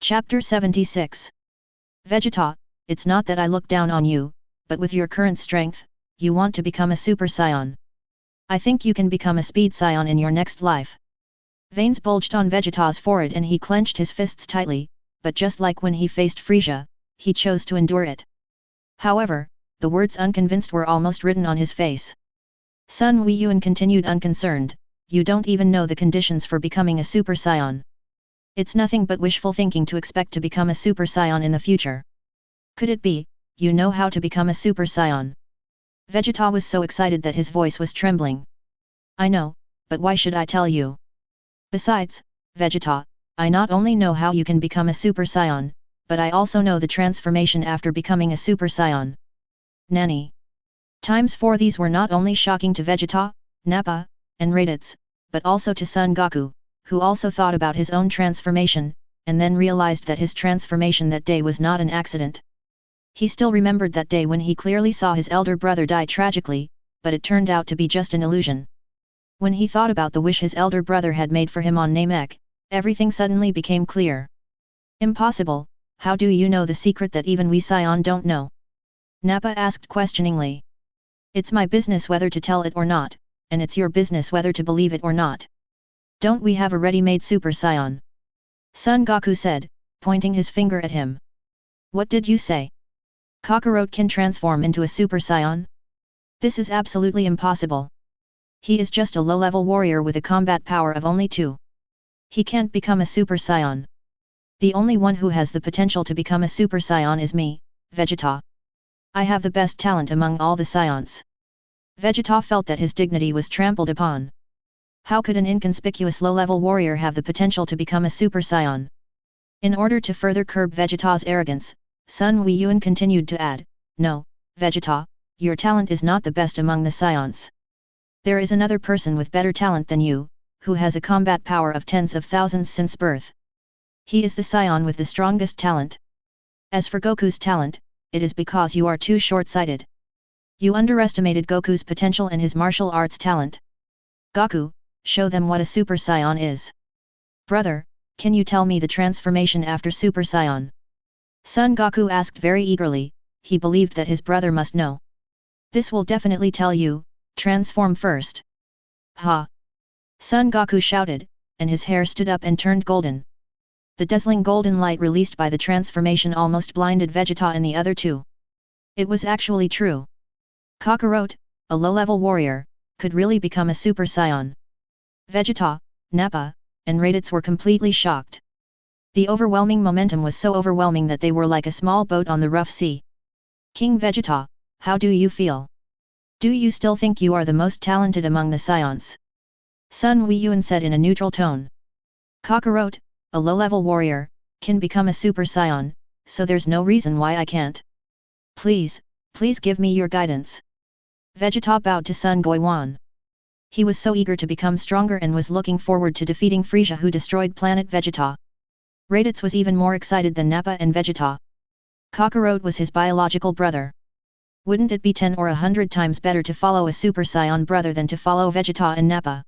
Chapter 76. Vegeta, it's not that I look down on you, but with your current strength, you want to become a Super Saiyan. I think you can become a Speed Saiyan in your next life. Veins bulged on Vegeta's forehead and he clenched his fists tightly, but just like when he faced Frieza, he chose to endure it. However, the words unconvinced were almost written on his face. Sun Weiyuan continued unconcerned, you don't even know the conditions for becoming a Super Saiyan. It's nothing but wishful thinking to expect to become a Super Saiyan in the future. Could it be, you know how to become a Super Saiyan? Vegeta was so excited that his voice was trembling. I know, but why should I tell you? Besides, Vegeta, I not only know how you can become a Super Saiyan, but I also know the transformation after becoming a Super Saiyan. Nani? Times 4 these were not only shocking to Vegeta, Nappa, and Raditz, but also to Son Goku, who also thought about his own transformation, and then realized that his transformation that day was not an accident. He still remembered that day when he clearly saw his elder brother die tragically, but it turned out to be just an illusion. When he thought about the wish his elder brother had made for him on Namek, everything suddenly became clear. Impossible, how do you know the secret that even we Saiyan don't know? Nappa asked questioningly. It's my business whether to tell it or not, and it's your business whether to believe it or not. Don't we have a ready-made Super Saiyan? Son Goku said, pointing his finger at him. What did you say? Kakarot can transform into a Super Saiyan? This is absolutely impossible. He is just a low-level warrior with a combat power of only 2. He can't become a Super Saiyan. The only one who has the potential to become a Super Saiyan is me, Vegeta. I have the best talent among all the Saiyans. Vegeta felt that his dignity was trampled upon. How could an inconspicuous low-level warrior have the potential to become a Super Saiyan? In order to further curb Vegeta's arrogance, Sun Weiyuan continued to add, no, Vegeta, your talent is not the best among the Saiyans. There is another person with better talent than you, who has a combat power of tens of thousands since birth. He is the Saiyan with the strongest talent. As for Goku's talent, it is because you are too short-sighted. You underestimated Goku's potential and his martial arts talent. Goku, show them what a Super Saiyan is. Brother, can you tell me the transformation after Super Saiyan? Son Goku asked very eagerly, he believed that his brother must know. This will definitely tell you, transform first. Ha! Son Goku shouted, and his hair stood up and turned golden. The dazzling golden light released by the transformation almost blinded Vegeta and the other two. It was actually true. Kakarot, a low-level warrior, could really become a Super Saiyan. Vegeta, Nappa, and Raditz were completely shocked. The overwhelming momentum was so overwhelming that they were like a small boat on the rough sea. King Vegeta, how do you feel? Do you still think you are the most talented among the Saiyans? Sun Weiyuan said in a neutral tone. Kakarot, a low-level warrior, can become a Super Saiyan, so there's no reason why I can't. Please give me your guidance. Vegeta bowed to Sun Goiwan. He was so eager to become stronger and was looking forward to defeating Frieza who destroyed planet Vegeta. Raditz was even more excited than Nappa and Vegeta. Kakarot was his biological brother. Wouldn't it be 10 or 100 times better to follow a Super Saiyan brother than to follow Vegeta and Nappa?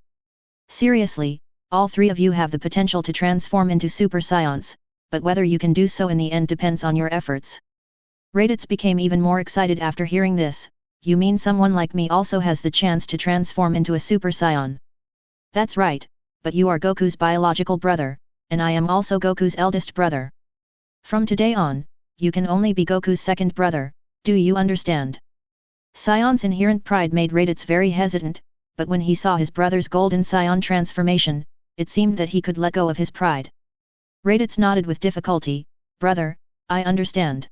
Seriously, all 3 of you have the potential to transform into Super Saiyans, but whether you can do so in the end depends on your efforts. Raditz became even more excited after hearing this. You mean someone like me also has the chance to transform into a Super Saiyan? That's right, but you are Goku's biological brother, and I am also Goku's eldest brother. From today on, you can only be Goku's second brother, do you understand? Saiyon's inherent pride made Raditz very hesitant, but when he saw his brother's golden Saiyan transformation, it seemed that he could let go of his pride. Raditz nodded with difficulty, brother, I understand.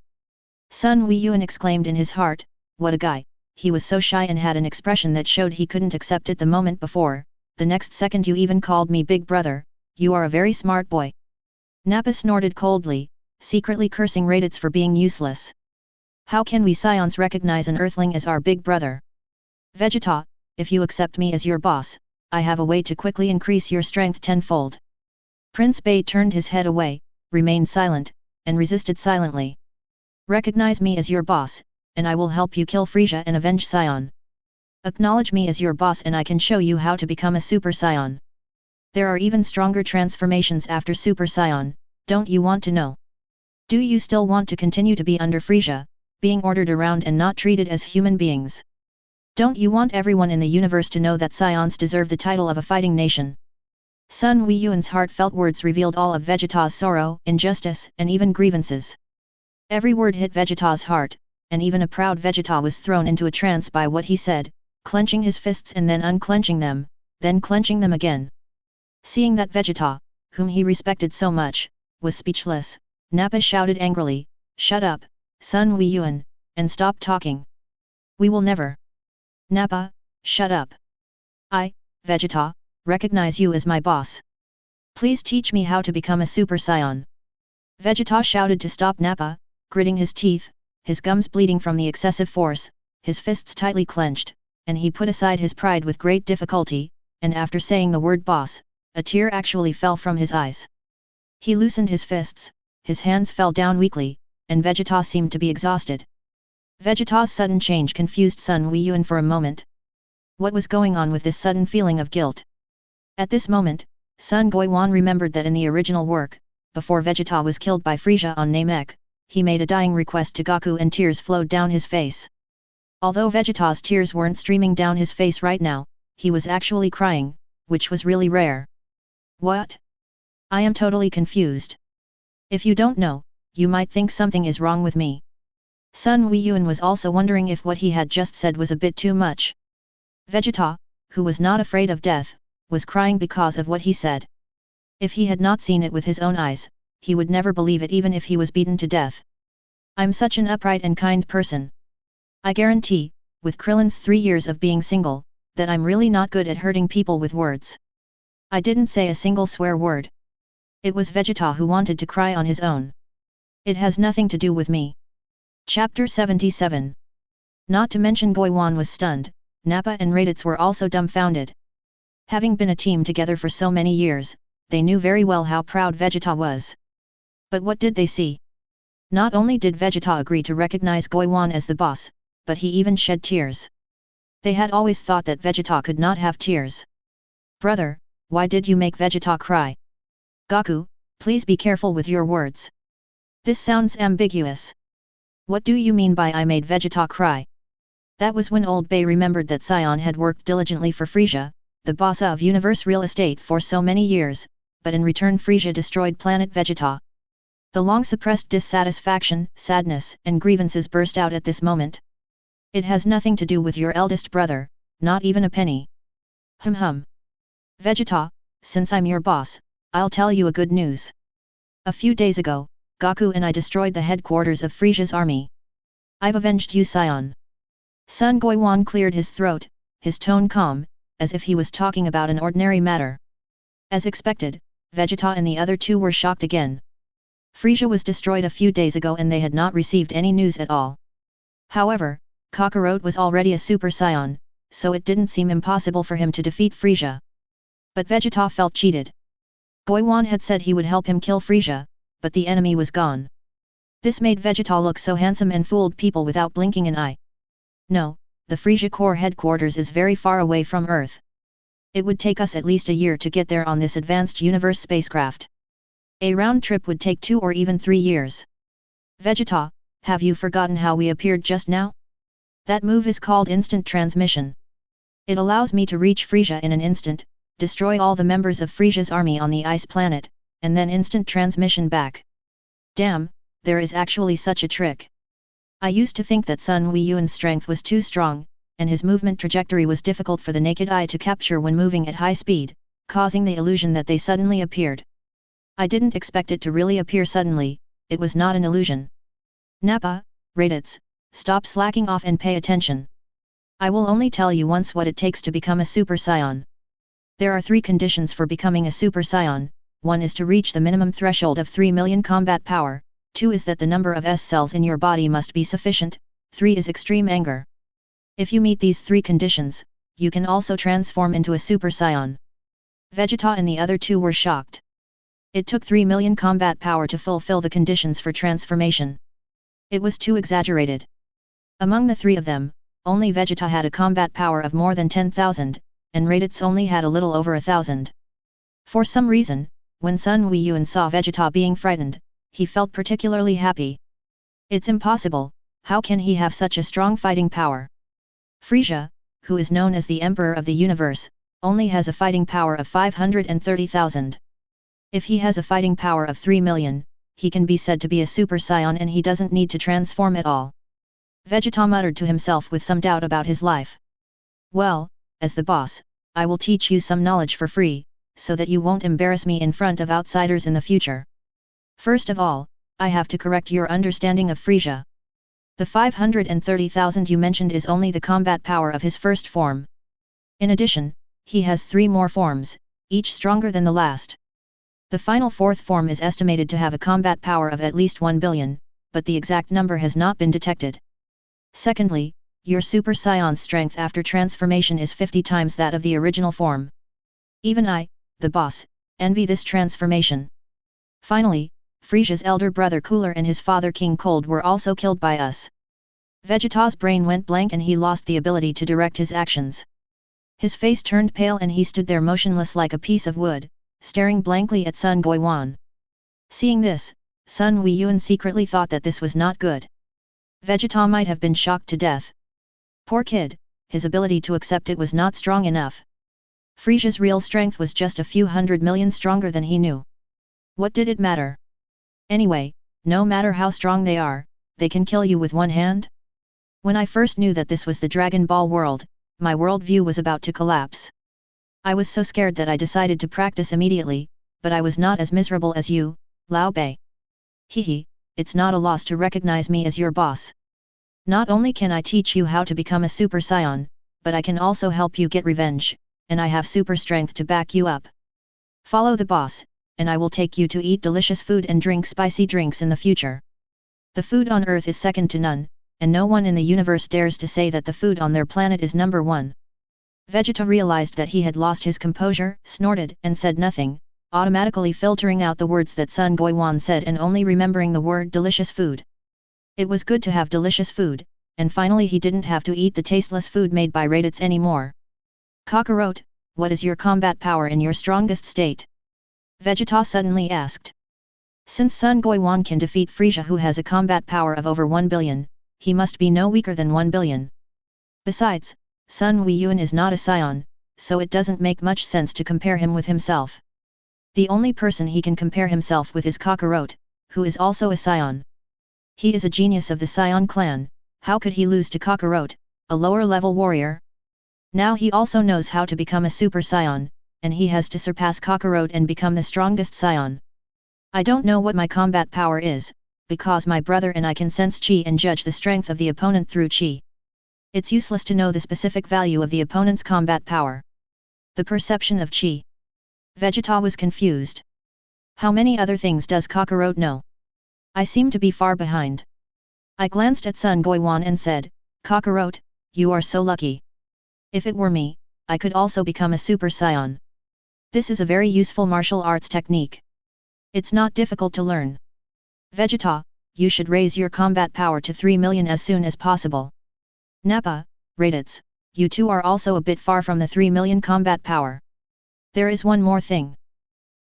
Sun Weiyuan exclaimed in his heart, what a guy. He was so shy and had an expression that showed he couldn't accept it the moment before. The next second you even called me big brother, you are a very smart boy. Nappa snorted coldly, secretly cursing Raditz for being useless. How can we Saiyans recognize an Earthling as our big brother? Vegeta, if you accept me as your boss, I have a way to quickly increase your strength tenfold. Prince Bei turned his head away, remained silent, and resisted silently. Recognize me as your boss, and I will help you kill Frieza and avenge Saiyan. Acknowledge me as your boss and I can show you how to become a Super Saiyan. There are even stronger transformations after Super Saiyan, Don't you want to know? Do you still want to continue to be under Frieza, being ordered around and not treated as human beings? Don't you want everyone in the universe to know that Scions deserve the title of a fighting nation? Sun Weiyuan's heartfelt words revealed all of Vegeta's sorrow, injustice, and even grievances. Every word hit Vegeta's heart, and even a proud Vegeta was thrown into a trance by what he said, clenching his fists and then unclenching them, then clenching them again. Seeing that Vegeta, whom he respected so much, was speechless, Nappa shouted angrily, "Shut up, Sun Weiyuan, and stop talking. We will never." "Nappa, shut up. I, Vegeta, recognize you as my boss. Please teach me how to become a Super Saiyan." Vegeta shouted to stop Nappa, gritting his teeth, his gums bleeding from the excessive force, his fists tightly clenched, and he put aside his pride with great difficulty, and after saying the word boss, a tear actually fell from his eyes. He loosened his fists, his hands fell down weakly, and Vegeta seemed to be exhausted. Vegeta's sudden change confused Sun Weiyuan for a moment. What was going on with this sudden feeling of guilt? At this moment, Sun Goiwan remembered that in the original work, before Vegeta was killed by Frieza on Namek, he made a dying request to Goku and tears flowed down his face. Although Vegeta's tears weren't streaming down his face right now, he was actually crying, which was really rare. What? I am totally confused. If you don't know, you might think something is wrong with me. Sun Weiyuan was also wondering if what he had just said was a bit too much. Vegeta, who was not afraid of death, was crying because of what he said. If he had not seen it with his own eyes, he would never believe it even if he was beaten to death. I'm such an upright and kind person. I guarantee, with Krillin's 3 years of being single, that I'm really not good at hurting people with words. I didn't say a single swear word. It was Vegeta who wanted to cry on his own. It has nothing to do with me. Chapter 77. Not to mention Goiwan was stunned, Nappa and Raditz were also dumbfounded. Having been a team together for so many years, they knew very well how proud Vegeta was. But what did they see? Not only did Vegeta agree to recognize Goiwan as the boss, but he even shed tears. They had always thought that Vegeta could not have tears. Brother, why did you make Vegeta cry? Goku, please be careful with your words. This sounds ambiguous. What do you mean by I made Vegeta cry? That was when Old Bay remembered that Sion had worked diligently for Frieza, the boss of Universe Real Estate for so many years, but in return Frieza destroyed planet Vegeta. The long-suppressed dissatisfaction, sadness, and grievances burst out at this moment. It has nothing to do with your eldest brother, not even a penny. Vegeta, since I'm your boss, I'll tell you a good news. A few days ago, Goku and I destroyed the headquarters of Frieza's army. I've avenged you, Sion. Sun Goiwan cleared his throat, his tone calm, as if he was talking about an ordinary matter. As expected, Vegeta and the other two were shocked again. Frieza was destroyed a few days ago and they had not received any news at all. However, Kakarot was already a Super Saiyan, so it didn't seem impossible for him to defeat Frieza. But Vegeta felt cheated. Goiwan had said he would help him kill Frieza, but the enemy was gone. This made Vegeta look so handsome and fooled people without blinking an eye. No, the Frieza Corps headquarters is very far away from Earth. It would take us at least a year to get there on this advanced universe spacecraft. A round trip would take 2 or even 3 years. Vegeta, have you forgotten how we appeared just now? That move is called instant transmission. It allows me to reach Frieza in an instant, destroy all the members of Frieza's army on the ice planet, and then instant transmission back. Damn, there is actually such a trick. I used to think that Sun Weiyuan's strength was too strong, and his movement trajectory was difficult for the naked eye to capture when moving at high speed, causing the illusion that they suddenly appeared. I didn't expect it to really appear suddenly, it was not an illusion. Nappa, Raditz, stop slacking off and pay attention. I will only tell you once what it takes to become a Super Saiyan. There are 3 conditions for becoming a Super Saiyan. 1 is to reach the minimum threshold of 3 million combat power, 2 is that the number of S cells in your body must be sufficient, 3 is extreme anger. If you meet these 3 conditions, you can also transform into a Super Saiyan. Vegeta and the other 2 were shocked. It took 3 million combat power to fulfill the conditions for transformation. It was too exaggerated. Among the 3 of them, only Vegeta had a combat power of more than 10,000, and Raditz only had a little over 1,000. For some reason, when Sun Weiyuan saw Vegeta being frightened, he felt particularly happy. It's impossible, how can he have such a strong fighting power? Frieza, who is known as the Emperor of the Universe, only has a fighting power of 530,000. If he has a fighting power of 3 million, he can be said to be a Super Saiyan and he doesn't need to transform at all. Vegeta muttered to himself with some doubt about his life. Well, as the boss, I will teach you some knowledge for free, so that you won't embarrass me in front of outsiders in the future. First of all, I have to correct your understanding of Frieza. The 530,000 you mentioned is only the combat power of his first form. In addition, he has 3 more forms, each stronger than the last. The final 4th form is estimated to have a combat power of at least 1 billion, but the exact number has not been detected. Secondly, your Super Saiyan's strength after transformation is 50 times that of the original form. Even I, the boss, envy this transformation. Finally, Frieza's elder brother Cooler and his father King Cold were also killed by us. Vegeta's brain went blank and he lost the ability to direct his actions. His face turned pale and he stood there motionless like a piece of wood, staring blankly at Sun Goiwan. Seeing this, Sun Weiyuan secretly thought that this was not good. Vegeta might have been shocked to death. Poor kid, his ability to accept it was not strong enough. Frieza's real strength was just a few 100 million stronger than he knew. What did it matter? Anyway, no matter how strong they can kill you with one hand? When I first knew that this was the Dragon Ball world, my worldview was about to collapse. I was so scared that I decided to practice immediately, but I was not as miserable as you, Lao Bei. Hehe, it's not a loss to recognize me as your boss. Not only can I teach you how to become a Super Saiyan, but I can also help you get revenge, and I have super strength to back you up. Follow the boss, and I will take you to eat delicious food and drink spicy drinks in the future. The food on Earth is second to none, and no one in the universe dares to say that the food on their planet is number 1. Vegeta realized that he had lost his composure, snorted and said nothing, automatically filtering out the words that Sun Goiwan said and only remembering the word delicious food. It was good to have delicious food, and finally he didn't have to eat the tasteless food made by Raditz anymore. Kakarot, what is your combat power in your strongest state? Vegeta suddenly asked. Since Sun Goiwan can defeat Frieza who has a combat power of over 1 billion, he must be no weaker than 1 billion. Besides, Sun Weiyuan is not a Saiyan, so it doesn't make much sense to compare him with himself. The only person he can compare himself with is Kakarot, who is also a Saiyan. He is a genius of the Saiyan clan, how could he lose to Kakarot, a lower-level warrior? Now he also knows how to become a Super Saiyan, and he has to surpass Kakarot and become the strongest Saiyan. I don't know what my combat power is, because my brother and I can sense Chi and judge the strength of the opponent through Chi. It's useless to know the specific value of the opponent's combat power. The perception of Chi. Vegeta was confused. How many other things does Kakarot know? I seem to be far behind. I glanced at Sun Goiwan and said, Kakarot, you are so lucky. If it were me, I could also become a Super Saiyan. This is a very useful martial arts technique. It's not difficult to learn. Vegeta, you should raise your combat power to 3 million as soon as possible. Nappa, Raditz, you two are also a bit far from the 3 million combat power. There is one more thing.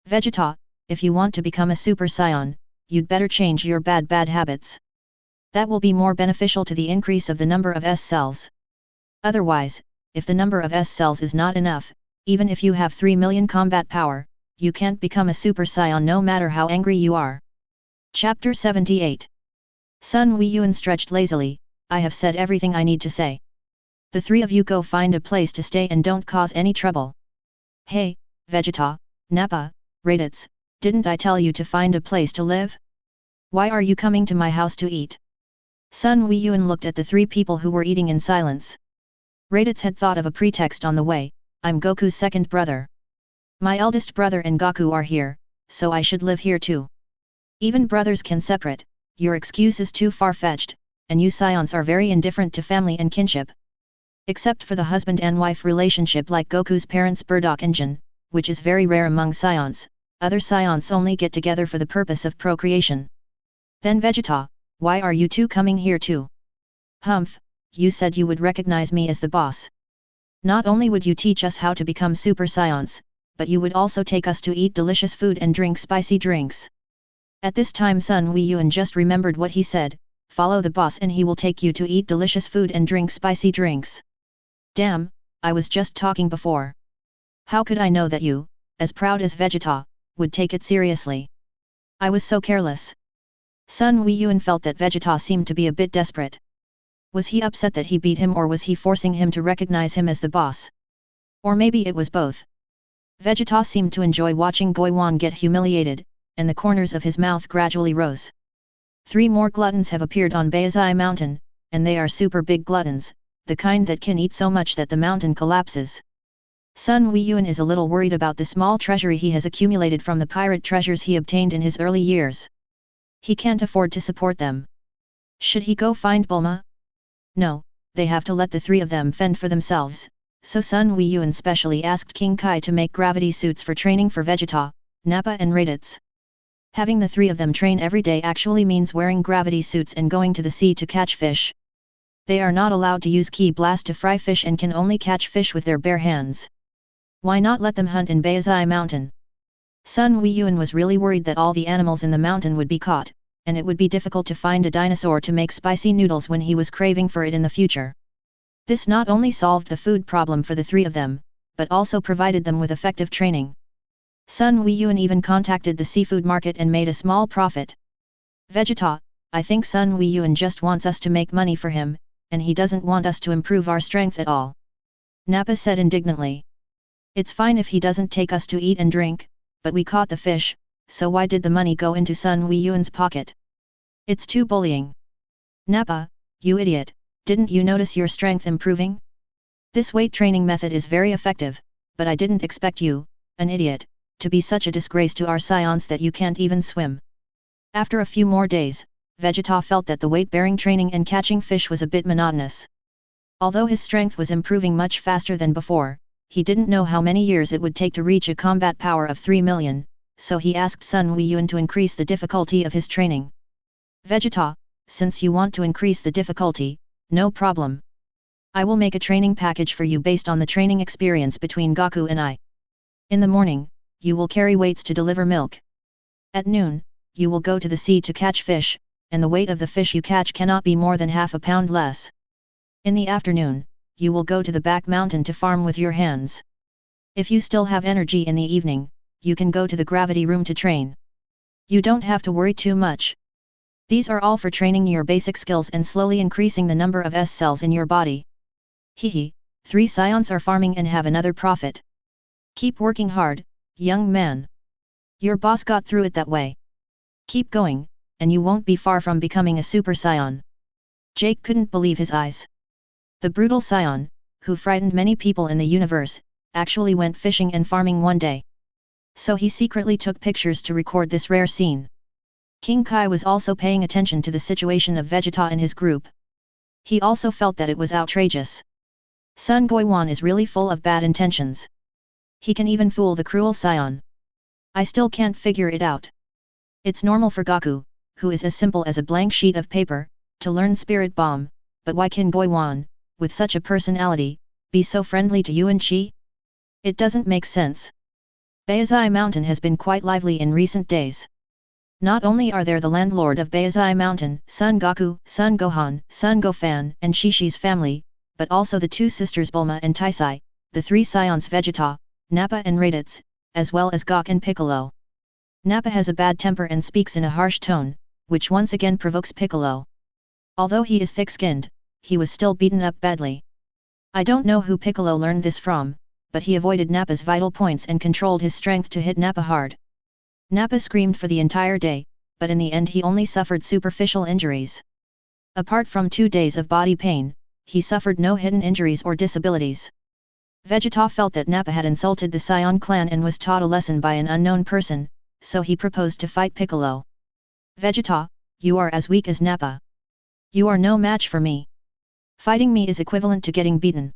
Vegeta, if you want to become a Super Saiyan, you'd better change your bad habits. That will be more beneficial to the increase of the number of S cells. Otherwise, if the number of S cells is not enough, even if you have 3 million combat power, you can't become a Super Saiyan no matter how angry you are. Chapter 78. Sun Weiyuan stretched lazily, I have said everything I need to say. The 3 of you go find a place to stay and don't cause any trouble. Hey, Vegeta, Nappa, Raditz, didn't I tell you to find a place to live? Why are you coming to my house to eat? Sun Weiyuan looked at the 3 people who were eating in silence. Raditz had thought of a pretext on the way, I'm Goku's second brother. My eldest brother and Goku are here, so I should live here too. Even brothers can separate, your excuse is too far-fetched, and you Saiyans are very indifferent to family and kinship. Except for the husband and wife relationship like Goku's parents Bardock and Jin, which is very rare among Saiyans, other Saiyans only get together for the purpose of procreation. Then Vegeta, why are you two coming here too? Humph, you said you would recognize me as the boss. Not only would you teach us how to become Super Saiyans, but you would also take us to eat delicious food and drink spicy drinks. At this time Sun Weiyuan just remembered what he said, follow the boss and he will take you to eat delicious food and drink spicy drinks. Damn, I was just talking before. How could I know that you, as proud as Vegeta, would take it seriously? I was so careless. Sun Weiyuan felt that Vegeta seemed to be a bit desperate. Was he upset that he beat him, or was he forcing him to recognize him as the boss? Or maybe it was both. Vegeta seemed to enjoy watching Goiwan get humiliated, and the corners of his mouth gradually rose. 3 more gluttons have appeared on Baizai Mountain, and they are super big gluttons, the kind that can eat so much that the mountain collapses. Sun Weiyuan is a little worried about the small treasury he has accumulated from the pirate treasures he obtained in his early years. He can't afford to support them. Should he go find Bulma? No, they have to let the 3 of them fend for themselves, so Sun Weiyuan specially asked King Kai to make gravity suits for training for Vegeta, Nappa and Raditz. Having the 3 of them train every day actually means wearing gravity suits and going to the sea to catch fish. They are not allowed to use ki blast to fry fish and can only catch fish with their bare hands. Why not let them hunt in Baizai Mountain? Sun Weiyuan was really worried that all the animals in the mountain would be caught, and it would be difficult to find a dinosaur to make spicy noodles when he was craving for it in the future. This not only solved the food problem for the 3 of them, but also provided them with effective training. Sun Weiyuan even contacted the seafood market and made a small profit. Vegeta, I think Sun Weiyuan just wants us to make money for him, and he doesn't want us to improve our strength at all. Nappa said indignantly. It's fine if he doesn't take us to eat and drink, but we caught the fish, so why did the money go into Sun Weiyuan's pocket? It's too bullying. Nappa, you idiot, didn't you notice your strength improving? This weight training method is very effective, but I didn't expect you, an idiot, to be such a disgrace to our scions that you can't even swim. After a few more days, Vegeta felt that the weight-bearing training and catching fish was a bit monotonous. Although his strength was improving much faster than before, he didn't know how many years it would take to reach a combat power of 3 million, so he asked Sun Weiyuan to increase the difficulty of his training. Vegeta, since you want to increase the difficulty, no problem. I will make a training package for you based on the training experience between Goku and I. In the morning, you will carry weights to deliver milk. At noon, you will go to the sea to catch fish, and the weight of the fish you catch cannot be more than half a pound less. In the afternoon, you will go to the back mountain to farm with your hands. If you still have energy in the evening, you can go to the gravity room to train. You don't have to worry too much. These are all for training your basic skills and slowly increasing the number of S cells in your body. Hehe, 3 scions are farming and have another profit. Keep working hard, young man. Your boss got through it that way. Keep going, and you won't be far from becoming a super scion. Jake couldn't believe his eyes. The brutal scion, who frightened many people in the universe, actually went fishing and farming one day. So he secretly took pictures to record this rare scene. King Kai was also paying attention to the situation of Vegeta and his group. He also felt that it was outrageous. Sun Goiwan is really full of bad intentions. He can even fool the cruel scion. I still can't figure it out. It's normal for Goku, who is as simple as a blank sheet of paper, to learn Spirit Bomb, but why can Goiwan, with such a personality, be so friendly to Yuan Chi? It doesn't make sense. Baizai Mountain has been quite lively in recent days. Not only are there the landlord of Baizai Mountain, Son Goku, Son Gohan, Son Gofan, and Shishi's family, but also the 2 sisters Bulma and Taisai, the 3 scions Vegeta, Nappa and Raditz, as well as Gok and Piccolo. Nappa has a bad temper and speaks in a harsh tone, which once again provokes Piccolo. Although he is thick-skinned, he was still beaten up badly. I don't know who Piccolo learned this from, but he avoided Nappa's vital points and controlled his strength to hit Nappa hard. Nappa screamed for the entire day, but in the end he only suffered superficial injuries. Apart from 2 days of body pain, he suffered no hidden injuries or disabilities. Vegeta felt that Nappa had insulted the Scion clan and was taught a lesson by an unknown person, so he proposed to fight Piccolo. Vegeta, you are as weak as Nappa. You are no match for me. Fighting me is equivalent to getting beaten.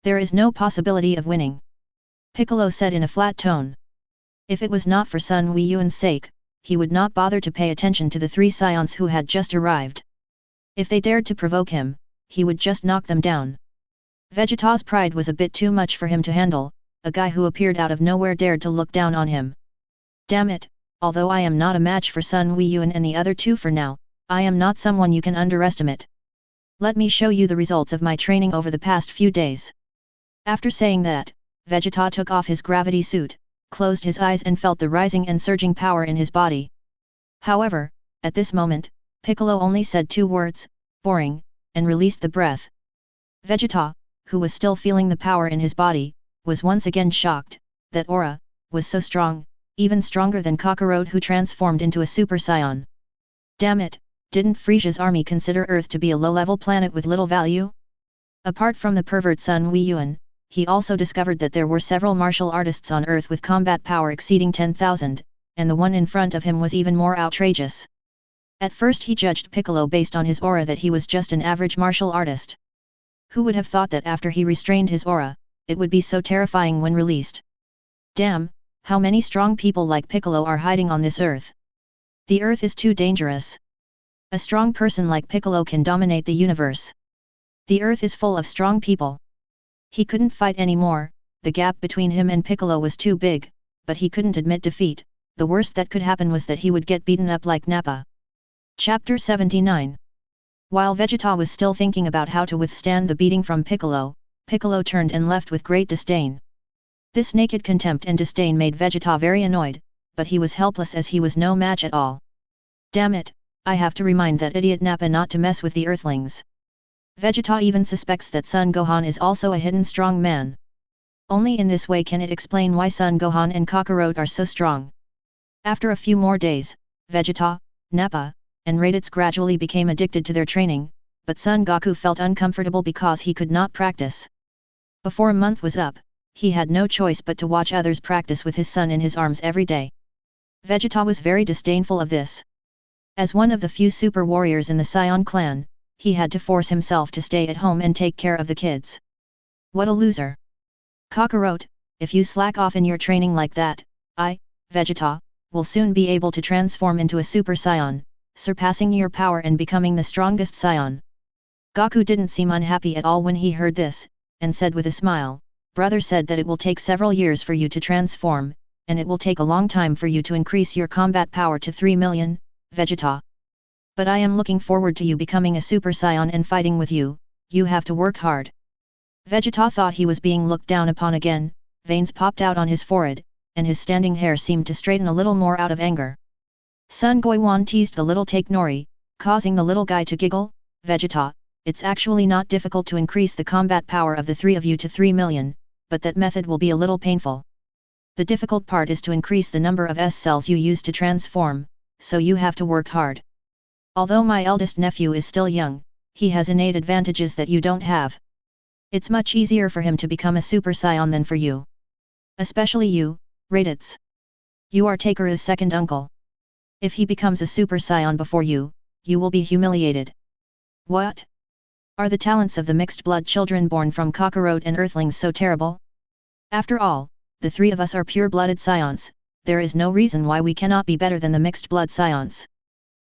There is no possibility of winning. Piccolo said in a flat tone. If it was not for Sun Weiyuan's sake, he would not bother to pay attention to the 3 scions who had just arrived. If they dared to provoke him, he would just knock them down. Vegeta's pride was a bit too much for him to handle, a guy who appeared out of nowhere dared to look down on him. Damn it, although I am not a match for Sun Weiyuan and the other two for now, I am not someone you can underestimate. Let me show you the results of my training over the past few days. After saying that, Vegeta took off his gravity suit, closed his eyes and felt the rising and surging power in his body. However, at this moment, Piccolo only said 2 words, boring, and released the breath. Vegeta, who was still feeling the power in his body, was once again shocked, that aura, was so strong, even stronger than Kakarot who transformed into a Super Saiyan. Damn it, didn't Frieza's army consider Earth to be a low-level planet with little value? Apart from the pervert Sun Weiyuan, he also discovered that there were several martial artists on Earth with combat power exceeding 10,000, and the one in front of him was even more outrageous. At first he judged Piccolo based on his aura that he was just an average martial artist. Who would have thought that after he restrained his aura, it would be so terrifying when released? Damn, how many strong people like Piccolo are hiding on this Earth? The Earth is too dangerous. A strong person like Piccolo can dominate the universe. The Earth is full of strong people. He couldn't fight anymore, the gap between him and Piccolo was too big, but he couldn't admit defeat. The worst that could happen was that he would get beaten up like Nappa. Chapter 79. While Vegeta was still thinking about how to withstand the beating from Piccolo, Piccolo turned and left with great disdain. This naked contempt and disdain made Vegeta very annoyed, but he was helpless as he was no match at all. Damn it, I have to remind that idiot Nappa not to mess with the Earthlings. Vegeta even suspects that Son Gohan is also a hidden strong man. Only in this way can it explain why Son Gohan and Kakarot are so strong. After a few more days, Vegeta, Nappa, and Raditz gradually became addicted to their training, but Son Goku felt uncomfortable because he could not practice. Before a month was up, he had no choice but to watch others practice with his son in his arms every day. Vegeta was very disdainful of this. As one of the few super warriors in the Saiyan clan, he had to force himself to stay at home and take care of the kids. What a loser! Kakarot, if you slack off in your training like that, Vegeta, will soon be able to transform into a Super Saiyan, surpassing your power and becoming the strongest Saiyan. Goku didn't seem unhappy at all when he heard this, and said with a smile, Brother said that it will take several years for you to transform, and it will take a long time for you to increase your combat power to 3 million, Vegeta. But I am looking forward to you becoming a Super Saiyan and fighting with you. You have to work hard. Vegeta thought he was being looked down upon again, veins popped out on his forehead, and his standing hair seemed to straighten a little more out of anger. Sun Goiwan teased the little Takenori, causing the little guy to giggle. Vegeta, it's actually not difficult to increase the combat power of the 3 of you to 3 million, but that method will be a little painful. The difficult part is to increase the number of S cells you use to transform, so you have to work hard. Although my eldest nephew is still young, he has innate advantages that you don't have. It's much easier for him to become a Super Saiyan than for you. Especially you, Raditz. You are Takeru's second uncle. If he becomes a Super Saiyan before you, you will be humiliated. What? Are the talents of the mixed blood children born from Kakarot and Earthlings so terrible? After all, the 3 of us are pure-blooded Saiyans, there is no reason why we cannot be better than the mixed blood Saiyans.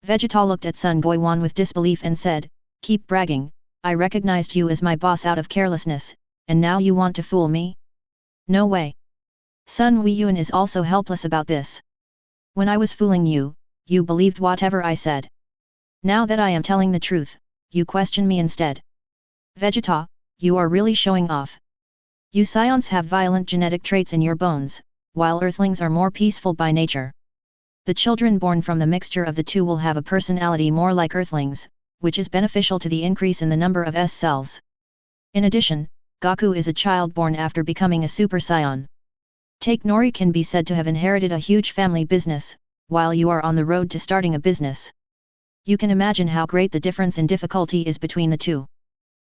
Vegeta looked at Sun Goiwan with disbelief and said, Keep bragging, I recognized you as my boss out of carelessness, and now you want to fool me? No way. Sun Weiyuan is also helpless about this. When I was fooling you, you believed whatever I said. Now that I am telling the truth, you question me instead. Vegeta, you are really showing off. You Saiyans have violent genetic traits in your bones, while Earthlings are more peaceful by nature. The children born from the mixture of the two will have a personality more like Earthlings, which is beneficial to the increase in the number of S cells. In addition, Goku is a child born after becoming a Super Saiyan. Takenori can be said to have inherited a huge family business, while you are on the road to starting a business. You can imagine how great the difference in difficulty is between the two.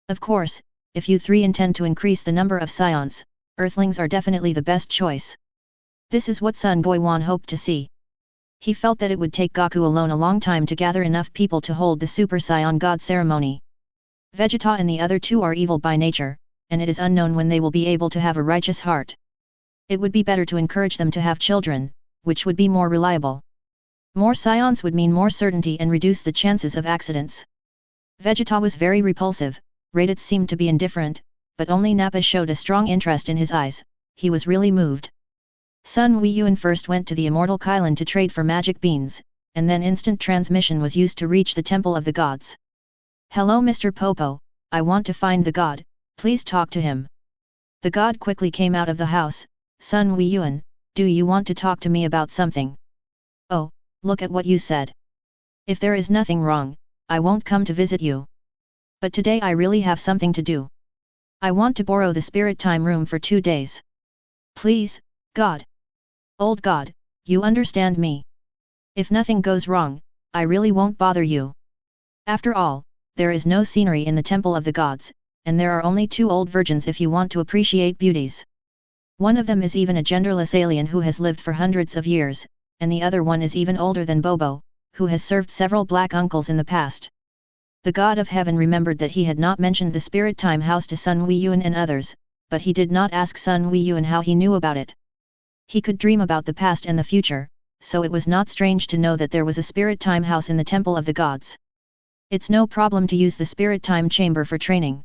Of course, if you 3 intend to increase the number of Saiyans, Earthlings are definitely the best choice. This is what Sun Goiwan hoped to see. He felt that it would take Goku alone a long time to gather enough people to hold the Super Saiyan God ceremony. Vegeta and the other 2 are evil by nature, and it is unknown when they will be able to have a righteous heart. It would be better to encourage them to have children, which would be more reliable. More Saiyans would mean more certainty and reduce the chances of accidents. Vegeta was very repulsive, Raditz seemed to be indifferent, but only Nappa showed a strong interest in his eyes. he was really moved. Sun Weiyuan first went to the immortal Krillin to trade for magic beans, and then instant transmission was used to reach the Temple of the Gods. "Hello Mr. Popo, I want to find the god, please talk to him." The god quickly came out of the house. "Sun Weiyuan, do you want to talk to me about something?" "Oh, look at what you said. If there is nothing wrong, I won't come to visit you. But today I really have something to do. I want to borrow the spirit time room for 2 days. Please, God. Old God, you understand me. If nothing goes wrong, I really won't bother you. After all, there is no scenery in the Temple of the Gods, and there are only 2 old virgins if you want to appreciate beauties. One of them is even a genderless alien who has lived for hundreds of years, and the other one is even older than Bobo, who has served several black uncles in the past." The god of heaven remembered that he had not mentioned the spirit time house to Sun Weiyuan and others, but he did not ask Sun Weiyuan how he knew about it. He could dream about the past and the future, so it was not strange to know that there was a spirit time house in the Temple of the Gods. "It's no problem to use the spirit time chamber for training.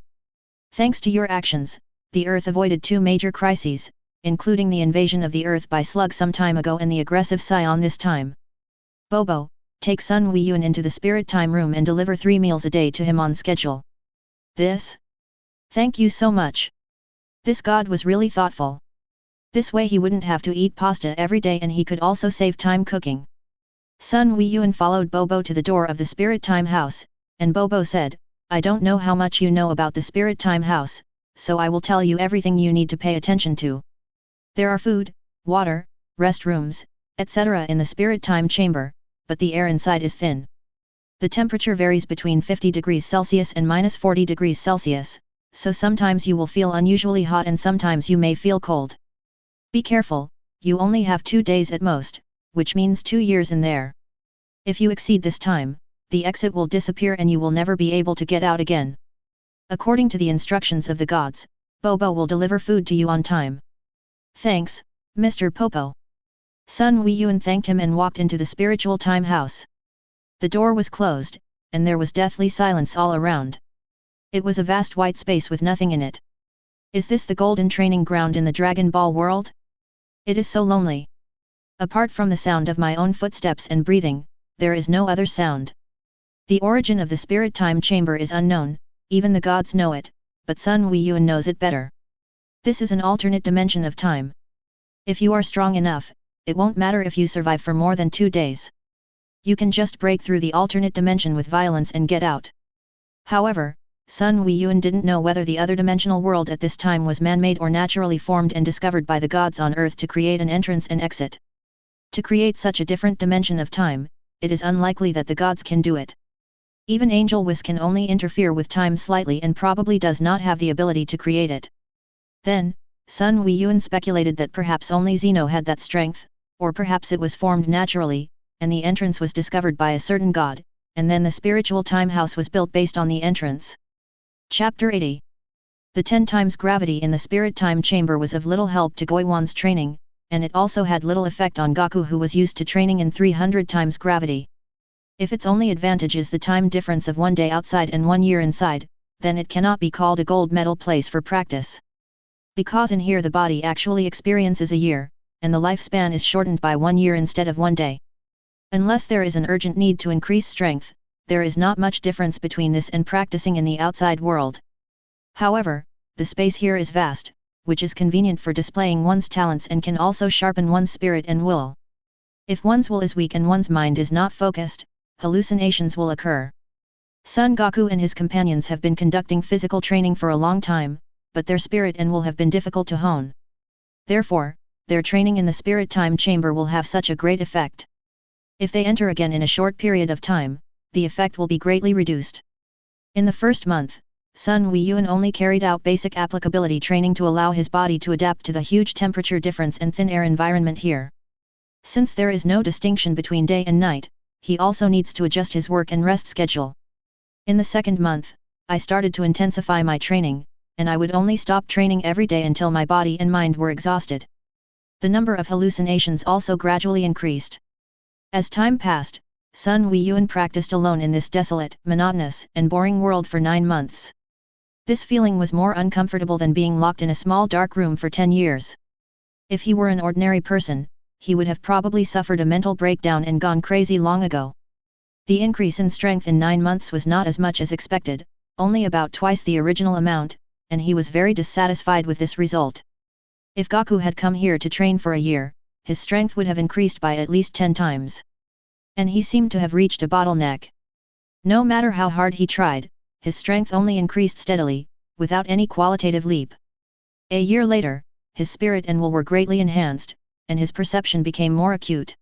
Thanks to your actions, the Earth avoided 2 major crises, including the invasion of the Earth by Slug some time ago and the aggressive Scion this time. Bobo, take Sun Weiyuan into the spirit time room and deliver 3 meals a day to him on schedule." "This? Thank you so much." This god was really thoughtful. This way he wouldn't have to eat pasta every day and he could also save time cooking. Sun Weiyuan followed Bobo to the door of the spirit time house, and Bobo said, "I don't know how much you know about the spirit time house, so I will tell you everything you need to pay attention to. There are food, water, restrooms, etc. in the spirit time chamber, but the air inside is thin. The temperature varies between 50 degrees Celsius and -40 degrees Celsius, so sometimes you will feel unusually hot and sometimes you may feel cold. Be careful, you only have 2 days at most, which means 2 years in there. If you exceed this time, the exit will disappear and you will never be able to get out again. According to the instructions of the gods, Bobo will deliver food to you on time." "Thanks, Mr. Popo." Sun Weiyuan thanked him and walked into the spiritual time house. The door was closed, and there was deathly silence all around. It was a vast white space with nothing in it. Is this the golden training ground in the Dragon Ball world? It is so lonely. Apart from the sound of my own footsteps and breathing, there is no other sound. The origin of the spirit time chamber is unknown, even the gods know it, but Sun Weiyuan knows it better. This is an alternate dimension of time. If you are strong enough, it won't matter if you survive for more than 2 days. You can just break through the alternate dimension with violence and get out. However, Sun Weiyuan didn't know whether the other dimensional world at this time was man-made or naturally formed and discovered by the gods on Earth to create an entrance and exit. To create such a different dimension of time, it is unlikely that the gods can do it. Even Angel Whis can only interfere with time slightly and probably does not have the ability to create it. Then, Sun Weiyuan speculated that perhaps only Zeno had that strength, or perhaps it was formed naturally, and the entrance was discovered by a certain god, and then the spiritual time house was built based on the entrance. Chapter 80. The 10 times gravity in the spirit time chamber was of little help to Goiwan's training, and it also had little effect on Goku, who was used to training in 300 times gravity. If its only advantage is the time difference of 1 day outside and 1 year inside, then it cannot be called a gold medal place for practice. Because in here the body actually experiences a year, and the lifespan is shortened by 1 year instead of 1 day. Unless there is an urgent need to increase strength, there is not much difference between this and practicing in the outside world. However, the space here is vast, which is convenient for displaying one's talents and can also sharpen one's spirit and will. If one's will is weak and one's mind is not focused, hallucinations will occur. Son Goku and his companions have been conducting physical training for a long time, but their spirit and will have been difficult to hone. Therefore, their training in the spirit time chamber will have such a great effect. If they enter again in a short period of time, the effect will be greatly reduced. In the first month, Sun Weiyuan only carried out basic applicability training to allow his body to adapt to the huge temperature difference and thin air environment here. Since there is no distinction between day and night, he also needs to adjust his work and rest schedule. In the second month, I started to intensify my training, and I would only stop training every day until my body and mind were exhausted. The number of hallucinations also gradually increased. As time passed, Sun Weiyuan practiced alone in this desolate, monotonous, and boring world for 9 months. This feeling was more uncomfortable than being locked in a small dark room for 10 years. If he were an ordinary person, he would have probably suffered a mental breakdown and gone crazy long ago. The increase in strength in 9 months was not as much as expected, only about twice the original amount, and he was very dissatisfied with this result. If Goku had come here to train for a year, his strength would have increased by at least 10 times. And he seemed to have reached a bottleneck. No matter how hard he tried, his strength only increased steadily, without any qualitative leap. A year later, his spirit and will were greatly enhanced, and his perception became more acute.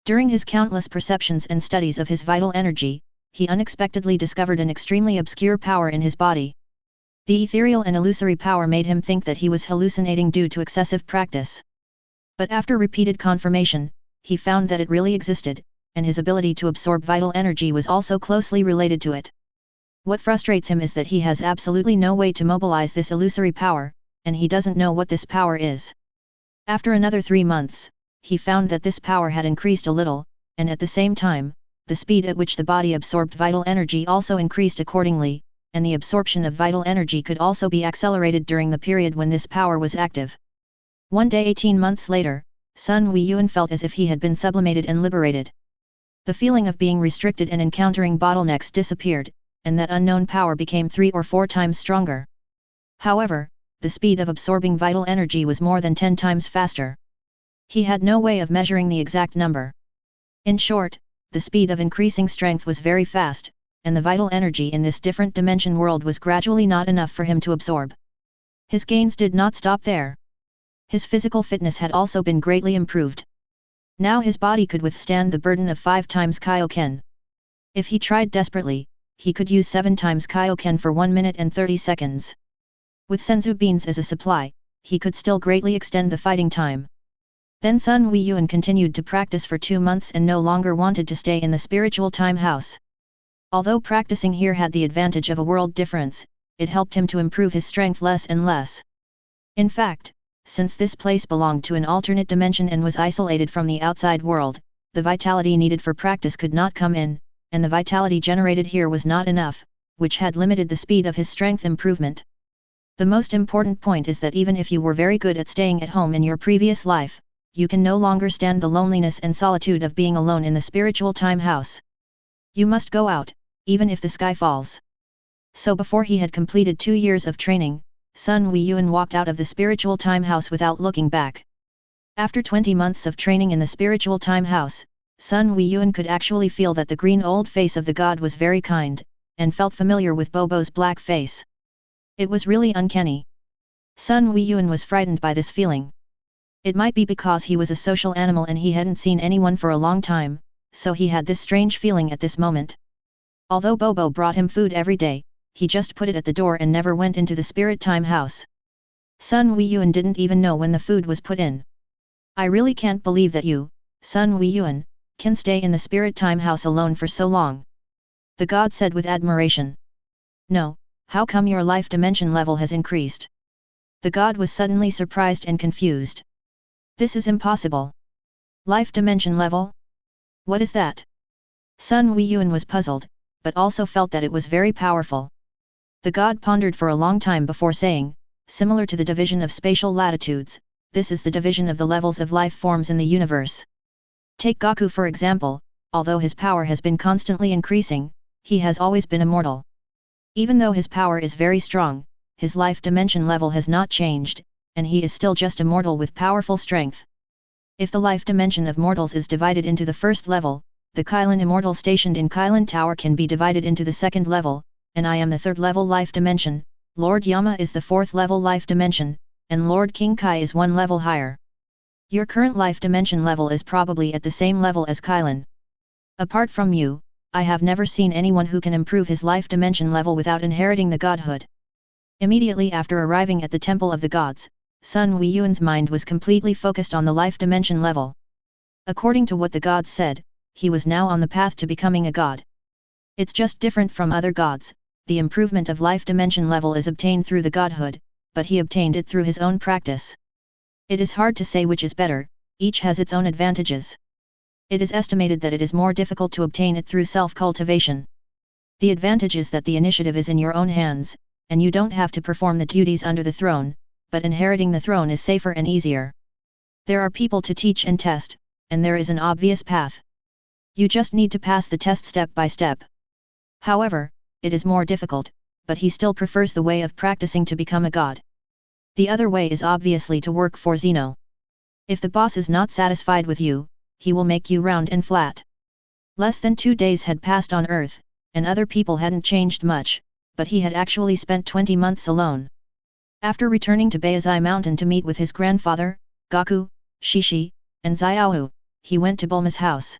During his countless perceptions and studies of his vital energy, he unexpectedly discovered an extremely obscure power in his body. The ethereal and illusory power made him think that he was hallucinating due to excessive practice. But after repeated confirmation, he found that it really existed, and his ability to absorb vital energy was also closely related to it. What frustrates him is that he has absolutely no way to mobilize this illusory power, and he doesn't know what this power is. After another 3 months, he found that this power had increased a little, and at the same time, the speed at which the body absorbed vital energy also increased accordingly, and the absorption of vital energy could also be accelerated during the period when this power was active. One day 18 months later, Sun Weiyuan felt as if he had been sublimated and liberated. The feeling of being restricted and encountering bottlenecks disappeared, and that unknown power became 3 or 4 times stronger. However, the speed of absorbing vital energy was more than 10 times faster. He had no way of measuring the exact number. In short, the speed of increasing strength was very fast, and the vital energy in this different dimension world was gradually not enough for him to absorb. His gains did not stop there. His physical fitness had also been greatly improved. Now his body could withstand the burden of 5 times Kaioken. If he tried desperately, he could use 7 times Kaioken for 1 minute and 30 seconds. With senzu beans as a supply, he could still greatly extend the fighting time. Then Sun Weiyuan continued to practice for 2 months and no longer wanted to stay in the spiritual time house. Although practicing here had the advantage of a world difference, it helped him to improve his strength less and less. In fact, since this place belonged to an alternate dimension and was isolated from the outside world, the vitality needed for practice could not come in, and the vitality generated here was not enough, which had limited the speed of his strength improvement. The most important point is that even if you were very good at staying at home in your previous life, you can no longer stand the loneliness and solitude of being alone in the spiritual time house. You must go out, even if the sky falls. So before he had completed 2 years of training, Sun Weiyuan walked out of the spiritual time house without looking back. After 20 months of training in the spiritual time house, Sun Weiyuan could actually feel that the green old face of the god was very kind, and felt familiar with Bobo's black face. It was really uncanny. Sun Weiyuan was frightened by this feeling. It might be because he was a social animal and he hadn't seen anyone for a long time, so he had this strange feeling at this moment. Although Bobo brought him food every day, he just put it at the door and never went into the spirit time house. Sun Weiyuan didn't even know when the food was put in. I really can't believe that you, Sun Weiyuan, can stay in the spirit time house alone for so long. The god said with admiration. No, how come your life dimension level has increased? The god was suddenly surprised and confused. This is impossible. Life dimension level? What is that? Sun Weiyuan was puzzled, but also felt that it was very powerful. The god pondered for a long time before saying, similar to the division of spatial latitudes, this is the division of the levels of life forms in the universe. Take Goku for example, although his power has been constantly increasing, he has always been immortal. Even though his power is very strong, his life dimension level has not changed, and he is still just a mortal with powerful strength. If the life dimension of mortals is divided into the first level, the Krillin immortal stationed in Krillin Tower can be divided into the second level, and I am the third level life dimension, Lord Yama is the fourth level life dimension, and Lord King Kai is 1 level higher. Your current life dimension level is probably at the same level as Krillin. Apart from you, I have never seen anyone who can improve his life dimension level without inheriting the godhood. Immediately after arriving at the Temple of the Gods, Sun Weiyuan's mind was completely focused on the life dimension level. According to what the gods said, he was now on the path to becoming a god. It's just different from other gods, the improvement of life dimension level is obtained through the godhood, but he obtained it through his own practice. It is hard to say which is better, each has its own advantages. It is estimated that it is more difficult to obtain it through self-cultivation. The advantage is that the initiative is in your own hands, and you don't have to perform the duties under the throne, but inheriting the throne is safer and easier. There are people to teach and test, and there is an obvious path. You just need to pass the test step by step. However, it is more difficult, but he still prefers the way of practicing to become a god. The other way is obviously to work for Zeno. If the boss is not satisfied with you, he will make you round and flat. Less than 2 days had passed on Earth, and other people hadn't changed much, but he had actually spent 20 months alone. After returning to Baizai Mountain to meet with his grandfather, Goku, Shishi, and Xiaohu, he went to Bulma's house.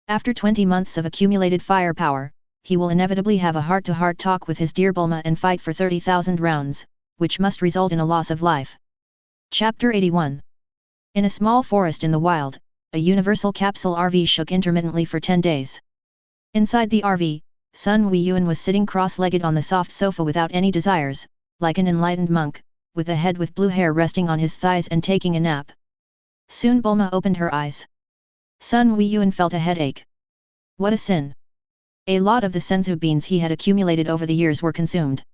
After 20 months of accumulated firepower, he will inevitably have a heart-to-heart talk with his dear Bulma and fight for 30,000 rounds, which must result in a loss of life. Chapter 81. In a small forest in the wild, a universal capsule RV shook intermittently for 10 days. Inside the RV, Sun Weiyuan was sitting cross-legged on the soft sofa without any desires, like an enlightened monk, with a head with blue hair resting on his thighs and taking a nap. Soon Bulma opened her eyes. Sun Weiyuan felt a headache. What a sin! A lot of the senzu beans he had accumulated over the years were consumed.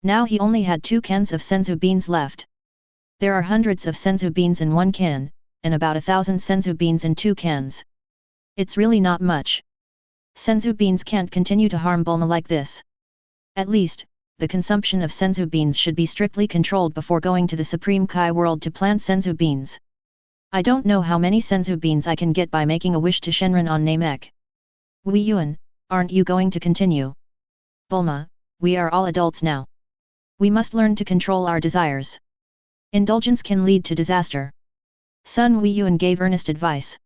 Now he only had 2 cans of senzu beans left. There are hundreds of senzu beans in 1 can, and about 1,000 senzu beans in 2 cans. It's really not much. Senzu beans can't continue to harm Bulma like this. At least, the consumption of senzu beans should be strictly controlled before going to the Supreme Kai world to plant senzu beans. I don't know how many senzu beans I can get by making a wish to Shenron on Namek. Weiyuan, aren't you going to continue? Bulma, we are all adults now. We must learn to control our desires. Indulgence can lead to disaster. Sun Weiyuan gave earnest advice.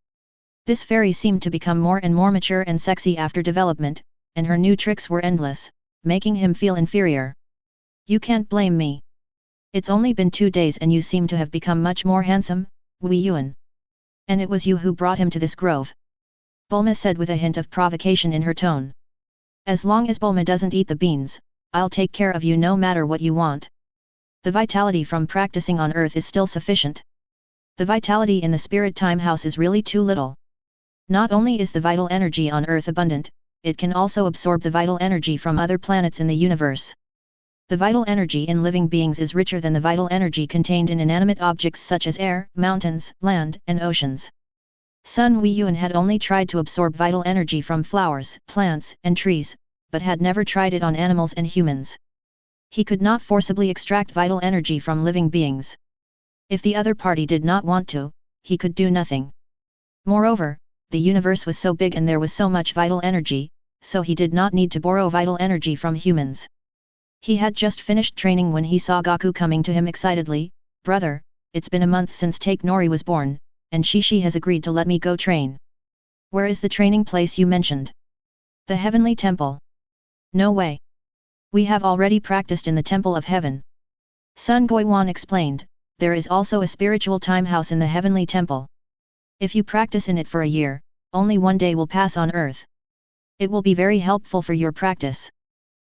This fairy seemed to become more and more mature and sexy after development, and her new tricks were endless, making him feel inferior. You can't blame me. It's only been 2 days and you seem to have become much more handsome, Weiyuan. And it was you who brought him to this grove. Bulma said with a hint of provocation in her tone. As long as Bulma doesn't eat the beans, I'll take care of you no matter what you want. The vitality from practicing on Earth is still sufficient. The vitality in the Spirit Time House is really too little. Not only is the vital energy on Earth abundant, it can also absorb the vital energy from other planets in the universe. The vital energy in living beings is richer than the vital energy contained in inanimate objects such as air, mountains, land, and oceans. Sun Weiyuan had only tried to absorb vital energy from flowers, plants, and trees, but had never tried it on animals and humans. He could not forcibly extract vital energy from living beings. If the other party did not want to, he could do nothing. Moreover, the universe was so big and there was so much vital energy, so he did not need to borrow vital energy from humans. He had just finished training when he saw Goku coming to him excitedly. Brother, it's been a month since Take Nori was born, and Shishi has agreed to let me go train. Where is the training place you mentioned? The Heavenly Temple. No way. We have already practiced in the Temple of Heaven. Sun Goiwan explained, there is also a spiritual time house in the Heavenly Temple. If you practice in it for a year, only 1 day will pass on Earth. It will be very helpful for your practice.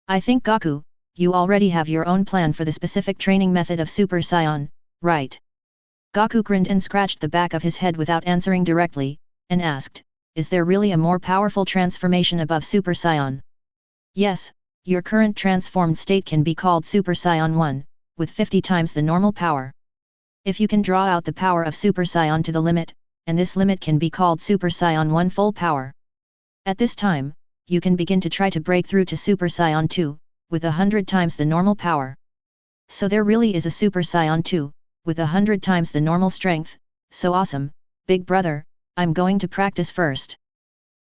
I think Goku, you already have your own plan for the specific training method of Super Saiyan, right? Goku grinned and scratched the back of his head without answering directly, and asked, is there really a more powerful transformation above Super Saiyan? Yes, your current transformed state can be called Super Saiyan 1, with 50 times the normal power. If you can draw out the power of Super Saiyan to the limit, and this limit can be called Super Saiyan 1 full power. At this time, you can begin to try to break through to Super Saiyan 2, with 100 times the normal power. So there really is a Super Saiyan 2, with 100 times the normal strength. So awesome, big brother, I'm going to practice first.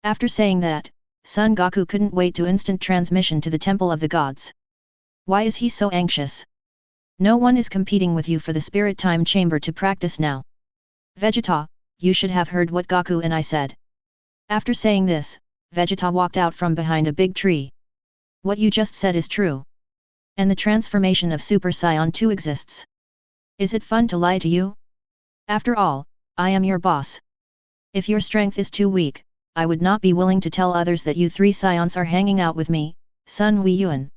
After saying that, Son Goku couldn't wait to instant transmission to the Temple of the Gods. Why is he so anxious? No one is competing with you for the Spirit Time Chamber to practice now. Vegeta, you should have heard what Goku and I said. After saying this, Vegeta walked out from behind a big tree. What you just said is true. And the transformation of Super Saiyan 2 exists. Is it fun to lie to you? After all, I am your boss. If your strength is too weak, I would not be willing to tell others that you 3 Saiyans are hanging out with me, Sun Weiyuan.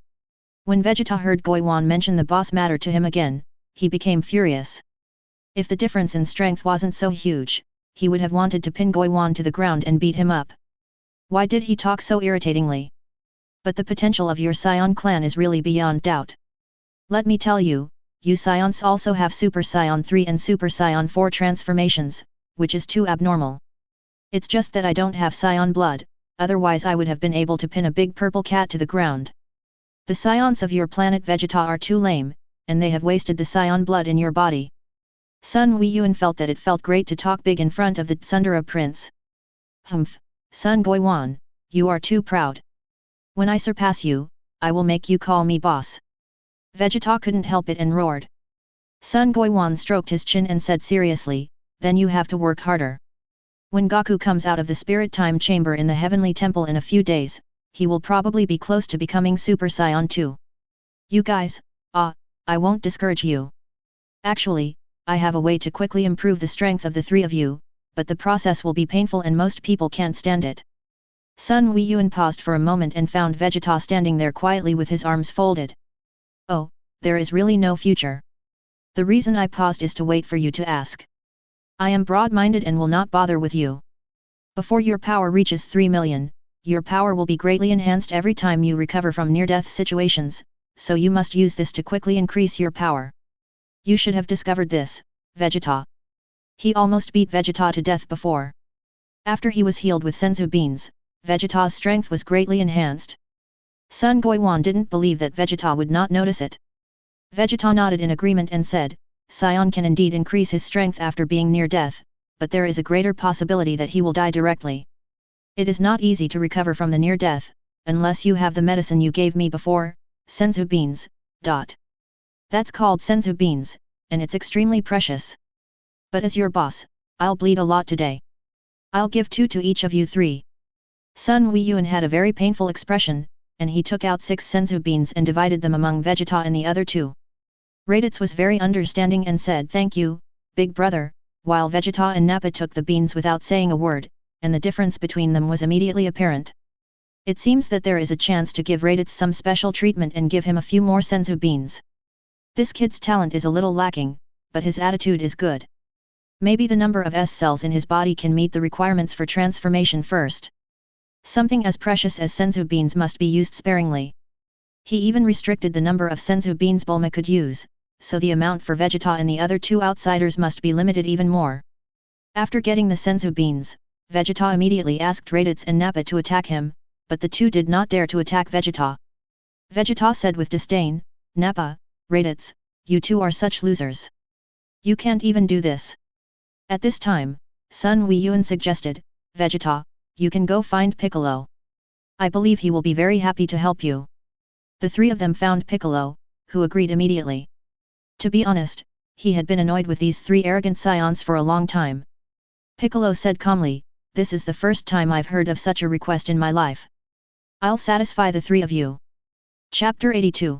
When Vegeta heard Goiwan mention the boss matter to him again, he became furious. If the difference in strength wasn't so huge, he would have wanted to pin Goiwan to the ground and beat him up. Why did he talk so irritatingly? But the potential of your Saiyan clan is really beyond doubt. Let me tell you, you Scions also have Super Saiyan 3 and Super Saiyan 4 transformations, which is too abnormal. It's just that I don't have Saiyan blood, otherwise I would have been able to pin a big purple cat to the ground. The Scions of your planet Vegeta are too lame, and they have wasted the Saiyan blood in your body. Sun Weiyuan felt that it felt great to talk big in front of the Tsundere prince. Humph, Sun Goiwan, you are too proud. When I surpass you, I will make you call me boss. Vegeta couldn't help it and roared. Sun Goiwan stroked his chin and said seriously, then you have to work harder. When Goku comes out of the spirit time chamber in the heavenly temple in a few days, he will probably be close to becoming Super Saiyan 2. You guys, I won't discourage you. Actually, I have a way to quickly improve the strength of the three of you, but the process will be painful and most people can't stand it. Sun Weiyuan paused for a moment and found Vegeta standing there quietly with his arms folded. Oh, there is really no future. The reason I paused is to wait for you to ask. I am broad-minded and will not bother with you. Before your power reaches 3 million, your power will be greatly enhanced every time you recover from near-death situations, so you must use this to quickly increase your power. You should have discovered this, Vegeta. He almost beat Vegeta to death before. After he was healed with senzu beans, Vegeta's strength was greatly enhanced. Sun Goiwan didn't believe that Vegeta would not notice it. Vegeta nodded in agreement and said, Saiyan can indeed increase his strength after being near death, but there is a greater possibility that he will die directly. It is not easy to recover from the near death, unless you have the medicine you gave me before, senzu beans. That's called senzu beans, and it's extremely precious. But as your boss, I'll bleed a lot today. I'll give 2 to each of you 3. Sun Weiyuan had a very painful expression, and he took out 6 senzu beans and divided them among Vegeta and the other 2. Raditz was very understanding and said thank you, big brother, while Vegeta and Nappa took the beans without saying a word, and the difference between them was immediately apparent. It seems that there is a chance to give Raditz some special treatment and give him a few more senzu beans. This kid's talent is a little lacking, but his attitude is good. Maybe the number of S cells in his body can meet the requirements for transformation first. Something as precious as senzu beans must be used sparingly. He even restricted the number of senzu beans Bulma could use, so the amount for Vegeta and the other 2 outsiders must be limited even more. After getting the senzu beans, Vegeta immediately asked Raditz and Nappa to attack him, but the 2 did not dare to attack Vegeta. Vegeta said with disdain, Nappa, Raditz, you 2 are such losers. You can't even do this. At this time, Sun Weiyuan suggested, Vegeta, you can go find Piccolo. I believe he will be very happy to help you. The 3 of them found Piccolo, who agreed immediately. To be honest, he had been annoyed with these 3 arrogant scions for a long time. Piccolo said calmly, this is the first time I've heard of such a request in my life. I'll satisfy the 3 of you. Chapter 82.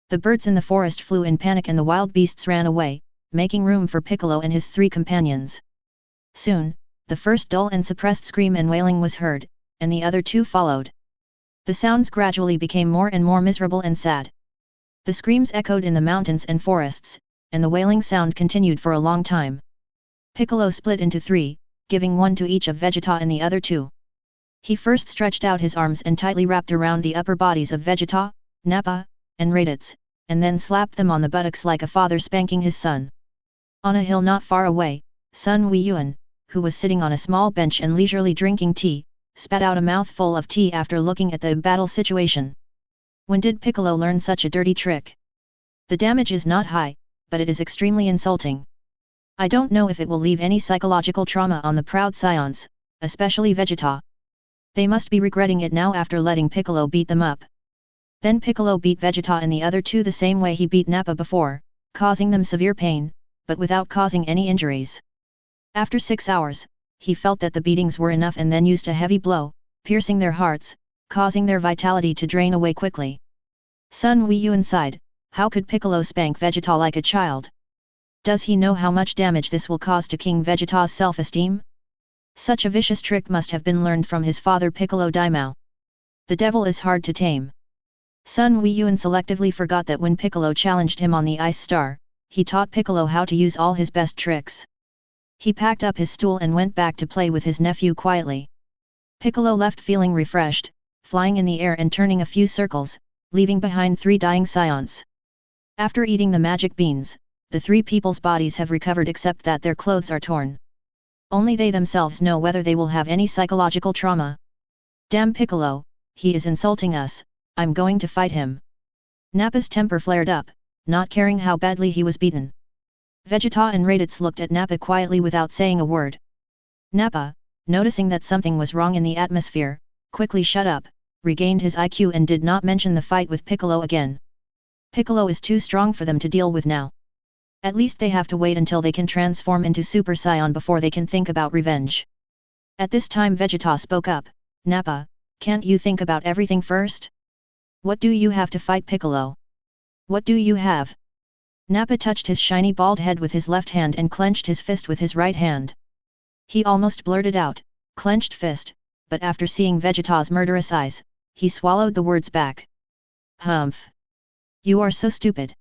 The birds in the forest flew in panic and the wild beasts ran away, making room for Piccolo and his 3 companions. Soon, the first dull and suppressed scream and wailing was heard, and the other 2 followed. The sounds gradually became more and more miserable and sad. The screams echoed in the mountains and forests, and the wailing sound continued for a long time. Piccolo split into 3, giving 1 to each of Vegeta and the other 2. He first stretched out his arms and tightly wrapped around the upper bodies of Vegeta, Nappa, and Raditz, and then slapped them on the buttocks like a father spanking his son. On a hill not far away, Sun Weiyuan, who was sitting on a small bench and leisurely drinking tea, spat out a mouthful of tea after looking at the battle situation. When did Piccolo learn such a dirty trick? The damage is not high, but it is extremely insulting. I don't know if it will leave any psychological trauma on the proud scions, especially Vegeta. They must be regretting it now after letting Piccolo beat them up. Then Piccolo beat Vegeta and the other 2 the same way he beat Nappa before, causing them severe pain, but without causing any injuries. After 6 hours, he felt that the beatings were enough and then used a heavy blow, piercing their hearts, causing their vitality to drain away quickly. Sun Weiyuan sighed, how could Piccolo spank Vegeta like a child? Does he know how much damage this will cause to King Vegeta's self-esteem? Such a vicious trick must have been learned from his father Piccolo Daimao. The devil is hard to tame. Sun Weiyuan selectively forgot that when Piccolo challenged him on the Ice Star, he taught Piccolo how to use all his best tricks. He packed up his stool and went back to play with his nephew quietly. Piccolo left feeling refreshed, flying in the air and turning a few circles, leaving behind 3 dying scions. After eating the magic beans, the three people's bodies have recovered except that their clothes are torn. Only they themselves know whether they will have any psychological trauma. Damn Piccolo, he is insulting us, I'm going to fight him. Nappa's temper flared up, not caring how badly he was beaten. Vegeta and Raditz looked at Nappa quietly without saying a word. Nappa, noticing that something was wrong in the atmosphere, quickly shut up, regained his IQ and did not mention the fight with Piccolo again. Piccolo is too strong for them to deal with now. At least they have to wait until they can transform into Super Saiyan before they can think about revenge. At this time Vegeta spoke up, Nappa, can't you think about everything first? What do you have to fight Piccolo? What do you have? Nappa touched his shiny bald head with his left hand and clenched his fist with his right hand. He almost blurted out, clenched fist, but after seeing Vegeta's murderous eyes, he swallowed the words back. Humph! You are so stupid.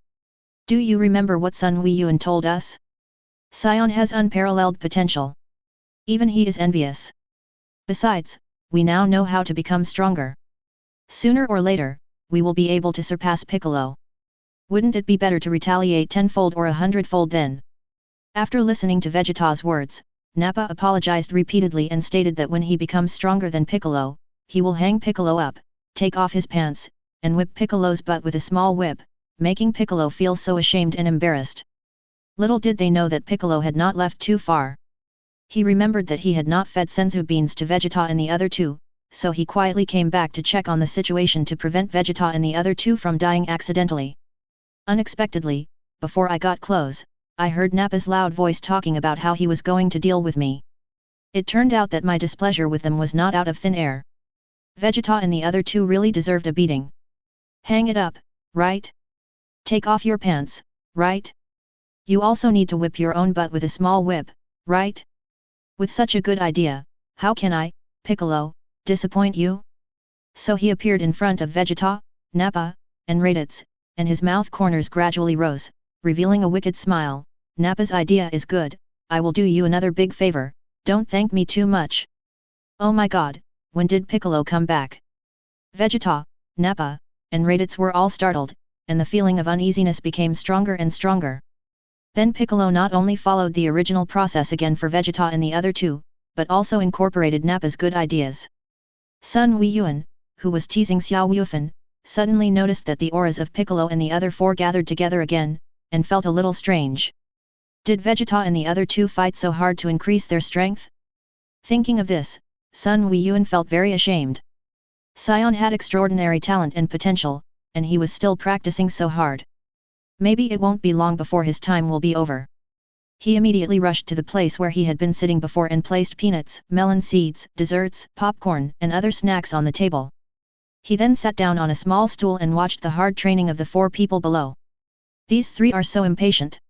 Do you remember what Sun Wei-Yun told us? Saiyan has unparalleled potential. Even he is envious. Besides, we now know how to become stronger. Sooner or later, we will be able to surpass Piccolo. Wouldn't it be better to retaliate tenfold or 100-fold then? After listening to Vegeta's words, Nappa apologized repeatedly and stated that when he becomes stronger than Piccolo, he will hang Piccolo up, take off his pants, and whip Piccolo's butt with a small whip, making Piccolo feel so ashamed and embarrassed. Little did they know that Piccolo had not left too far. He remembered that he had not fed senzu beans to Vegeta and the other two, so he quietly came back to check on the situation to prevent Vegeta and the other two from dying accidentally. Unexpectedly, before I got close, I heard Nappa's loud voice talking about how he was going to deal with me. It turned out that my displeasure with them was not out of thin air. Vegeta and the other two really deserved a beating. Hang it up, right? Take off your pants, right? You also need to whip your own butt with a small whip, right? With such a good idea, how can I, Piccolo, disappoint you? So he appeared in front of Vegeta, Nappa, and Raditz, and his mouth corners gradually rose, revealing a wicked smile. Nappa's idea is good, I will do you another big favor, don't thank me too much. Oh my god, when did Piccolo come back? Vegeta, Nappa, and Raditz were all startled, and the feeling of uneasiness became stronger and stronger. Then Piccolo not only followed the original process again for Vegeta and the other two, but also incorporated Nappa's good ideas. Sun Wei-Yun, who was teasing Xiao Wufan, suddenly noticed that the auras of Piccolo and the other four gathered together again, and felt a little strange. Did Vegeta and the other two fight so hard to increase their strength? Thinking of this, Sun Wei-Yun felt very ashamed. Saiyan had extraordinary talent and potential, and he was still practicing so hard. Maybe it won't be long before his time will be over. He immediately rushed to the place where he had been sitting before and placed peanuts, melon seeds, desserts, popcorn, and other snacks on the table. He then sat down on a small stool and watched the hard training of the four people below. These three are so impatient.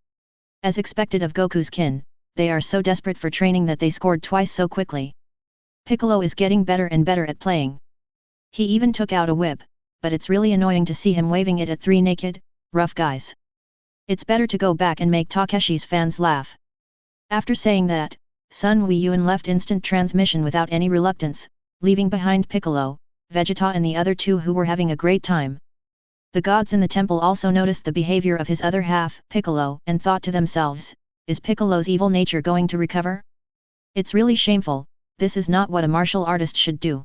As expected of Goku's kin, they are so desperate for training that they scored twice so quickly. Piccolo is getting better and better at playing. He even took out a whip, but it's really annoying to see him waving it at three naked, rough guys. It's better to go back and make Takeshi's fans laugh. After saying that, Sun Wei-Yun left instant transmission without any reluctance, leaving behind Piccolo, Vegeta and the other two who were having a great time. The gods in the temple also noticed the behavior of his other half, Piccolo, and thought to themselves, is Piccolo's evil nature going to recover? It's really shameful, this is not what a martial artist should do.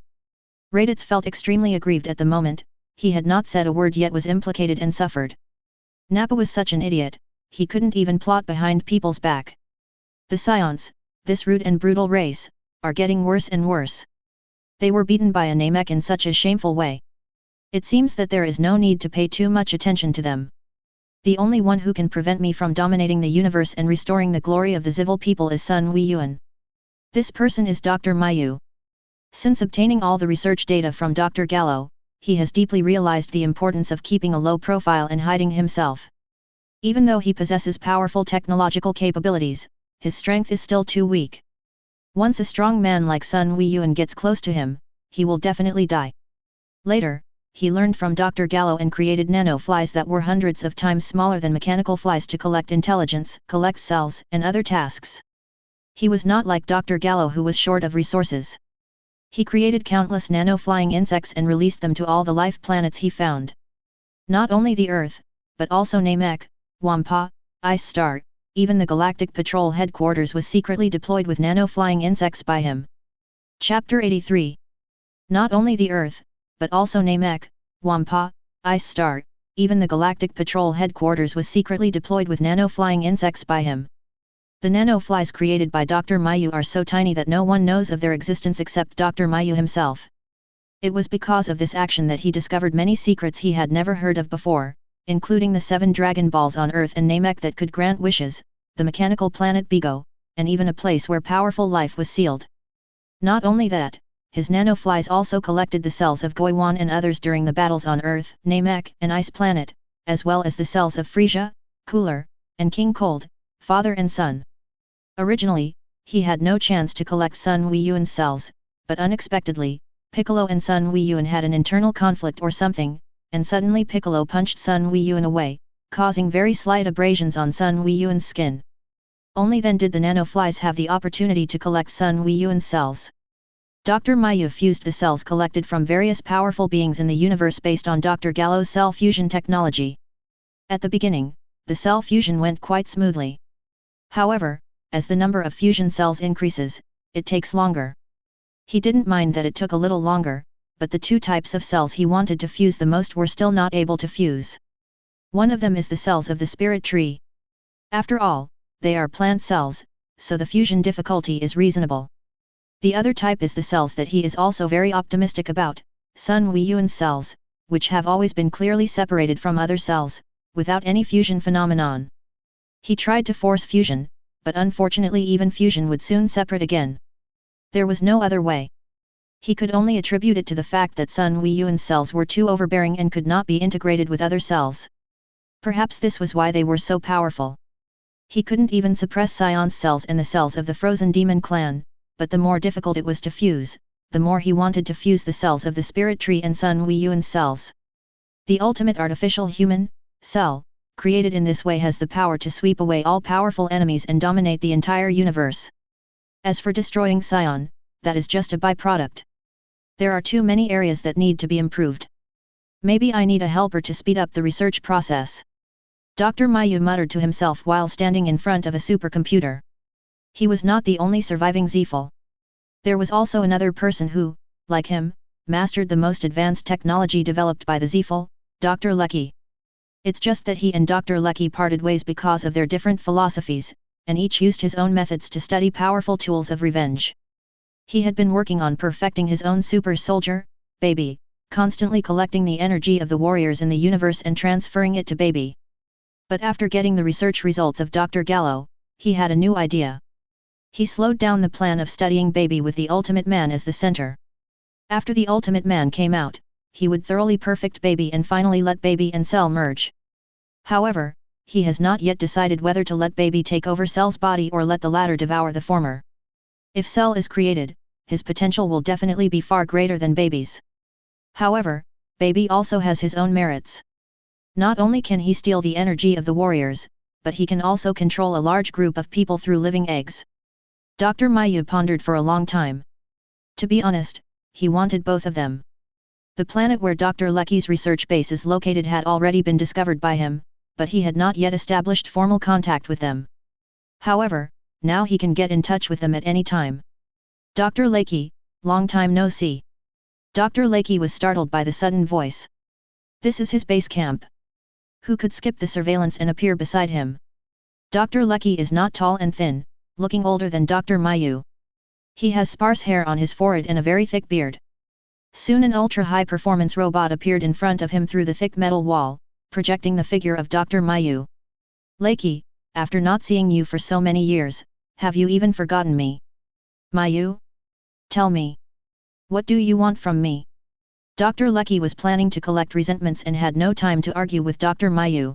Raditz felt extremely aggrieved at the moment, he had not said a word yet was implicated and suffered. Nappa was such an idiot, he couldn't even plot behind people's back. The Saiyans, this rude and brutal race, are getting worse and worse. They were beaten by a Namek in such a shameful way. It seems that there is no need to pay too much attention to them. The only one who can prevent me from dominating the universe and restoring the glory of the Civil people is Sun Wei-Yun. This person is Dr. Mayu. Since obtaining all the research data from Dr. Gallo, he has deeply realized the importance of keeping a low profile and hiding himself. Even though he possesses powerful technological capabilities, his strength is still too weak. Once a strong man like Sun Wei-Yun gets close to him, he will definitely die. Later, he learned from Dr. Gallo and created nano-flies that were hundreds of times smaller than mechanical flies to collect intelligence, collect cells, and other tasks. He was not like Dr. Gallo who was short of resources. He created countless nano-flying insects and released them to all the life planets he found. Not only the Earth, but also Namek, Wampa, Ice Star, even the Galactic Patrol headquarters was secretly deployed with nano-flying insects by him. Chapter 83. Not only the Earth, but also Namek, Wampa, Ice Star, even the Galactic Patrol headquarters was secretly deployed with nano-flying insects by him. The nano-flies created by Dr. Mayu are so tiny that no one knows of their existence except Dr. Mayu himself. It was because of this action that he discovered many secrets he had never heard of before, including the 7 Dragon Balls on Earth and Namek that could grant wishes, the mechanical planet Bigo, and even a place where powerful life was sealed. Not only that, his nanoflies also collected the cells of Goiwan and others during the battles on Earth, Namek, and Ice Planet, as well as the cells of Frieza, Cooler, and King Cold, father and son. Originally, he had no chance to collect Sun Weiyuan's cells, but unexpectedly, Piccolo and Sun Weiyuan had an internal conflict or something, and suddenly Piccolo punched Sun Weiyuan away, causing very slight abrasions on Sun Weiyuan's skin. Only then did the nanoflies have the opportunity to collect Sun Weiyuan's cells. Dr. Mayu fused the cells collected from various powerful beings in the universe based on Dr. Gallo's cell fusion technology. At the beginning, the cell fusion went quite smoothly. However, as the number of fusion cells increases, it takes longer. He didn't mind that it took a little longer, but the 2 types of cells he wanted to fuse the most were still not able to fuse. One of them is the cells of the spirit tree. After all, they are plant cells, so the fusion difficulty is reasonable. The other type is the cells that he is also very optimistic about, Sun Weiyuan's cells, which have always been clearly separated from other cells, without any fusion phenomenon. He tried to force fusion, but unfortunately even fusion would soon separate again. There was no other way. He could only attribute it to the fact that Sun Weiyuan's cells were too overbearing and could not be integrated with other cells. Perhaps this was why they were so powerful. He couldn't even suppress Sion's cells and the cells of the Frozen Demon clan, but the more difficult it was to fuse, the more he wanted to fuse the cells of the Spirit Tree and Sun Weiyuan's cells. The ultimate artificial human cell, created in this way, has the power to sweep away all powerful enemies and dominate the entire universe. As for destroying Sion, that is just a byproduct. There are too many areas that need to be improved. Maybe I need a helper to speed up the research process. Dr. Mayu muttered to himself while standing in front of a supercomputer. He was not the only surviving Zeful. There was also another person who, like him, mastered the most advanced technology developed by the Zeful, Dr. Lucky. It's just that he and Dr. Lucky parted ways because of their different philosophies, and each used his own methods to study powerful tools of revenge. He had been working on perfecting his own super soldier, Baby, constantly collecting the energy of the warriors in the universe and transferring it to Baby. But after getting the research results of Dr. Gallo, he had a new idea. He slowed down the plan of studying Baby with the Ultimate Man as the center. After the Ultimate Man came out, he would thoroughly perfect Baby and finally let Baby and Cell merge. However, he has not yet decided whether to let Baby take over Cell's body or let the latter devour the former. If Cell is created, his potential will definitely be far greater than Baby's. However, Baby also has his own merits. Not only can he steal the energy of the warriors, but he can also control a large group of people through living eggs. Dr. Mayu pondered for a long time. To be honest, he wanted both of them. The planet where Dr. Lucky's research base is located had already been discovered by him, but he had not yet established formal contact with them. However, now he can get in touch with them at any time. Dr. Lakey, long time no see. Dr. Lakey was startled by the sudden voice. This is his base camp. Who could skip the surveillance and appear beside him? Dr. Lucky is not tall and thin, looking older than Dr. Mayu. He has sparse hair on his forehead and a very thick beard. Soon an ultra-high performance robot appeared in front of him through the thick metal wall, projecting the figure of Dr. Mayu. Lakey, after not seeing you for so many years, have you even forgotten me? Mayu? Tell me. What do you want from me? Dr. Lucky was planning to collect resentments and had no time to argue with Dr. Mayu.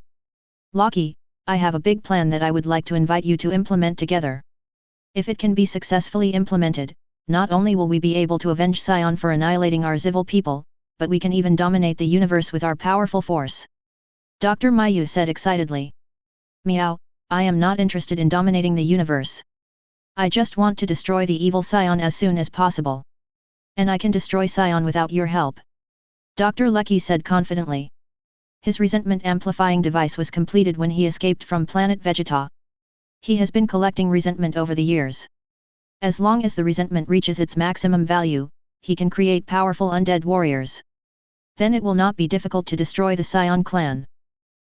Lucky, I have a big plan that I would like to invite you to implement together. If it can be successfully implemented, not only will we be able to avenge Sion for annihilating our Zivil people, but we can even dominate the universe with our powerful force. Dr. Mayu said excitedly. Meow, I am not interested in dominating the universe. I just want to destroy the evil Sion as soon as possible. And I can destroy Sion without your help. Dr. Lucky said confidently. His resentment amplifying device was completed when he escaped from planet Vegeta. He has been collecting resentment over the years. As long as the resentment reaches its maximum value, he can create powerful undead warriors. Then it will not be difficult to destroy the Scion clan.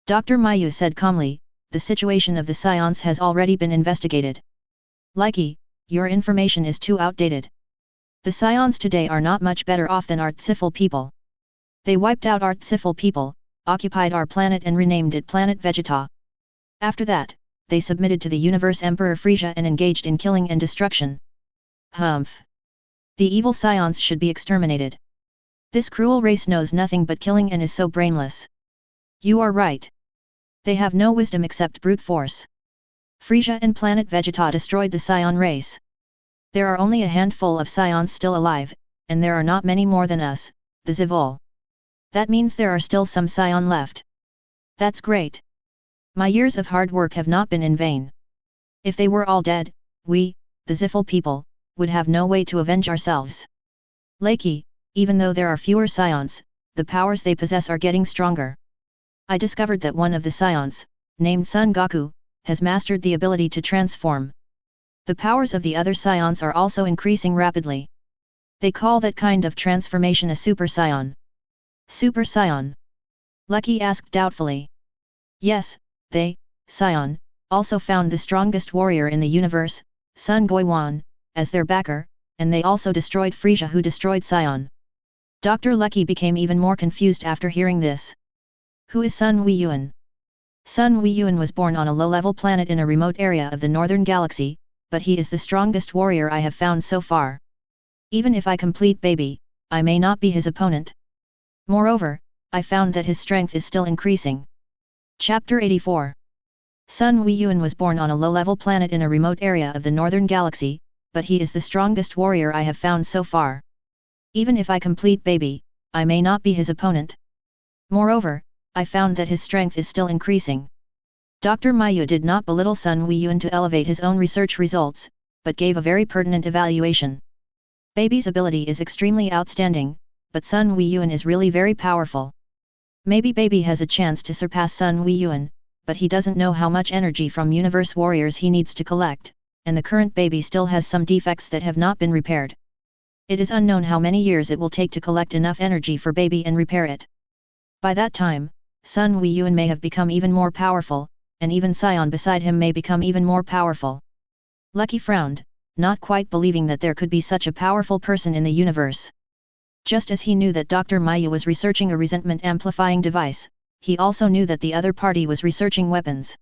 Dr. Mayu said calmly, the situation of the Scions has already been investigated. Likey, your information is too outdated. The Scions today are not much better off than Artsifal people. They wiped out Artsifal people, occupied our planet and renamed it Planet Vegeta. After that, they submitted to the Universe Emperor Frieza and engaged in killing and destruction. Humph! The evil Scions should be exterminated. This cruel race knows nothing but killing and is so brainless. You are right. They have no wisdom except brute force. Frieza and Planet Vegeta destroyed the Scion race. There are only a handful of Scions still alive, and there are not many more than us, the Zivol. That means there are still some Scion left. That's great. My years of hard work have not been in vain. If they were all dead, we, the Zifil people, would have no way to avenge ourselves. Lakey, even though there are fewer Scions, the powers they possess are getting stronger. I discovered that one of the Scions, named Son Goku, has mastered the ability to transform. The powers of the other Scions are also increasing rapidly. They call that kind of transformation a Super Scion. Super Scion? Lucky asked doubtfully. Yes, they, Scion, also found the strongest warrior in the universe, Sun Goiwan, as their backer, and they also destroyed Frieza who destroyed Scion. Dr. Lucky became even more confused after hearing this. Who is Sun Weiyuan? Sun Weiyuan was born on a low-level planet in a remote area of the northern galaxy, but he is the strongest warrior I have found so far. Even if I complete Baby, I may not be his opponent. Moreover, I found that his strength is still increasing. Chapter 84. Sun Weiyuan was born on a low-level planet in a remote area of the northern galaxy, but he is the strongest warrior I have found so far. Even if I complete Baby, I may not be his opponent. Moreover, I found that his strength is still increasing. Dr. Mayu did not belittle Sun Weiyuan to elevate his own research results, but gave a very pertinent evaluation. Baby's ability is extremely outstanding, but Sun Weiyuan is really very powerful. Maybe Baby has a chance to surpass Sun Weiyuan, but he doesn't know how much energy from Universe Warriors he needs to collect, and the current Baby still has some defects that have not been repaired. It is unknown how many years it will take to collect enough energy for Baby and repair it. By that time, Sun Weiyuan may have become even more powerful, and even Scion beside him may become even more powerful. Lucky frowned, not quite believing that there could be such a powerful person in the universe. Just as he knew that Dr. Mayu was researching a resentment-amplifying device, he also knew that the other party was researching weapons.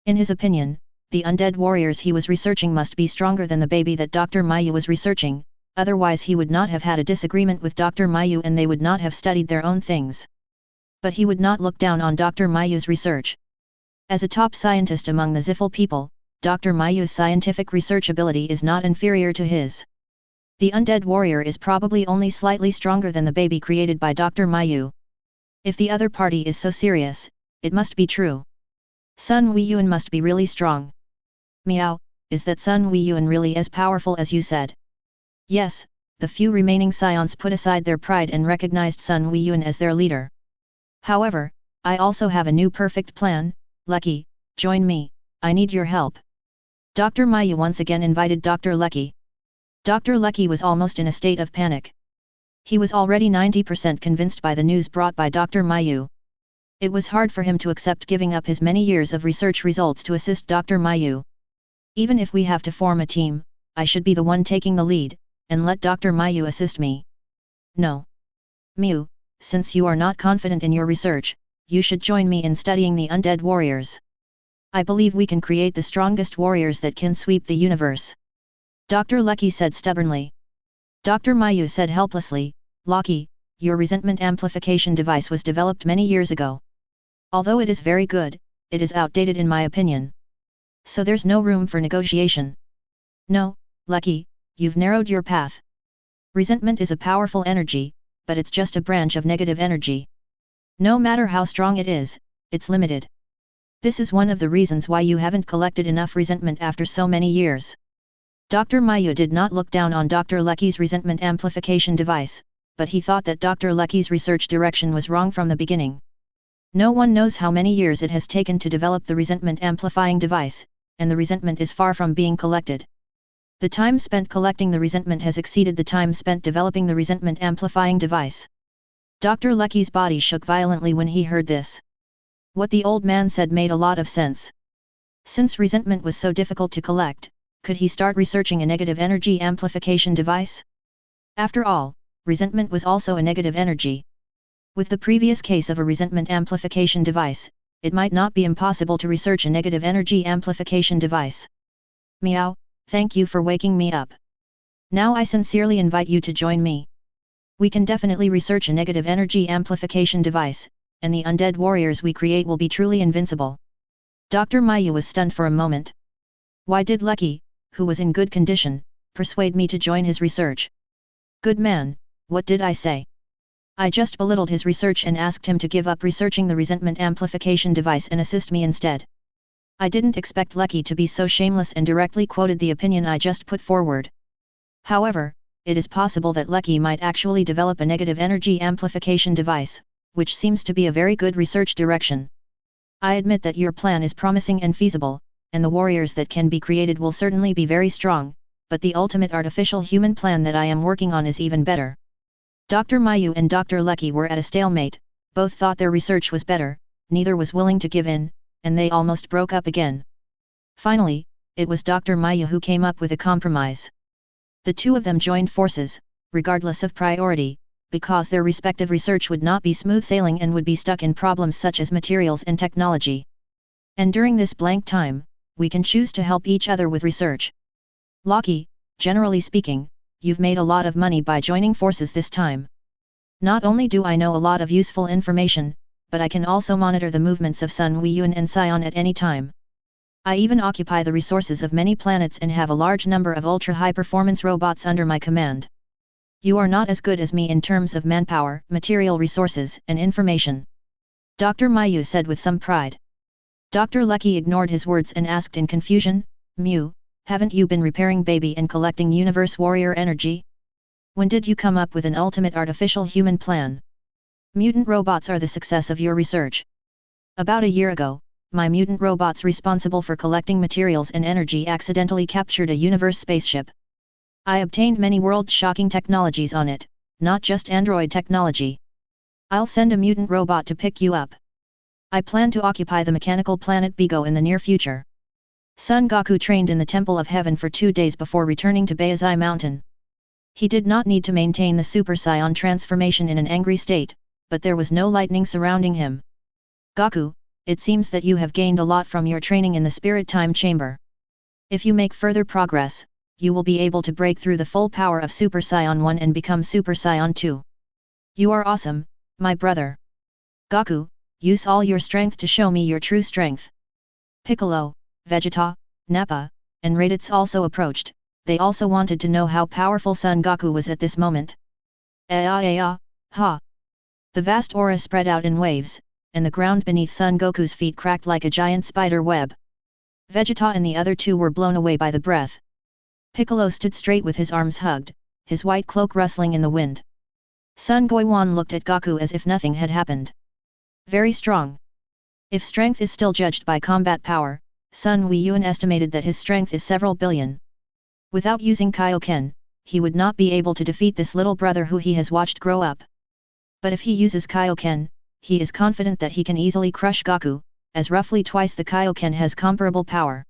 In his opinion, the undead warriors he was researching must be stronger than the Baby that Dr. Mayu was researching, otherwise he would not have had a disagreement with Dr. Mayu and they would not have studied their own things. But he would not look down on Dr. Mayu's research. As a top scientist among the Zifil people, Dr. Mayu's scientific research ability is not inferior to his. The undead warrior is probably only slightly stronger than the Baby created by Dr. Mayu. If the other party is so serious, it must be true. Sun Weiyuan must be really strong. Meow, is that Sun Weiyuan really as powerful as you said? Yes, the few remaining Scions put aside their pride and recognized Sun Weiyuan as their leader. However, I also have a new perfect plan. Lucky, join me, I need your help. Dr. Mayu once again invited Dr. Lucky. Dr. Lucky was almost in a state of panic. He was already 90% convinced by the news brought by Dr. Mayu. It was hard for him to accept giving up his many years of research results to assist Dr. Mayu. Even if we have to form a team, I should be the one taking the lead, and let Dr. Mayu assist me. No. Mew, since you are not confident in your research, you should join me in studying the undead warriors. I believe we can create the strongest warriors that can sweep the universe. Dr. Lucky said stubbornly. Dr. Mayu said helplessly, Lucky, your resentment amplification device was developed many years ago. Although it is very good, it is outdated in my opinion. So there's no room for negotiation. No, Lucky, you've narrowed your path. Resentment is a powerful energy, but it's just a branch of negative energy. No matter how strong it is, it's limited. This is one of the reasons why you haven't collected enough resentment after so many years. Dr. Mayu did not look down on Dr. Lucky's resentment amplification device, but he thought that Dr. Lucky's research direction was wrong from the beginning. No one knows how many years it has taken to develop the resentment amplifying device, and the resentment is far from being collected. The time spent collecting the resentment has exceeded the time spent developing the resentment amplifying device. Dr. Lucky's body shook violently when he heard this. What the old man said made a lot of sense. Since resentment was so difficult to collect, could he start researching a negative energy amplification device? After all, resentment was also a negative energy. With the previous case of a resentment amplification device, it might not be impossible to research a negative energy amplification device. Meow, thank you for waking me up. Now I sincerely invite you to join me. We can definitely research a negative energy amplification device, and the undead warriors we create will be truly invincible. Dr. Mayu was stunned for a moment. Why did Lucky, who was in good condition, persuade me to join his research? Good man, what did I say? I just belittled his research and asked him to give up researching the resentment amplification device and assist me instead. I didn't expect Lucky to be so shameless and directly quoted the opinion I just put forward. However, it is possible that Lucky might actually develop a negative energy amplification device, which seems to be a very good research direction. I admit that your plan is promising and feasible, and the warriors that can be created will certainly be very strong, but the ultimate artificial human plan that I am working on is even better. Dr. Mayu and Dr. Lucky were at a stalemate, both thought their research was better, neither was willing to give in, and they almost broke up again. Finally, it was Dr. Mayu who came up with a compromise. The two of them joined forces, regardless of priority, because their respective research would not be smooth sailing and would be stuck in problems such as materials and technology. And during this blank time, we can choose to help each other with research. Loki, generally speaking, you've made a lot of money by joining forces this time. Not only do I know a lot of useful information, but I can also monitor the movements of Sun Weiyuan and Sion at any time. I even occupy the resources of many planets and have a large number of ultra-high-performance robots under my command. You are not as good as me in terms of manpower, material resources, and information. Dr. Mayu said with some pride. Dr. Lucky ignored his words and asked in confusion, Mew, haven't you been repairing baby and collecting universe warrior energy? When did you come up with an ultimate artificial human plan? Mutant robots are the success of your research. About a year ago, my mutant robots responsible for collecting materials and energy accidentally captured a universe spaceship. I obtained many world-shocking technologies on it, not just android technology. I'll send a mutant robot to pick you up. I plan to occupy the mechanical planet Bigo in the near future. Son Goku trained in the Temple of Heaven for 2 days before returning to Baizai Mountain. He did not need to maintain the Super Saiyan transformation in an angry state, but there was no lightning surrounding him. Goku, it seems that you have gained a lot from your training in the Spirit Time Chamber. If you make further progress, you will be able to break through the full power of Super Saiyan 1 and become Super Saiyan 2. You are awesome, my brother. Goku, use all your strength to show me your true strength. Piccolo, Vegeta, Nappa, and Raditz also approached. They also wanted to know how powerful Son Goku was at this moment. Ha! The vast aura spread out in waves, and the ground beneath Son Goku's feet cracked like a giant spider web. Vegeta and the other two were blown away by the breath. Piccolo stood straight with his arms hugged, his white cloak rustling in the wind. Sun Goiwan looked at Goku as if nothing had happened. Very strong. If strength is still judged by combat power, Sun Weiyuan estimated that his strength is several billion. Without using Kaioken, he would not be able to defeat this little brother who he has watched grow up. But if he uses Kaioken, he is confident that he can easily crush Goku, as roughly twice the Kaioken has comparable power.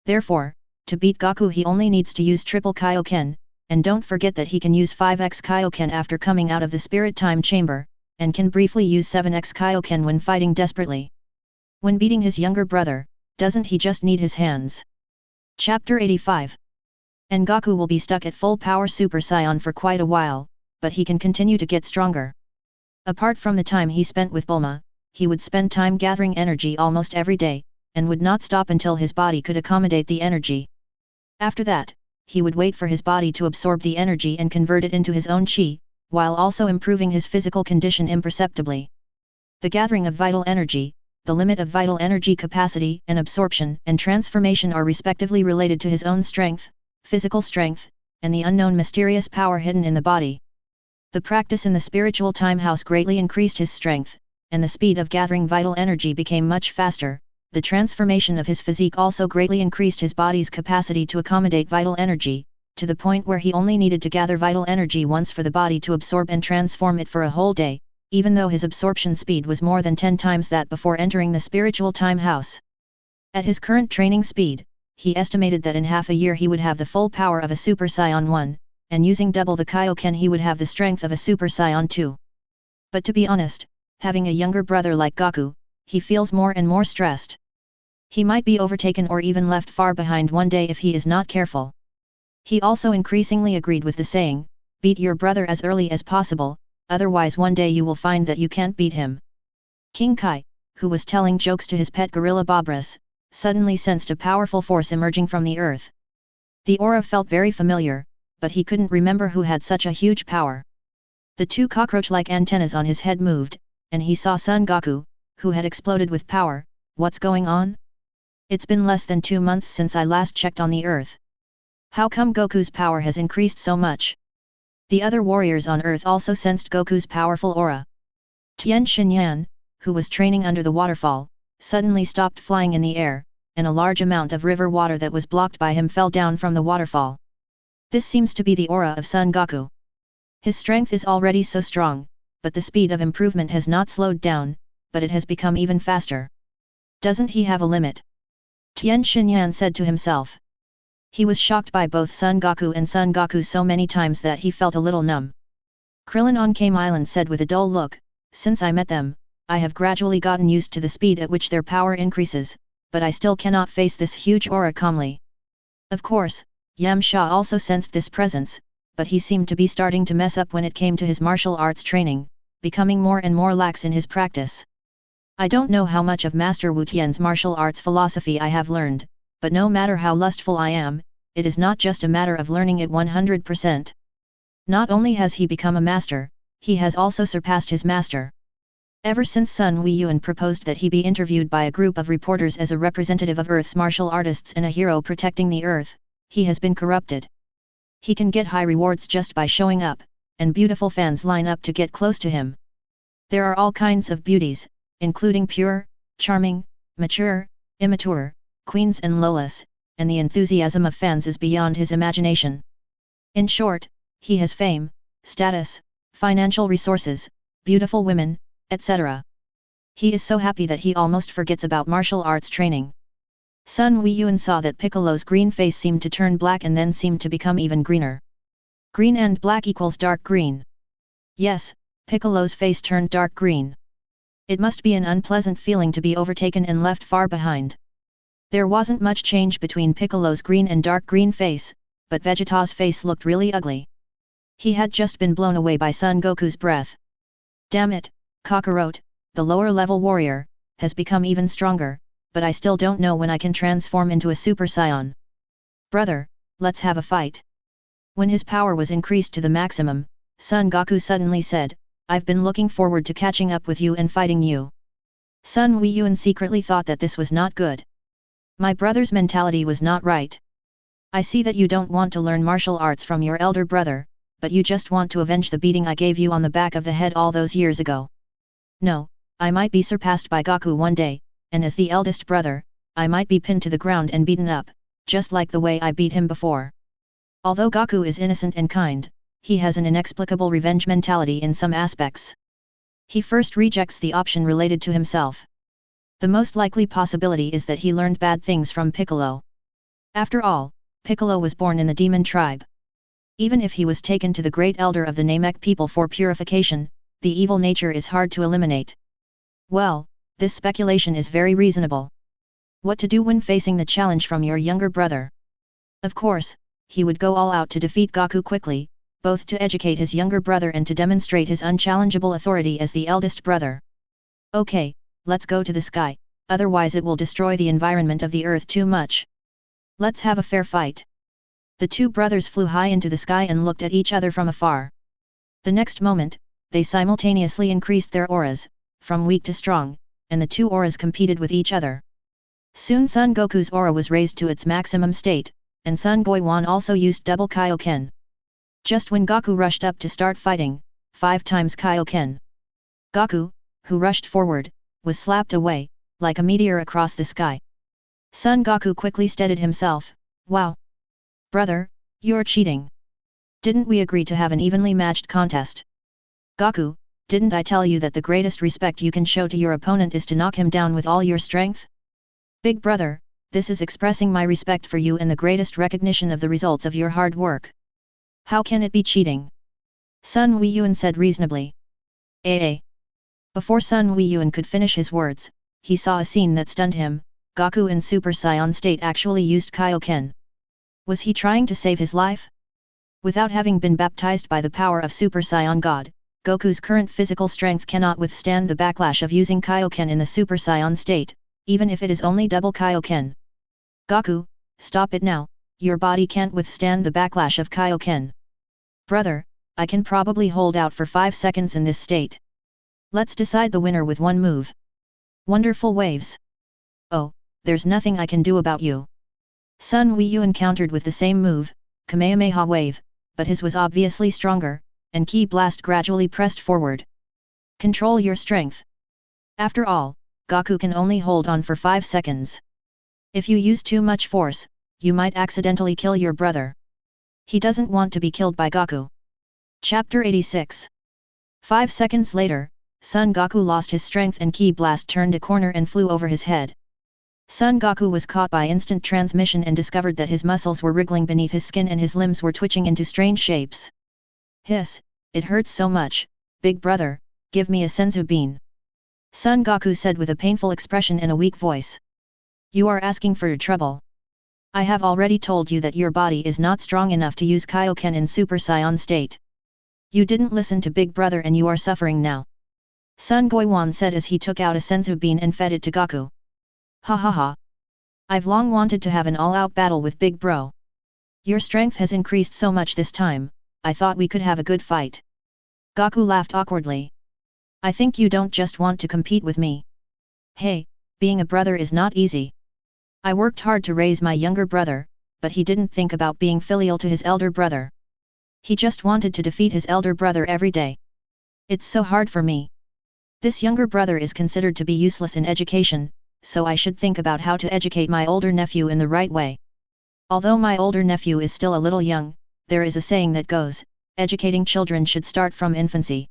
Therefore, to beat Goku he only needs to use triple Kaioken, and don't forget that he can use 5x Kaioken after coming out of the Spirit Time Chamber, and can briefly use 7x Kaioken when fighting desperately. When beating his younger brother, doesn't he just need his hands? Chapter 85. And Goku will be stuck at full power Super Saiyan for quite a while, but he can continue to get stronger. Apart from the time he spent with Bulma, he would spend time gathering energy almost every day, and would not stop until his body could accommodate the energy. After that, he would wait for his body to absorb the energy and convert it into his own chi, while also improving his physical condition imperceptibly. The gathering of vital energy, the limit of vital energy capacity and absorption and transformation are respectively related to his own strength, physical strength, and the unknown mysterious power hidden in the body. The practice in the spiritual time house greatly increased his strength, and the speed of gathering vital energy became much faster. The transformation of his physique also greatly increased his body's capacity to accommodate vital energy, to the point where he only needed to gather vital energy once for the body to absorb and transform it for a whole day, even though his absorption speed was more than 10 times that before entering the spiritual time house. At his current training speed, he estimated that in half a year he would have the full power of a Super Saiyan 1, and using double the Kaioken he would have the strength of a Super Saiyan 2. But to be honest, having a younger brother like Goku, he feels more and more stressed. He might be overtaken or even left far behind one day if he is not careful. He also increasingly agreed with the saying, beat your brother as early as possible, otherwise one day you will find that you can't beat him. King Kai, who was telling jokes to his pet gorilla Bobris, suddenly sensed a powerful force emerging from the earth. The aura felt very familiar, but he couldn't remember who had such a huge power. The two cockroach-like antennas on his head moved, and he saw Son Goku, who had exploded with power. What's going on? It's been less than 2 months since I last checked on the earth. How come Goku's power has increased so much? The other warriors on earth also sensed Goku's powerful aura. Tien Shinyan, who was training under the waterfall, suddenly stopped flying in the air, and a large amount of river water that was blocked by him fell down from the waterfall. This seems to be the aura of Son Goku. His strength is already so strong, but the speed of improvement has not slowed down, but it has become even faster. Doesn't he have a limit? Tien Shinyan said to himself. He was shocked by both Son Goku and Son Goku so many times that he felt a little numb. Krillin on Kame Island said with a dull look, since I met them, I have gradually gotten used to the speed at which their power increases, but I still cannot face this huge aura calmly. Of course, Yamcha also sensed this presence, but he seemed to be starting to mess up when it came to his martial arts training, becoming more and more lax in his practice. I don't know how much of Master Wu Tian's martial arts philosophy I have learned, but no matter how lustful I am, it is not just a matter of learning it 100%. Not only has he become a master, he has also surpassed his master. Ever since Sun Weiyuan proposed that he be interviewed by a group of reporters as a representative of Earth's martial artists and a hero protecting the Earth, he has been corrupted. He can get high rewards just by showing up, and beautiful fans line up to get close to him. There are all kinds of beauties, including pure, charming, mature, immature, queens and lolas, and the enthusiasm of fans is beyond his imagination. In short, he has fame, status, financial resources, beautiful women, etc. He is so happy that he almost forgets about martial arts training. Sun Weiyuan saw that Piccolo's green face seemed to turn black and then seemed to become even greener. Green and black equals dark green. Yes, Piccolo's face turned dark green. It must be an unpleasant feeling to be overtaken and left far behind. There wasn't much change between Piccolo's green and dark green face, but Vegeta's face looked really ugly. He had just been blown away by Son Goku's breath. Damn it, Kakarot, the lower-level warrior, has become even stronger, but I still don't know when I can transform into a Super Saiyan. Brother, let's have a fight. When his power was increased to the maximum, Son Goku suddenly said, I've been looking forward to catching up with you and fighting you. Sun Weiyuan secretly thought that this was not good. My brother's mentality was not right. I see that you don't want to learn martial arts from your elder brother, but you just want to avenge the beating I gave you on the back of the head all those years ago. No, I might be surpassed by Goku one day, and as the eldest brother, I might be pinned to the ground and beaten up, just like the way I beat him before. Although Goku is innocent and kind, he has an inexplicable revenge mentality in some aspects. He first rejects the option related to himself. The most likely possibility is that he learned bad things from Piccolo. After all, Piccolo was born in the demon tribe. Even if he was taken to the great elder of the Namek people for purification, the evil nature is hard to eliminate. Well, this speculation is very reasonable. What to do when facing the challenge from your younger brother? Of course, he would go all out to defeat Goku quickly, both to educate his younger brother and to demonstrate his unchallengeable authority as the eldest brother. Okay, let's go to the sky, otherwise it will destroy the environment of the earth too much. Let's have a fair fight. The two brothers flew high into the sky and looked at each other from afar. The next moment, they simultaneously increased their auras, from weak to strong, and the two auras competed with each other. Soon Son Goku's aura was raised to its maximum state, and Son Goiwan also used double Kaioken. Just when Goku rushed up to start fighting, 5 times Kaioken. Goku, who rushed forward, was slapped away, like a meteor across the sky. Son Goku quickly steadied himself. Wow! Brother, you're cheating. Didn't we agree to have an evenly matched contest? Goku, didn't I tell you that the greatest respect you can show to your opponent is to knock him down with all your strength? Big brother, this is expressing my respect for you and the greatest recognition of the results of your hard work. How can it be cheating? Sun Weiyuan said reasonably. Before Sun Weiyuan could finish his words, he saw a scene that stunned him. Goku in Super Saiyan state actually used Kaioken. Was he trying to save his life? Without having been baptized by the power of Super Saiyan God, Goku's current physical strength cannot withstand the backlash of using Kaioken in the Super Saiyan state, even if it is only double Kaioken. Goku, stop it now, your body can't withstand the backlash of Kaioken. Brother, I can probably hold out for 5 seconds in this state. Let's decide the winner with one move. Wonderful waves. Oh, there's nothing I can do about you. Sun Weiyuan countered with the same move, Kamehameha wave, but his was obviously stronger, and Ki Blast gradually pressed forward. Control your strength. After all, Goku can only hold on for 5 seconds. If you use too much force, you might accidentally kill your brother. He doesn't want to be killed by Goku. Chapter 86. 5 seconds later, Son Goku lost his strength and Ki Blast turned a corner and flew over his head. Son Goku was caught by instant transmission and discovered that his muscles were wriggling beneath his skin and his limbs were twitching into strange shapes. Hiss, it hurts so much, big brother, give me a senzu bean. Son Goku said with a painful expression and a weak voice. You are asking for trouble. I have already told you that your body is not strong enough to use Kaioken in Super Saiyan state. You didn't listen to big brother and you are suffering now. Sun Goiwan said as he took out a senzu bean and fed it to Goku. Ha ha ha. I've long wanted to have an all-out battle with big bro. Your strength has increased so much this time, I thought we could have a good fight. Goku laughed awkwardly. I think you don't just want to compete with me. Hey, being a brother is not easy. I worked hard to raise my younger brother, but he didn't think about being filial to his elder brother. He just wanted to defeat his elder brother every day. It's so hard for me. This younger brother is considered to be useless in education, so I should think about how to educate my older nephew in the right way. Although my older nephew is still a little young, there is a saying that goes, educating children should start from infancy.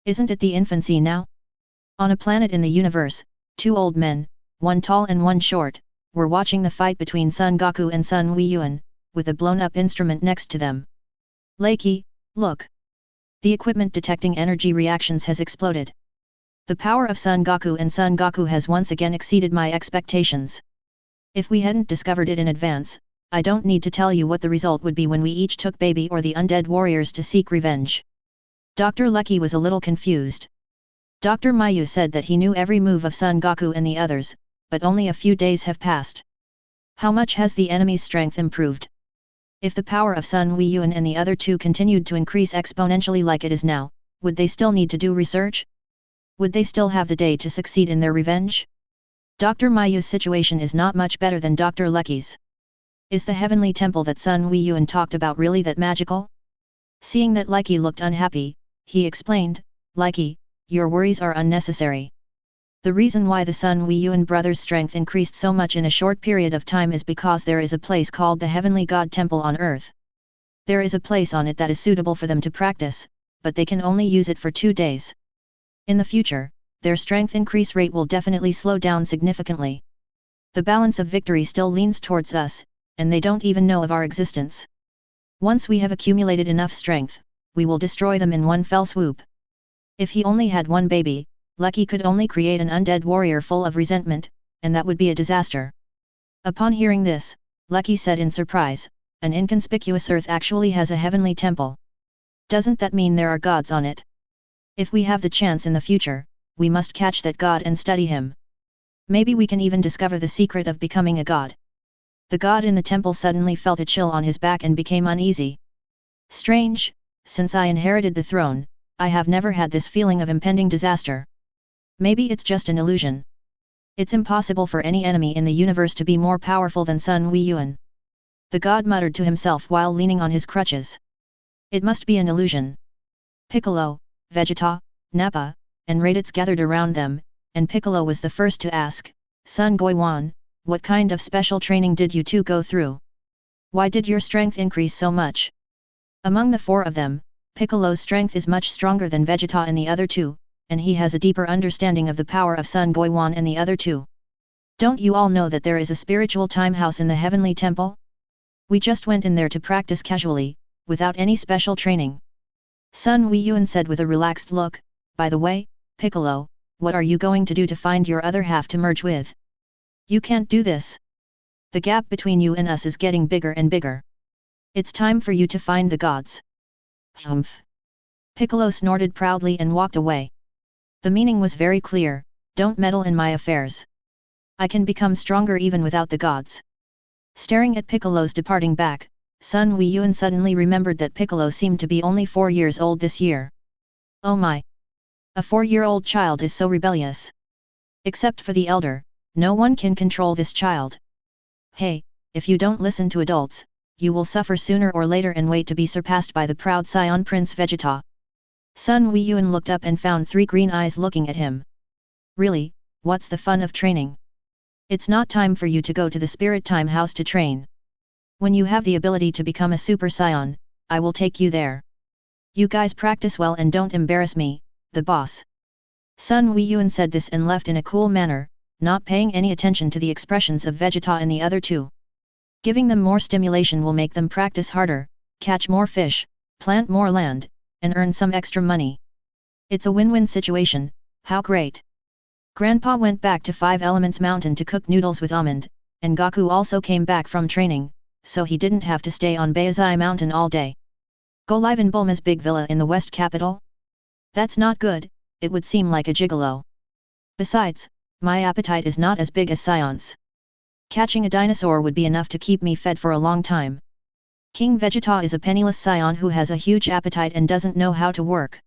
Isn't it the infancy now? On a planet in the universe, 2 old men, one tall and one short, were watching the fight between Son Goku and Sun Weiyuan, with a blown-up instrument next to them. Loki, look! The equipment detecting energy reactions has exploded. The power of Son Goku and Son Goku has once again exceeded my expectations. If we hadn't discovered it in advance, I don't need to tell you what the result would be when we each took baby or the undead warriors to seek revenge. Dr. Lucky was a little confused. Dr. Mayu said that he knew every move of Son Goku and the others, but only a few days have passed. How much has the enemy's strength improved? If the power of Sun Weiyuan and the other 2 continued to increase exponentially like it is now, would they still need to do research? Would they still have the day to succeed in their revenge? Dr. Mayu's situation is not much better than Dr. Lucky's. Is the heavenly temple that Sun Weiyuan talked about really that magical? Seeing that Lucky looked unhappy, he explained, Lucky, your worries are unnecessary. The reason why the Sun Weiyuan brothers' strength increased so much in a short period of time is because there is a place called the Heavenly God Temple on Earth. There is a place on it that is suitable for them to practice, but they can only use it for 2 days. In the future, their strength increase rate will definitely slow down significantly. The balance of victory still leans towards us, and they don't even know of our existence. Once we have accumulated enough strength, we will destroy them in one fell swoop. If he only had one baby, Lucky could only create an undead warrior full of resentment, and that would be a disaster. Upon hearing this, Lucky said in surprise, an inconspicuous earth actually has a heavenly temple. Doesn't that mean there are gods on it? If we have the chance in the future, we must catch that god and study him. Maybe we can even discover the secret of becoming a god. The god in the temple suddenly felt a chill on his back and became uneasy. Strange, since I inherited the throne, I have never had this feeling of impending disaster. Maybe it's just an illusion. It's impossible for any enemy in the universe to be more powerful than Sun Weiyuan. The god muttered to himself while leaning on his crutches. It must be an illusion. Piccolo, Vegeta, Nappa, and Raditz gathered around them, and Piccolo was the first to ask, "Son Goiwan, what kind of special training did you two go through? Why did your strength increase so much?" Among the four of them, Piccolo's strength is much stronger than Vegeta and the other two, and he has a deeper understanding of the power of Son Goiwan and the other two. "Don't you all know that there is a spiritual time house in the Heavenly Temple? We just went in there to practice casually, without any special training." Sun Weiyuan said with a relaxed look, "By the way, Piccolo, what are you going to do to find your other half to merge with? You can't do this. The gap between you and us is getting bigger and bigger. It's time for you to find the gods." "Humph." Piccolo snorted proudly and walked away. The meaning was very clear: don't meddle in my affairs. I can become stronger even without the gods. Staring at Piccolo's departing back, Sun Weiyuan suddenly remembered that Piccolo seemed to be only 4 years old this year. Oh my! A 4-year-old child is so rebellious. Except for the elder, no one can control this child. Hey, if you don't listen to adults, you will suffer sooner or later and wait to be surpassed by the proud Scion Prince Vegeta. Sun Weiyuan looked up and found 3 green eyes looking at him. Really, what's the fun of training? It's not time for you to go to the Spirit Time House to train. When you have the ability to become a Super Saiyan, I will take you there. You guys practice well and don't embarrass me, the boss." Sun Weiyuan said this and left in a cool manner, not paying any attention to the expressions of Vegeta and the other two. Giving them more stimulation will make them practice harder, catch more fish, plant more land, and earn some extra money. It's a win-win situation. How great! Grandpa went back to 5 Elements Mountain to cook noodles with almond, and Goku also came back from training, so he didn't have to stay on Baizai Mountain all day. Go live in Bulma's big villa in the West Capital? That's not good, it would seem like a gigolo. Besides, my appetite is not as big as Scion's. Catching a dinosaur would be enough to keep me fed for a long time. King Vegeta is a penniless Scion who has a huge appetite and doesn't know how to work.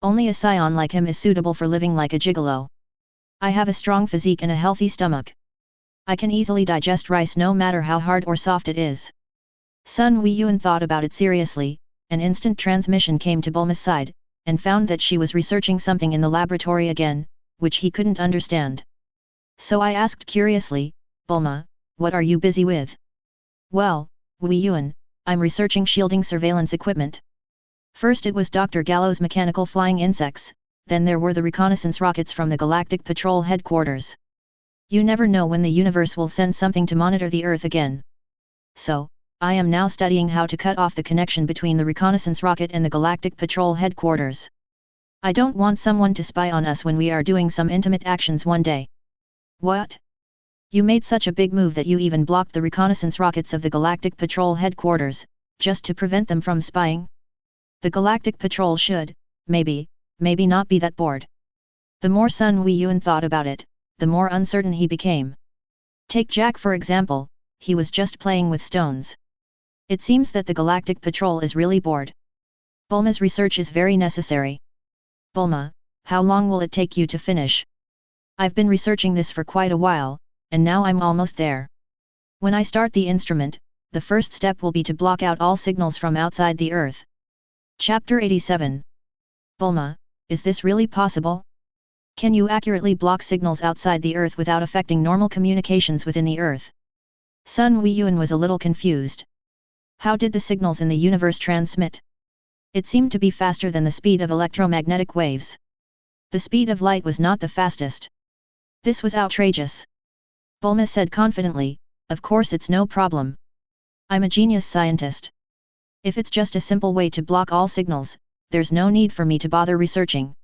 Only a Scion like him is suitable for living like a gigolo. I have a strong physique and a healthy stomach. I can easily digest rice no matter how hard or soft it is." Sun Weiyuan thought about it seriously. An instant transmission came to Bulma's side, and found that she was researching something in the laboratory again, which he couldn't understand. So I asked curiously, "Bulma, what are you busy with?" "Well, Weiyuan, I'm researching shielding surveillance equipment. First it was Dr. Gallo's mechanical flying insects, then there were the reconnaissance rockets from the Galactic Patrol headquarters. You never know when the universe will send something to monitor the Earth again. So, I am now studying how to cut off the connection between the reconnaissance rocket and the Galactic Patrol headquarters. I don't want someone to spy on us when we are doing some intimate actions one day." "What? You made such a big move that you even blocked the reconnaissance rockets of the Galactic Patrol headquarters, just to prevent them from spying? The Galactic Patrol should, maybe not be that bored." The more Sun Weiyuan thought about it, the more uncertain he became. Take Jack for example, he was just playing with stones. It seems that the Galactic Patrol is really bored. Bulma's research is very necessary. "Bulma, how long will it take you to finish?" "I've been researching this for quite a while, and now I'm almost there. When I start the instrument, the first step will be to block out all signals from outside the Earth." Chapter 87. "Bulma, is this really possible? Can you accurately block signals outside the Earth without affecting normal communications within the Earth?" Sun Weiyuan was a little confused. How did the signals in the universe transmit? It seemed to be faster than the speed of electromagnetic waves. The speed of light was not the fastest. This was outrageous. Bulma said confidently, "Of course it's no problem. I'm a genius scientist. If it's just a simple way to block all signals, there's no need for me to bother researching.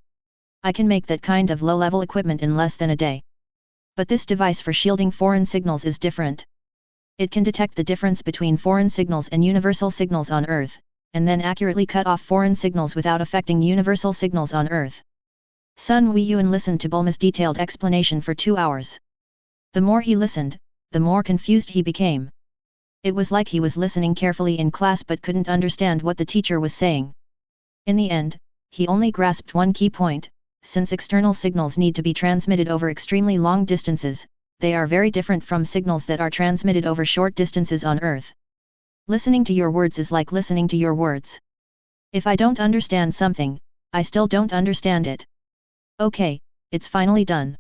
I can make that kind of low-level equipment in less than a day. But this device for shielding foreign signals is different. It can detect the difference between foreign signals and universal signals on Earth, and then accurately cut off foreign signals without affecting universal signals on Earth." Sun Weiyuan listened to Bulma's detailed explanation for 2 hours. The more he listened, the more confused he became. It was like he was listening carefully in class but couldn't understand what the teacher was saying. In the end, he only grasped one key point: since external signals need to be transmitted over extremely long distances, they are very different from signals that are transmitted over short distances on Earth. Listening to your words is like listening to your words. If I don't understand something, I still don't understand it. Okay, it's finally done.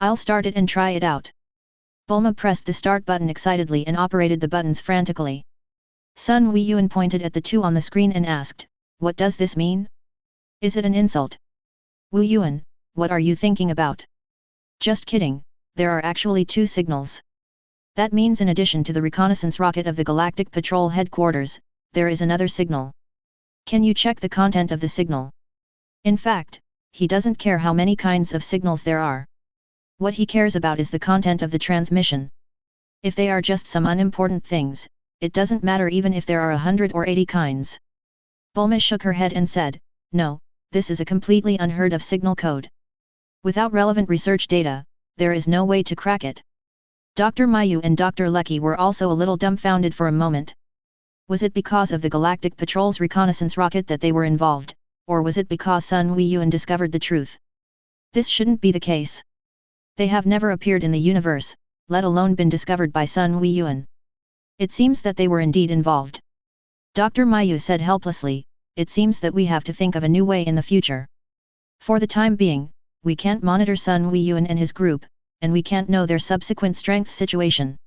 I'll start it and try it out. Bulma pressed the start button excitedly and operated the buttons frantically. Sun Weiyuan pointed at the two on the screen and asked, "What does this mean? Is it an insult?" "Wu Yuan, what are you thinking about?" "Just kidding, there are actually two signals. That means in addition to the reconnaissance rocket of the Galactic Patrol headquarters, there is another signal. Can you check the content of the signal?" In fact, he doesn't care how many kinds of signals there are. What he cares about is the content of the transmission. If they are just some unimportant things, it doesn't matter even if there are 100 or 80 kinds. Bulma shook her head and said, "No, this is a completely unheard of signal code. Without relevant research data, there is no way to crack it." Dr. Mayu and Dr. Lecky were also a little dumbfounded for a moment. Was it because of the Galactic Patrol's reconnaissance rocket that they were involved, or was it because Sun Weiyuan discovered the truth? This shouldn't be the case. They have never appeared in the universe, let alone been discovered by Sun Weiyuan. It seems that they were indeed involved. Dr. Mayu said helplessly, "It seems that we have to think of a new way in the future. For the time being, we can't monitor Sun Weiyuan and his group, and we can't know their subsequent strength situation.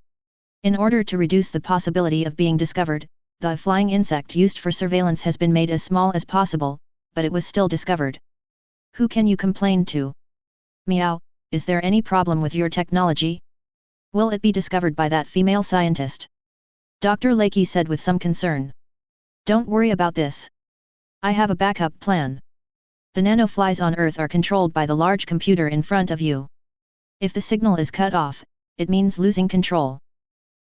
In order to reduce the possibility of being discovered, the flying insect used for surveillance has been made as small as possible, but it was still discovered. Who can you complain to? Meow, is there any problem with your technology? Will it be discovered by that female scientist?" Dr. Lecky said with some concern. "Don't worry about this. I have a backup plan. The nanoflies on Earth are controlled by the large computer in front of you. If the signal is cut off, it means losing control.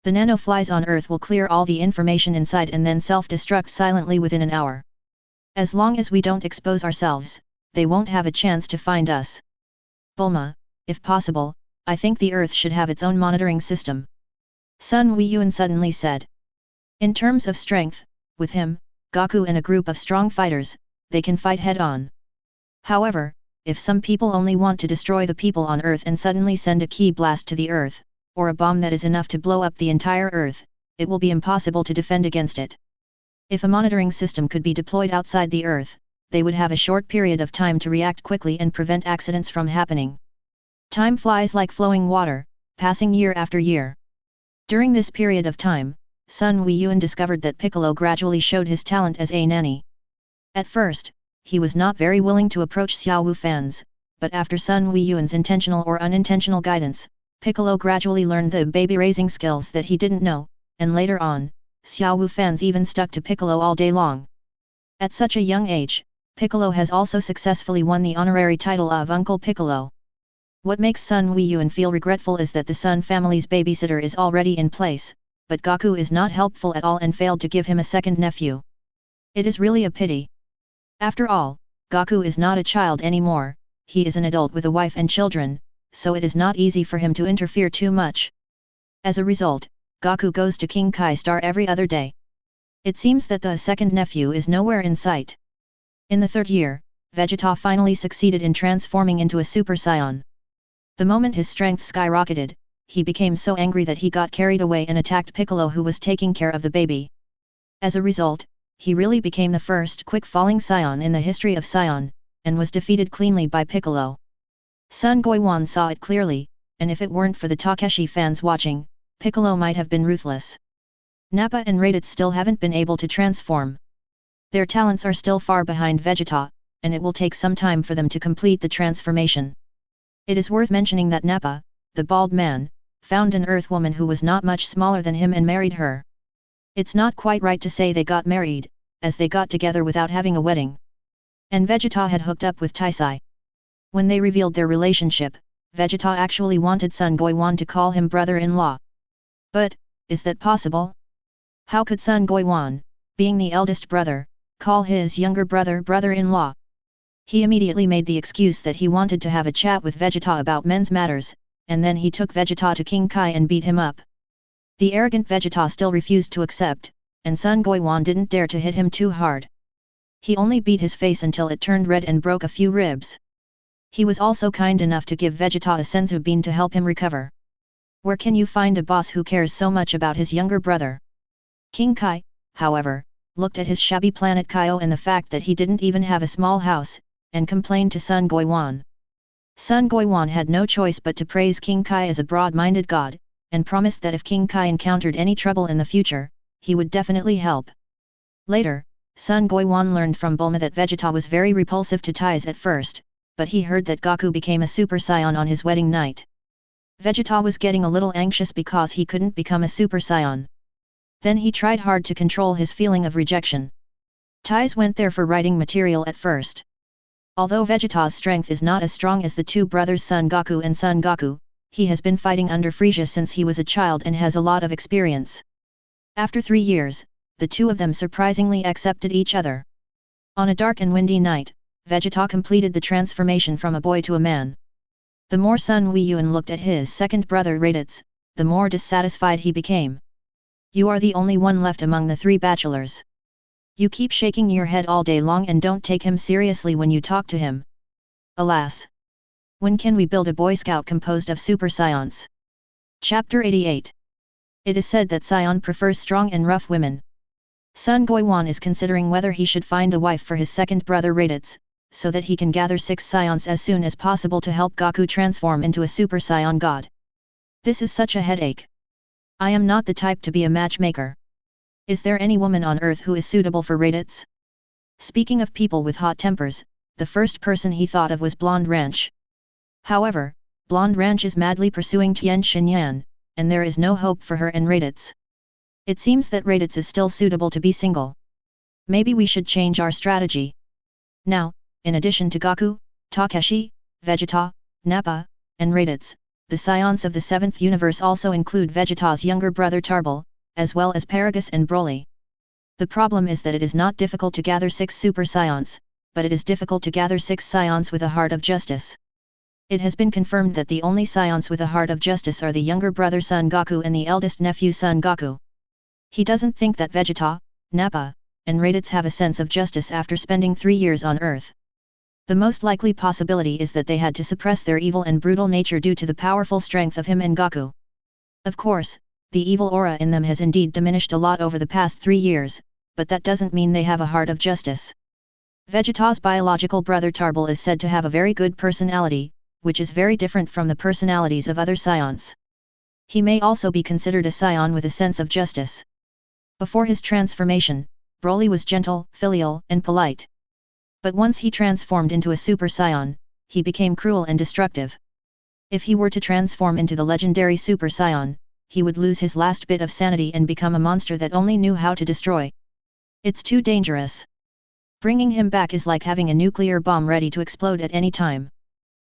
The nanoflies on Earth will clear all the information inside and then self-destruct silently within an hour. As long as we don't expose ourselves, they won't have a chance to find us. Bulma, if possible, I think the Earth should have its own monitoring system," Sun Weiyuan suddenly said. "In terms of strength, with him, Goku and a group of strong fighters, they can fight head-on. However, if some people only want to destroy the people on Earth and suddenly send a key blast to the Earth, or a bomb that is enough to blow up the entire Earth, it will be impossible to defend against it. If a monitoring system could be deployed outside the Earth, they would have a short period of time to react quickly and prevent accidents from happening. Time flies like flowing water, passing year after year. During this period of time, Sun Weiyuan discovered that Piccolo gradually showed his talent as a nanny. At first, he was not very willing to approach Xiao Wu fans, but after Sun Weiyuan's intentional or unintentional guidance, Piccolo gradually learned the baby-raising skills that he didn't know, and later on, Xiao Wu fans even stuck to Piccolo all day long. At such a young age, Piccolo has also successfully won the honorary title of Uncle Piccolo. What makes Sun Weiyuan feel regretful is that the Sun family's babysitter is already in place, but Goku is not helpful at all and failed to give him a second nephew. It is really a pity. After all, Goku is not a child anymore, he is an adult with a wife and children, so it is not easy for him to interfere too much. As a result, Goku goes to King Kai Star every other day. It seems that the second nephew is nowhere in sight. In the third year, Vegeta finally succeeded in transforming into a Super Saiyan. The moment his strength skyrocketed, he became so angry that he got carried away and attacked Piccolo, who was taking care of the baby. As a result, he really became the first quick-falling Saiyan in the history of Saiyan, and was defeated cleanly by Piccolo. Sun Goiwan saw it clearly, and if it weren't for the Takeshi fans watching, Piccolo might have been ruthless. Nappa and Raditz still haven't been able to transform. Their talents are still far behind Vegeta, and it will take some time for them to complete the transformation. It is worth mentioning that Nappa, the bald man, found an Earth woman who was not much smaller than him and married her. It's not quite right to say they got married, as they got together without having a wedding. And Vegeta had hooked up with Taisai. When they revealed their relationship, Vegeta actually wanted Sun Goiwan to call him brother-in-law. But, is that possible? How could Sun Goiwan, being the eldest brother, call his younger brother brother-in-law? He immediately made the excuse that he wanted to have a chat with Vegeta about men's matters, and then he took Vegeta to King Kai and beat him up. The arrogant Vegeta still refused to accept, and Sun Goiwan didn't dare to hit him too hard. He only beat his face until it turned red and broke a few ribs. He was also kind enough to give Vegeta a senzu bean to help him recover. Where can you find a boss who cares so much about his younger brother? King Kai, however, looked at his shabby planet Kaio and the fact that he didn't even have a small house, and complained to Sun Goiwan. Sun Goiwan had no choice but to praise King Kai as a broad-minded god, and promised that if King Kai encountered any trouble in the future, he would definitely help. Later, Sun Goiwan learned from Bulma that Vegeta was very repulsive to ties at first, but he heard that Goku became a Super Saiyan on his wedding night. Vegeta was getting a little anxious because he couldn't become a Super Saiyan. Then he tried hard to control his feeling of rejection. Ties went there for writing material at first. Although Vegeta's strength is not as strong as the two brothers Son Goku and Son Goku, he has been fighting under Frieza since he was a child and has a lot of experience. After 3 years, the two of them surprisingly accepted each other. On a dark and windy night, Vegeta completed the transformation from a boy to a man. The more Sun Weiyuan looked at his second brother Raditz, the more dissatisfied he became. You are the only one left among the 3 bachelors. You keep shaking your head all day long and don't take him seriously when you talk to him. Alas! When can we build a Boy Scout composed of Super Saiyans? Chapter 88. It is said that Saiyan prefers strong and rough women. Sun Goiwan is considering whether he should find a wife for his second brother Raditz, so that he can gather 6 Saiyans as soon as possible to help Goku transform into a Super Saiyan god. This is such a headache. I am not the type to be a matchmaker. Is there any woman on earth who is suitable for Raditz? Speaking of people with hot tempers, the first person he thought of was Blonde Ranch. However, Blonde Ranch is madly pursuing Tien Shinyan, and there is no hope for her and Raditz. It seems that Raditz is still suitable to be single. Maybe we should change our strategy. Now, in addition to Goku, Takeshi, Vegeta, Nappa, and Raditz, the Saiyans of the 7th universe also include Vegeta's younger brother Tarbal, as well as Paragus and Broly. The problem is that it is not difficult to gather 6 Super Saiyans, but it is difficult to gather 6 Saiyans with a heart of justice. It has been confirmed that the only Saiyans with a heart of justice are the younger brother Son Goku and the eldest nephew Son Goku. He doesn't think that Vegeta, Nappa, and Raditz have a sense of justice after spending 3 years on Earth. The most likely possibility is that they had to suppress their evil and brutal nature due to the powerful strength of him and Goku. Of course, the evil aura in them has indeed diminished a lot over the past 3 years, but that doesn't mean they have a heart of justice. Vegeta's biological brother Tarbal is said to have a very good personality, which is very different from the personalities of other Saiyans. He may also be considered a Saiyan with a sense of justice. Before his transformation, Broly was gentle, filial, and polite. But once he transformed into a Super Saiyan, he became cruel and destructive. If he were to transform into the legendary Super Saiyan, he would lose his last bit of sanity and become a monster that only knew how to destroy. It's too dangerous. Bringing him back is like having a nuclear bomb ready to explode at any time.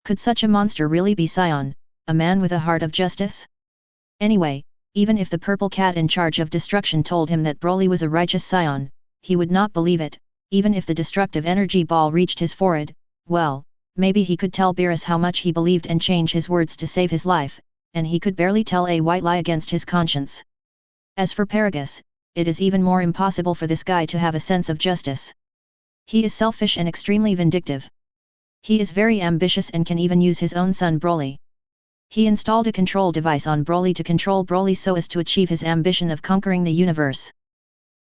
Could such a monster really be Saiyan, a man with a heart of justice? Anyway, even if the purple cat in charge of destruction told him that Broly was a righteous Saiyan, he would not believe it. Even if the destructive energy ball reached his forehead, well, maybe he could tell Beerus how much he believed and change his words to save his life, and he could barely tell a white lie against his conscience. As for Paragus, it is even more impossible for this guy to have a sense of justice. He is selfish and extremely vindictive. He is very ambitious and can even use his own son Broly. He installed a control device on Broly to control Broly so as to achieve his ambition of conquering the universe.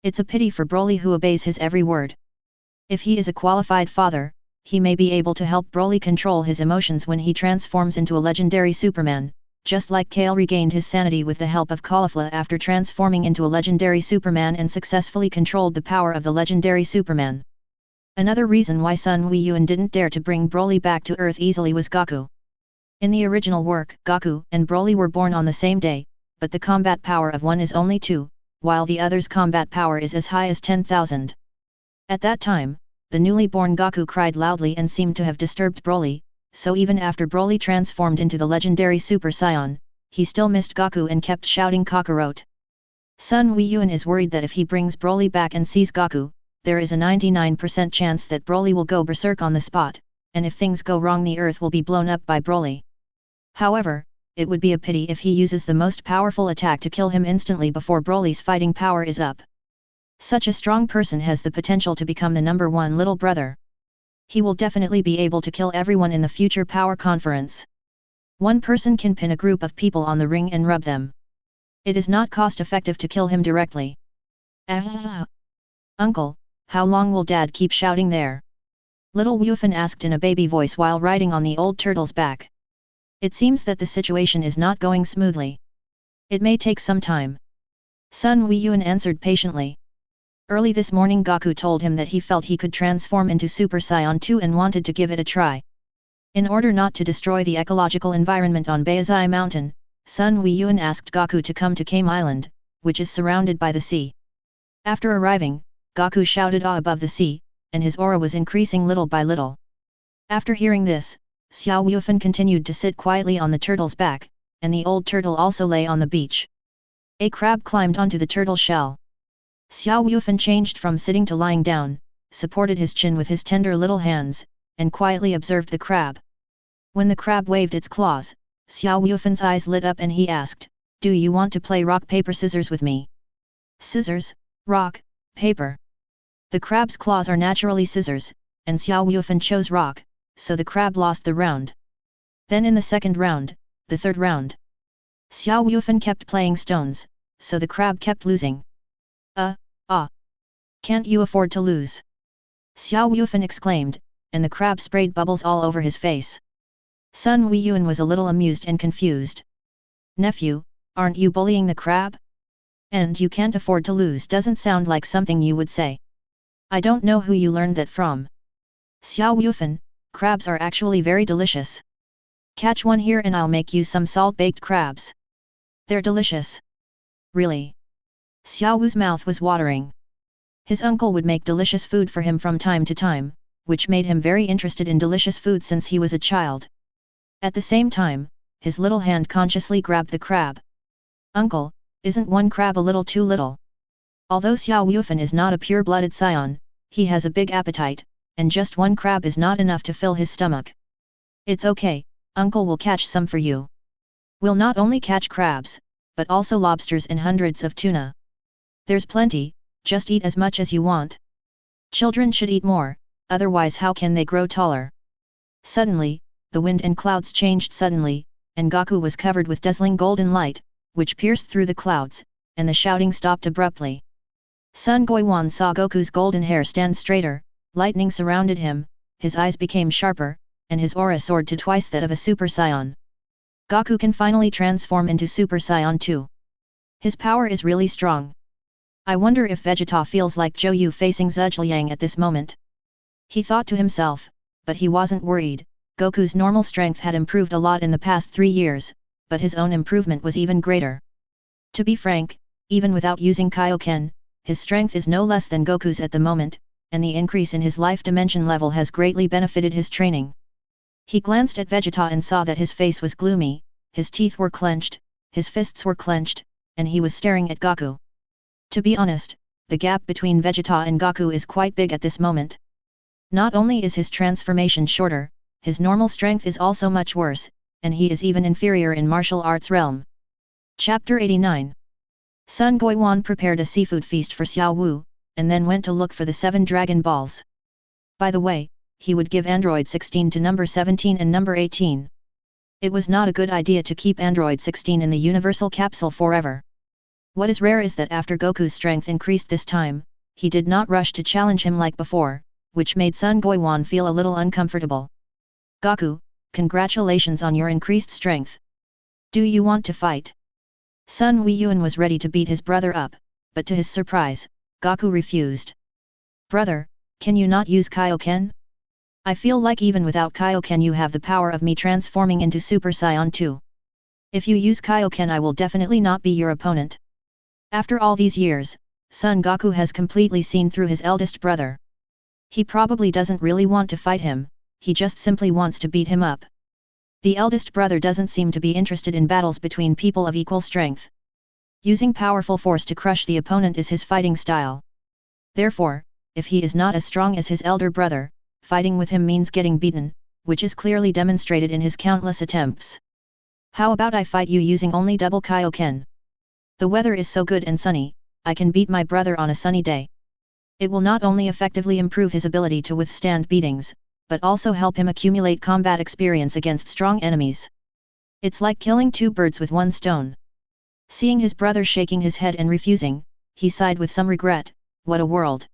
It's a pity for Broly who obeys his every word. If he is a qualified father, he may be able to help Broly control his emotions when he transforms into a legendary Superman, just like Kale regained his sanity with the help of Caulifla after transforming into a legendary Superman and successfully controlled the power of the legendary Superman. Another reason why Sun Weiyuan didn't dare to bring Broly back to Earth easily was Goku. In the original work, Goku and Broly were born on the same day, but the combat power of one is only 2, while the other's combat power is as high as 10,000. At that time, the newly born Goku cried loudly and seemed to have disturbed Broly, so even after Broly transformed into the legendary Super Saiyan, he still missed Goku and kept shouting Kakarot. Sun Weiyuan is worried that if he brings Broly back and sees Goku, there is a 99% chance that Broly will go berserk on the spot, and if things go wrong the Earth will be blown up by Broly. However, it would be a pity if he uses the most powerful attack to kill him instantly before Broly's fighting power is up. Such a strong person has the potential to become the #1 little brother. He will definitely be able to kill everyone in the future power conference. One person can pin a group of people on the ring and rub them. It is not cost-effective to kill him directly. Uncle, how long will Dad keep shouting there? Little Wufan asked in a baby voice while riding on the old turtle's back. It seems that the situation is not going smoothly. It may take some time. Sun Weiyuan answered patiently. Early this morning Goku told him that he felt he could transform into Super Saiyan 2 and wanted to give it a try. In order not to destroy the ecological environment on Baizai Mountain, Sun Weiyuan asked Goku to come to Kame Island, which is surrounded by the sea. After arriving, Goku shouted "Ah" above the sea, and his aura was increasing little by little. After hearing this, Xiao Wufan continued to sit quietly on the turtle's back, and the old turtle also lay on the beach. A crab climbed onto the turtle shell. Xiao Wufan changed from sitting to lying down, supported his chin with his tender little hands, and quietly observed the crab. When the crab waved its claws, Xiao Wufan's eyes lit up and he asked, "Do you want to play rock paper scissors with me?" Scissors, rock, paper. The crab's claws are naturally scissors, and Xiao Wufan chose rock, so the crab lost the round. Then in the second round, the third round, Xiao Wufan kept playing stones, so the crab kept losing. Can't you afford to lose?" Xiao Wufan exclaimed, and the crab sprayed bubbles all over his face. Sun Weiyuan was a little amused and confused. "Nephew, aren't you bullying the crab? And you can't afford to lose doesn't sound like something you would say. I don't know who you learned that from." "Xiao Wufan, crabs are actually very delicious. Catch one here and I'll make you some salt-baked crabs. They're delicious." "Really?" Xiao Wu's mouth was watering. His uncle would make delicious food for him from time to time, which made him very interested in delicious food since he was a child. At the same time, his little hand consciously grabbed the crab. "Uncle, isn't one crab a little too little?" Although Xiao Wufan is not a pure-blooded scion, he has a big appetite, and just one crab is not enough to fill his stomach. "It's okay, Uncle will catch some for you. We'll not only catch crabs, but also lobsters and hundreds of tuna. There's plenty, just eat as much as you want. Children should eat more, otherwise how can they grow taller?" Suddenly, the wind and clouds changed suddenly, and Goku was covered with dazzling golden light, which pierced through the clouds, and the shouting stopped abruptly. Sun Goiwan saw Goku's golden hair stand straighter, lightning surrounded him, his eyes became sharper, and his aura soared to twice that of a Super Saiyan. Goku can finally transform into Super Saiyan 2. His power is really strong. I wonder if Vegeta feels like Zhou facing Zhuliang at this moment. He thought to himself, but he wasn't worried. Goku's normal strength had improved a lot in the past 3 years, but his own improvement was even greater. To be frank, even without using Kaioken, his strength is no less than Goku's at the moment, and the increase in his life dimension level has greatly benefited his training. He glanced at Vegeta and saw that his face was gloomy, his teeth were clenched, his fists were clenched, and he was staring at Goku. To be honest, the gap between Vegeta and Goku is quite big at this moment. Not only is his transformation shorter, his normal strength is also much worse, and he is even inferior in martial arts realm. Chapter 89. Sun Goiwan prepared a seafood feast for Xiao Wu, and then went to look for the 7 Dragon Balls. By the way, he would give Android 16 to number 17 and number 18. It was not a good idea to keep Android 16 in the Universal Capsule forever. What is rare is that after Goku's strength increased this time, he did not rush to challenge him like before, which made Sun Goiwan feel a little uncomfortable. "Goku, congratulations on your increased strength. Do you want to fight?" Sun Weiyuan was ready to beat his brother up, but to his surprise, Goku refused. "Brother, can you not use Kaioken? I feel like even without Kaioken you have the power of me transforming into Super Saiyan 2. If you use Kaioken I will definitely not be your opponent." After all these years, Son Goku has completely seen through his eldest brother. He probably doesn't really want to fight him, he just simply wants to beat him up. The eldest brother doesn't seem to be interested in battles between people of equal strength. Using powerful force to crush the opponent is his fighting style. Therefore, if he is not as strong as his elder brother, fighting with him means getting beaten, which is clearly demonstrated in his countless attempts. "How about I fight you using only double Kaioken? The weather is so good and sunny, I can beat my brother on a sunny day. It will not only effectively improve his ability to withstand beatings, but also help him accumulate combat experience against strong enemies. It's like killing 2 birds with 1 stone." Seeing his brother shaking his head and refusing, he sighed with some regret. What a world!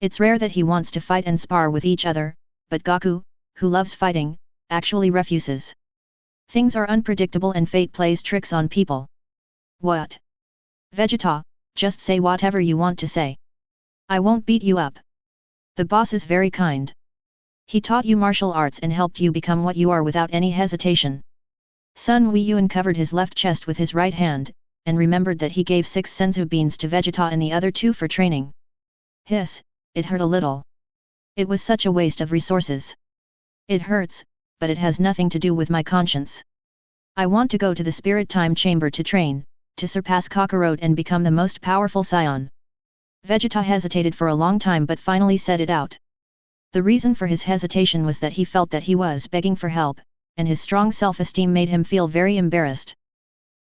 It's rare that he wants to fight and spar with each other, but Goku, who loves fighting, actually refuses. Things are unpredictable and fate plays tricks on people. What? Vegeta, just say whatever you want to say. I won't beat you up. The boss is very kind. He taught you martial arts and helped you become what you are without any hesitation. Sun Weiyuan covered his left chest with his right hand, and remembered that he gave 6 senzu beans to Vegeta and the other 2 for training. Hiss, it hurt a little. It was such a waste of resources. It hurts, but it has nothing to do with my conscience. I want to go to the spirit time chamber to train, to surpass Kakarot and become the most powerful scion. Vegeta hesitated for a long time but finally said it out. The reason for his hesitation was that he felt that he was begging for help, and his strong self-esteem made him feel very embarrassed.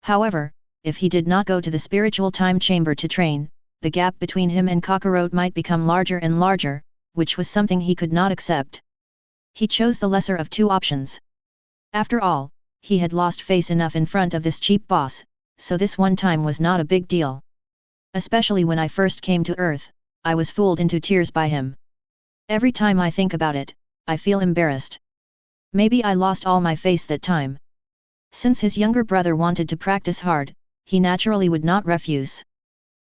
However, if he did not go to the spiritual time chamber to train, the gap between him and Kakarot might become larger and larger, which was something he could not accept. He chose the lesser of 2 options. After all, he had lost face enough in front of this cheap boss, so this one time was not a big deal. Especially when I first came to Earth, I was fooled into tears by him. Every time I think about it, I feel embarrassed. Maybe I lost all my face that time. Since his younger brother wanted to practice hard, he naturally would not refuse.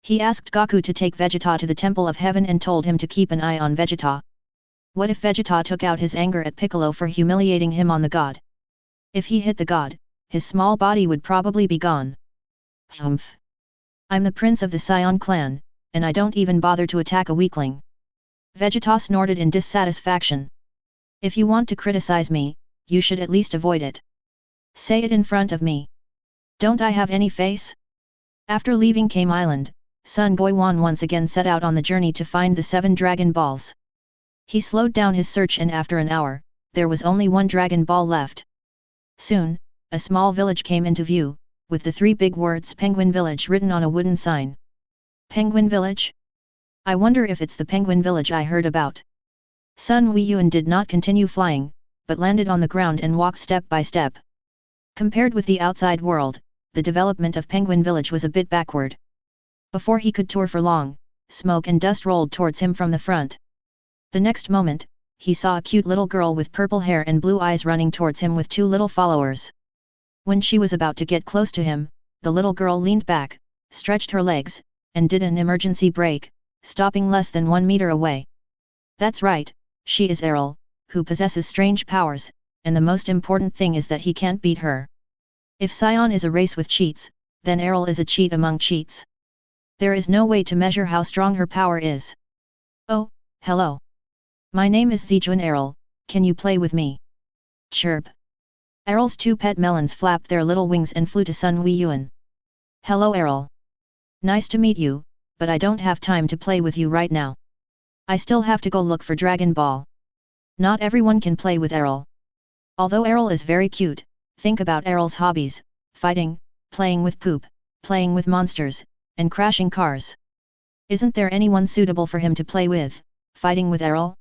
He asked Goku to take Vegeta to the Temple of Heaven and told him to keep an eye on Vegeta. What if Vegeta took out his anger at Piccolo for humiliating him on the god? If he hit the god, his small body would probably be gone. Humph. I'm the prince of the Scion clan, and I don't even bother to attack a weakling. Vegeta snorted in dissatisfaction. If you want to criticize me, you should at least avoid it. Say it in front of me. Don't I have any face? After leaving Kame Island, Sun Goiwan once again set out on the journey to find the 7 Dragon Balls. He slowed down his search and after an hour, there was only 1 Dragon Ball left. Soon, a small village came into view, with the 3 big words Penguin Village written on a wooden sign. Penguin Village? I wonder if it's the Penguin Village I heard about. Sun Weiyuan did not continue flying, but landed on the ground and walked step by step. Compared with the outside world, the development of Penguin Village was a bit backward. Before he could tour for long, smoke and dust rolled towards him from the front. The next moment, he saw a cute little girl with purple hair and blue eyes running towards him with 2 little followers. When she was about to get close to him, the little girl leaned back, stretched her legs, and did an emergency brake, stopping less than 1 meter away. That's right, she is Errol, who possesses strange powers, and the most important thing is that he can't beat her. If Scion is a race with cheats, then Errol is a cheat among cheats. There is no way to measure how strong her power is. Oh, hello. My name is Zijun Errol, can you play with me? Chirp. Errol's 2 pet melons flapped their little wings and flew to Sun Weiyuan. Hello Errol. Nice to meet you, but I don't have time to play with you right now. I still have to go look for Dragon Ball. Not everyone can play with Errol. Although Errol is very cute, think about Errol's hobbies: fighting, playing with poop, playing with monsters, and crashing cars. Isn't there anyone suitable for him to play with, fighting with Errol?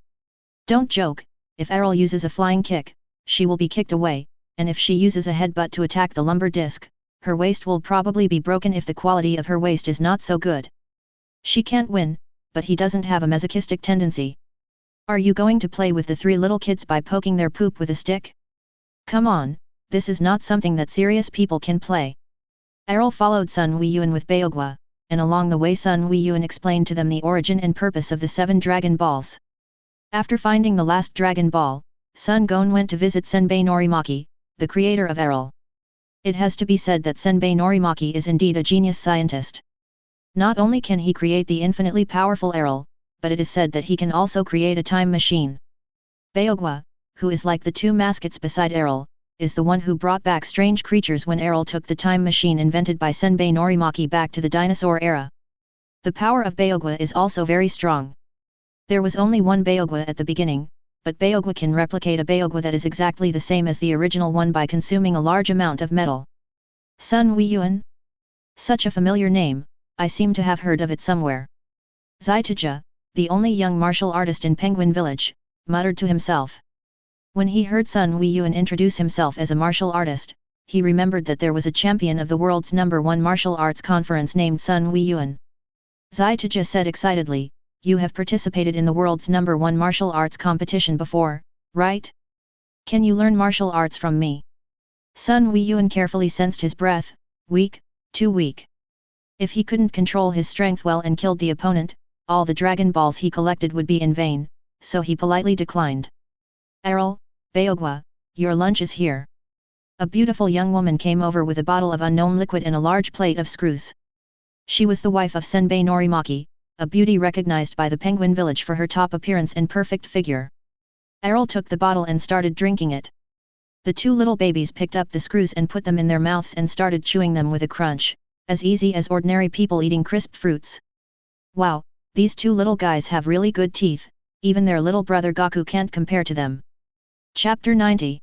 Don't joke, if Errol uses a flying kick, she will be kicked away, and if she uses a headbutt to attack the lumber disc, her waist will probably be broken if the quality of her waist is not so good. She can't win, but he doesn't have a masochistic tendency. Are you going to play with the 3 little kids by poking their poop with a stick? Come on, this is not something that serious people can play. Errol followed Sun Weiyuan with Beogwa, and along the way Sun Weiyuan explained to them the origin and purpose of the 7 Dragon Balls. After finding the last Dragon Ball, Sun Gon went to visit Senbei Norimaki, the creator of Errol. It has to be said that Senbei Norimaki is indeed a genius scientist. Not only can he create the infinitely powerful Errol, but it is said that he can also create a time machine. Beogwa, who is like the 2 mascots beside Errol, is the one who brought back strange creatures when Errol took the time machine invented by Senbei Norimaki back to the dinosaur era. The power of Beogwa is also very strong. There was only 1 Beogwa at the beginning, but Beogwa can replicate a Beogwa that is exactly the same as the original one by consuming a large amount of metal. Sun Weiyuan? Such a familiar name, I seem to have heard of it somewhere. Zaituja, the only young martial artist in Penguin Village, muttered to himself. When he heard Sun Weiyuan introduce himself as a martial artist, he remembered that there was a champion of the world's #1 martial arts conference named Sun Weiyuan. Zaituja said excitedly, "You have participated in the world's #1 martial arts competition before, right? Can you learn martial arts from me? Sun Weiyuan carefully sensed his breath, weak, too weak. If he couldn't control his strength well and killed the opponent, all the Dragon Balls he collected would be in vain, so he politely declined. Errol, Beogwa, your lunch is here. A beautiful young woman came over with a bottle of unknown liquid and a large plate of screws. She was the wife of Senbei Norimaki, a beauty recognized by the Penguin Village for her top appearance and perfect figure. Errol took the bottle and started drinking it. The two little babies picked up the screws and put them in their mouths and started chewing them with a crunch, as easy as ordinary people eating crisp fruits. Wow, these two little guys have really good teeth, even their little brother Goku can't compare to them. Chapter 90.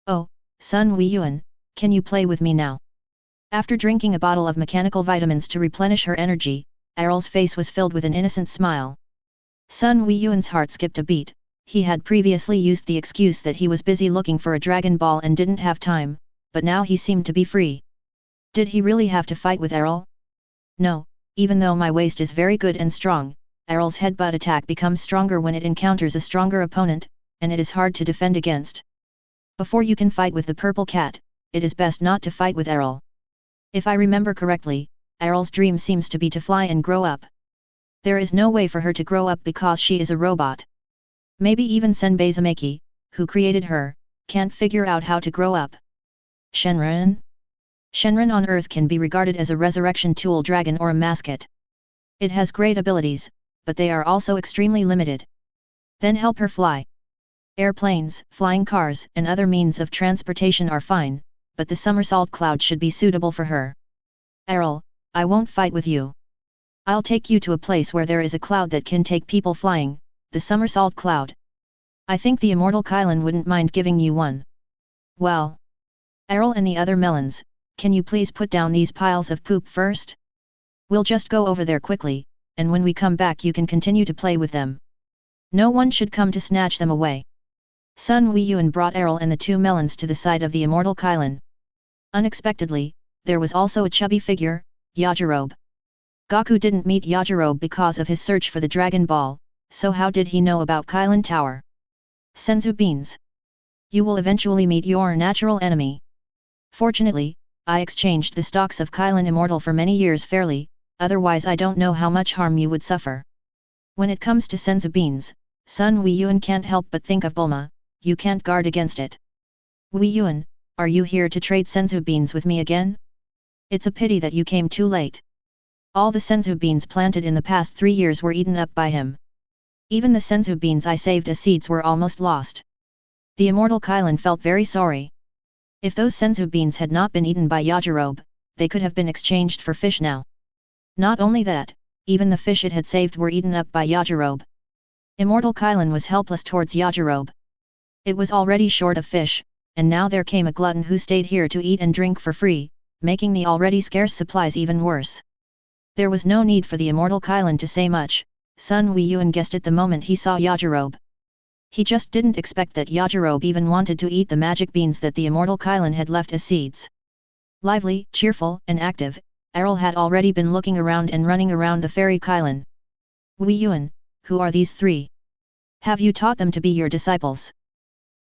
Oh, Sun Weiyuan, can you play with me now? After drinking a bottle of mechanical vitamins to replenish her energy, Errol's face was filled with an innocent smile. Sun Weiyuan's heart skipped a beat. He had previously used the excuse that he was busy looking for a Dragon Ball and didn't have time, but now he seemed to be free. Did he really have to fight with Errol? No, even though my waist is very good and strong, Errol's headbutt attack becomes stronger when it encounters a stronger opponent, and it is hard to defend against. Before you can fight with the purple cat, it is best not to fight with Errol. If I remember correctly, Errol's dream seems to be to fly and grow up. There is no way for her to grow up because she is a robot. Maybe even Senbei Zameki, who created her, can't figure out how to grow up. Shenron? Shenron on Earth can be regarded as a resurrection tool dragon or a mascot. It has great abilities, but they are also extremely limited. Then help her fly. Airplanes, flying cars, and other means of transportation are fine, but the somersault cloud should be suitable for her. Errol, I won't fight with you. I'll take you to a place where there is a cloud that can take people flying, the somersault cloud. I think the immortal Krillin wouldn't mind giving you one. Well. Errol and the other melons, can you please put down these piles of poop first? We'll just go over there quickly, and when we come back you can continue to play with them. No one should come to snatch them away. Sun Weiyuan brought Errol and the two melons to the side of the immortal Krillin. Unexpectedly, there was also a chubby figure, Yajirobe. Goku didn't meet Yajirobe because of his search for the Dragon Ball, so how did he know about Krillin Tower? Senzu Beans. You will eventually meet your natural enemy. Fortunately, I exchanged the stocks of Krillin Immortal for many years fairly, otherwise I don't know how much harm you would suffer. When it comes to Senzu Beans, Sun Weiyuan can't help but think of Bulma. You can't guard against it. Weiyuan, are you here to trade Senzu Beans with me again? It's a pity that you came too late. All the Senzu Beans planted in the past 3 years were eaten up by him. Even the Senzu Beans I saved as seeds were almost lost. The immortal Krillin felt very sorry. If those Senzu Beans had not been eaten by Yajirobe, they could have been exchanged for fish now. Not only that, even the fish it had saved were eaten up by Yajirobe. Immortal Krillin was helpless towards Yajirobe. It was already short of fish, and now there came a glutton who stayed here to eat and drink for free, making the already scarce supplies even worse. There was no need for the immortal Krillin to say much. Sun Weiyuan guessed it the moment he saw Yajirobe. He just didn't expect that Yajirobe even wanted to eat the magic beans that the immortal Krillin had left as seeds. Lively, cheerful, and active, Errol had already been looking around and running around the fairy Krillin. Weiyuan, who are these three? Have you taught them to be your disciples?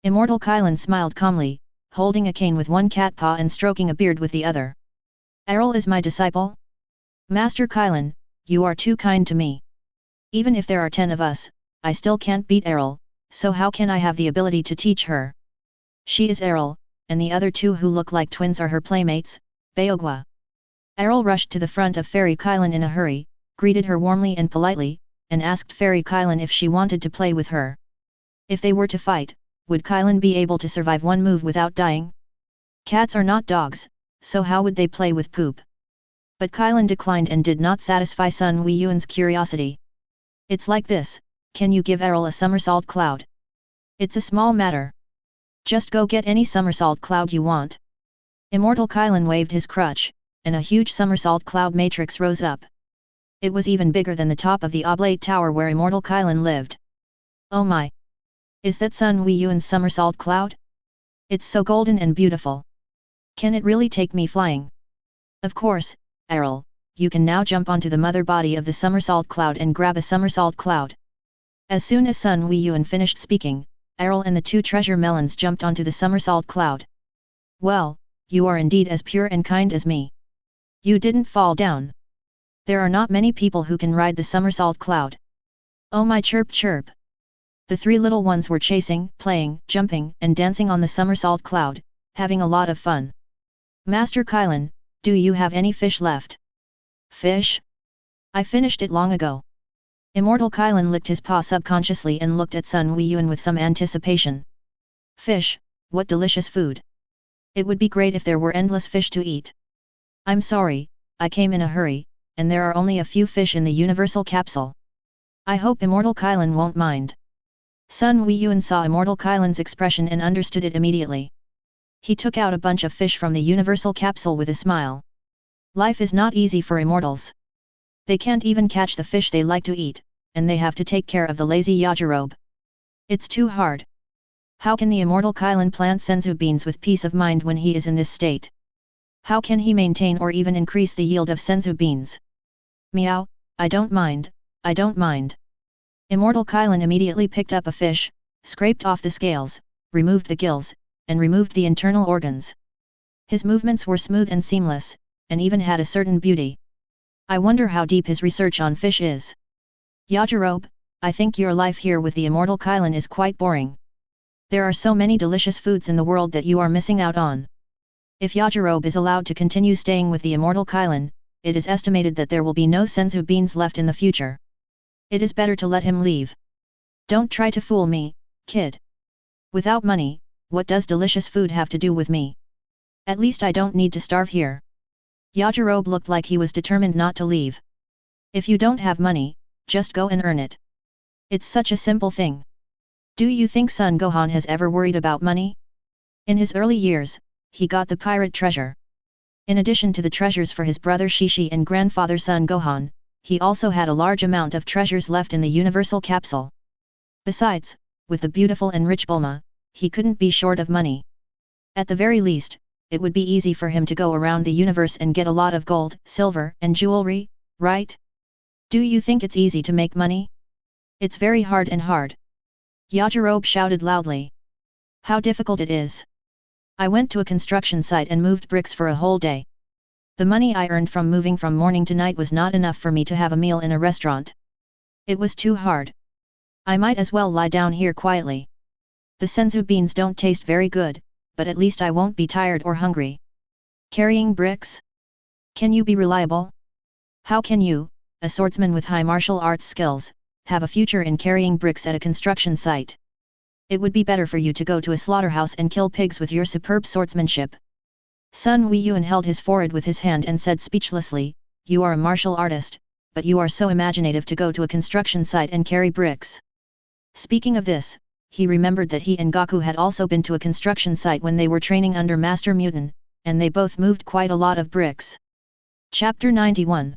Immortal Krillin smiled calmly, holding a cane with one cat paw and stroking a beard with the other. Errol is my disciple? Master Krillin, you are too kind to me. Even if there are 10 of us, I still can't beat Errol, so how can I have the ability to teach her? She is Errol, and the other two who look like twins are her playmates, Beogwa. Errol rushed to the front of Fairy Krillin in a hurry, greeted her warmly and politely, and asked Fairy Krillin if she wanted to play with her. If they were to fight, would Krillin be able to survive one move without dying? Cats are not dogs, so how would they play with poop? But Krillin declined and did not satisfy Sun Weiyuan's curiosity. It's like this, can you give Errol a somersault cloud? It's a small matter. Just go get any somersault cloud you want. Immortal Krillin waved his crutch, and a huge somersault cloud matrix rose up. It was even bigger than the top of the oblate tower where Immortal Krillin lived. Oh my! Is that Sun Weiyuan's somersault cloud? It's so golden and beautiful. Can it really take me flying? Of course, Errol, you can now jump onto the mother body of the somersault cloud and grab a somersault cloud. As soon as Sun Weiyuan finished speaking, Errol and the two treasure melons jumped onto the somersault cloud. Well, you are indeed as pure and kind as me. You didn't fall down. There are not many people who can ride the somersault cloud. Oh my chirp chirp. The three little ones were chasing, playing, jumping, and dancing on the somersault cloud, having a lot of fun. Master Krillin, do you have any fish left? Fish? I finished it long ago. Immortal Krillin licked his paw subconsciously and looked at Sun Weiyuan with some anticipation. Fish, what delicious food. It would be great if there were endless fish to eat. I'm sorry, I came in a hurry, and there are only a few fish in the universal capsule. I hope Immortal Krillin won't mind. Sun Weiyuan saw Immortal Krillin's expression and understood it immediately. He took out a bunch of fish from the universal capsule with a smile. Life is not easy for immortals. They can't even catch the fish they like to eat, and they have to take care of the lazy Yajirobe. It's too hard. How can the immortal Krillin plant senzu beans with peace of mind when he is in this state? How can he maintain or even increase the yield of senzu beans? Meow, I don't mind, I don't mind. Immortal Krillin immediately picked up a fish, scraped off the scales, removed the gills, and removed the internal organs. His movements were smooth and seamless, and even had a certain beauty. I wonder how deep his research on fish is. Yajirobe, I think your life here with the immortal Krillin is quite boring. There are so many delicious foods in the world that you are missing out on. If Yajirobe is allowed to continue staying with the immortal Krillin, it is estimated that there will be no senzu beans left in the future. It is better to let him leave. Don't try to fool me, kid. Without money, what does delicious food have to do with me? At least I don't need to starve here. Yajirobe looked like he was determined not to leave. If you don't have money, just go and earn it. It's such a simple thing. Do you think Son Gohan has ever worried about money? In his early years, he got the pirate treasure. In addition to the treasures for his brother Shishi and grandfather Son Gohan, he also had a large amount of treasures left in the universal capsule. Besides, with the beautiful and rich Bulma, he couldn't be short of money. At the very least, it would be easy for him to go around the universe and get a lot of gold, silver, and jewelry, right? Do you think it's easy to make money? It's very hard and hard. Yajirobe shouted loudly. How difficult it is. I went to a construction site and moved bricks for a whole day. The money I earned from moving from morning to night was not enough for me to have a meal in a restaurant. It was too hard. I might as well lie down here quietly. The senzu beans don't taste very good, but at least I won't be tired or hungry. Carrying bricks? Can you be reliable? How can you, a swordsman with high martial arts skills, have a future in carrying bricks at a construction site? It would be better for you to go to a slaughterhouse and kill pigs with your superb swordsmanship. Sun Weiyuan held his forehead with his hand and said speechlessly, you are a martial artist, but you are so imaginative to go to a construction site and carry bricks. Speaking of this, he remembered that he and Goku had also been to a construction site when they were training under Master Mutant, and they both moved quite a lot of bricks. Chapter 91.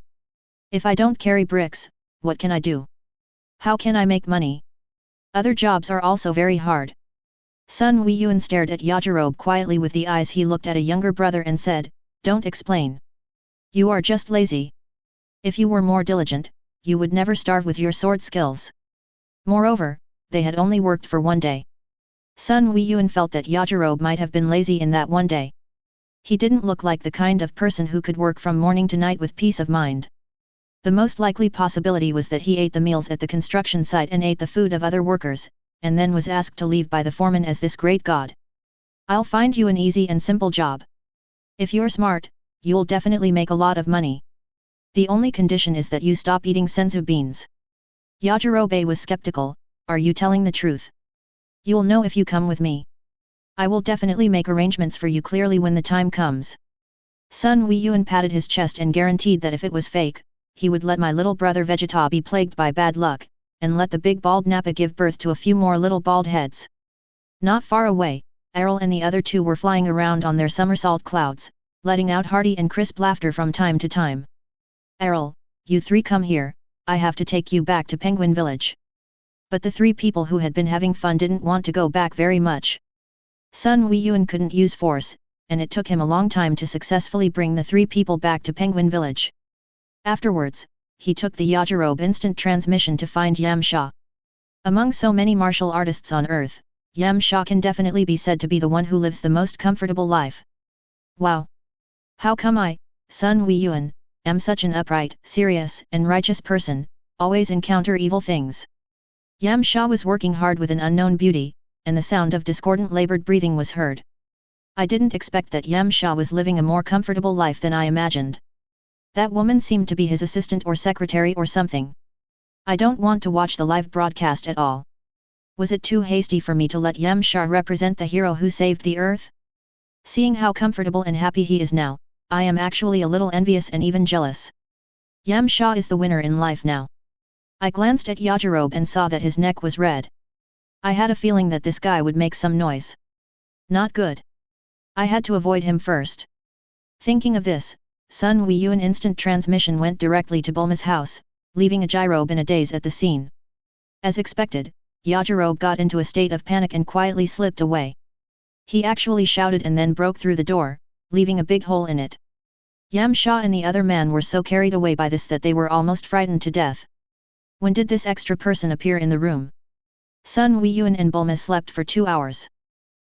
If I don't carry bricks, what can I do? How can I make money? Other jobs are also very hard. Sun Weiyuan stared at Yajirobe quietly with the eyes he looked at a younger brother and said, don't explain. You are just lazy. If you were more diligent, you would never starve with your sword skills. Moreover, they had only worked for one day. Sun Weiyuan felt that Yajirobe might have been lazy in that one day. He didn't look like the kind of person who could work from morning to night with peace of mind. The most likely possibility was that he ate the meals at the construction site and ate the food of other workers, and then was asked to leave by the foreman as this great god. I'll find you an easy and simple job. If you're smart, you'll definitely make a lot of money. The only condition is that you stop eating senzu beans. Yajirobe was skeptical. Are you telling the truth? You'll know if you come with me. I will definitely make arrangements for you clearly when the time comes. Sun Weiyuan patted his chest and guaranteed that if it was fake, he would let my little brother Vegeta be plagued by bad luck, and let the big bald Nappa give birth to a few more little bald heads. Not far away, Errol and the other two were flying around on their somersault clouds, letting out hearty and crisp laughter from time to time. Errol, you three come here, I have to take you back to Penguin Village. But the three people who had been having fun didn't want to go back very much. Sun Weiyuan couldn't use force, and it took him a long time to successfully bring the three people back to Penguin Village. Afterwards, he took the Yajirobe instant transmission to find Yamcha. Among so many martial artists on Earth, Yam Sha can definitely be said to be the one who lives the most comfortable life. Wow! How come I, Sun Weiyuan, am such an upright, serious, and righteous person, always encounter evil things? Yam Sha was working hard with an unknown beauty, and the sound of discordant labored breathing was heard. I didn't expect that Yam Sha was living a more comfortable life than I imagined. That woman seemed to be his assistant or secretary or something. I don't want to watch the live broadcast at all. Was it too hasty for me to let Yam Sha represent the hero who saved the earth? Seeing how comfortable and happy he is now, I am actually a little envious and even jealous. Yam Sha is the winner in life now. I glanced at Yajirobe and saw that his neck was red. I had a feeling that this guy would make some noise. Not good. I had to avoid him first. Thinking of this, Sun Weiyuan instant transmission went directly to Bulma's house, leaving Yajirobe in a daze at the scene. As expected, Yajirobe got into a state of panic and quietly slipped away. He actually shouted and then broke through the door, leaving a big hole in it. Yam Sha and the other man were so carried away by this that they were almost frightened to death. When did this extra person appear in the room? Sun Weiyuan and Bulma slept for 2 hours.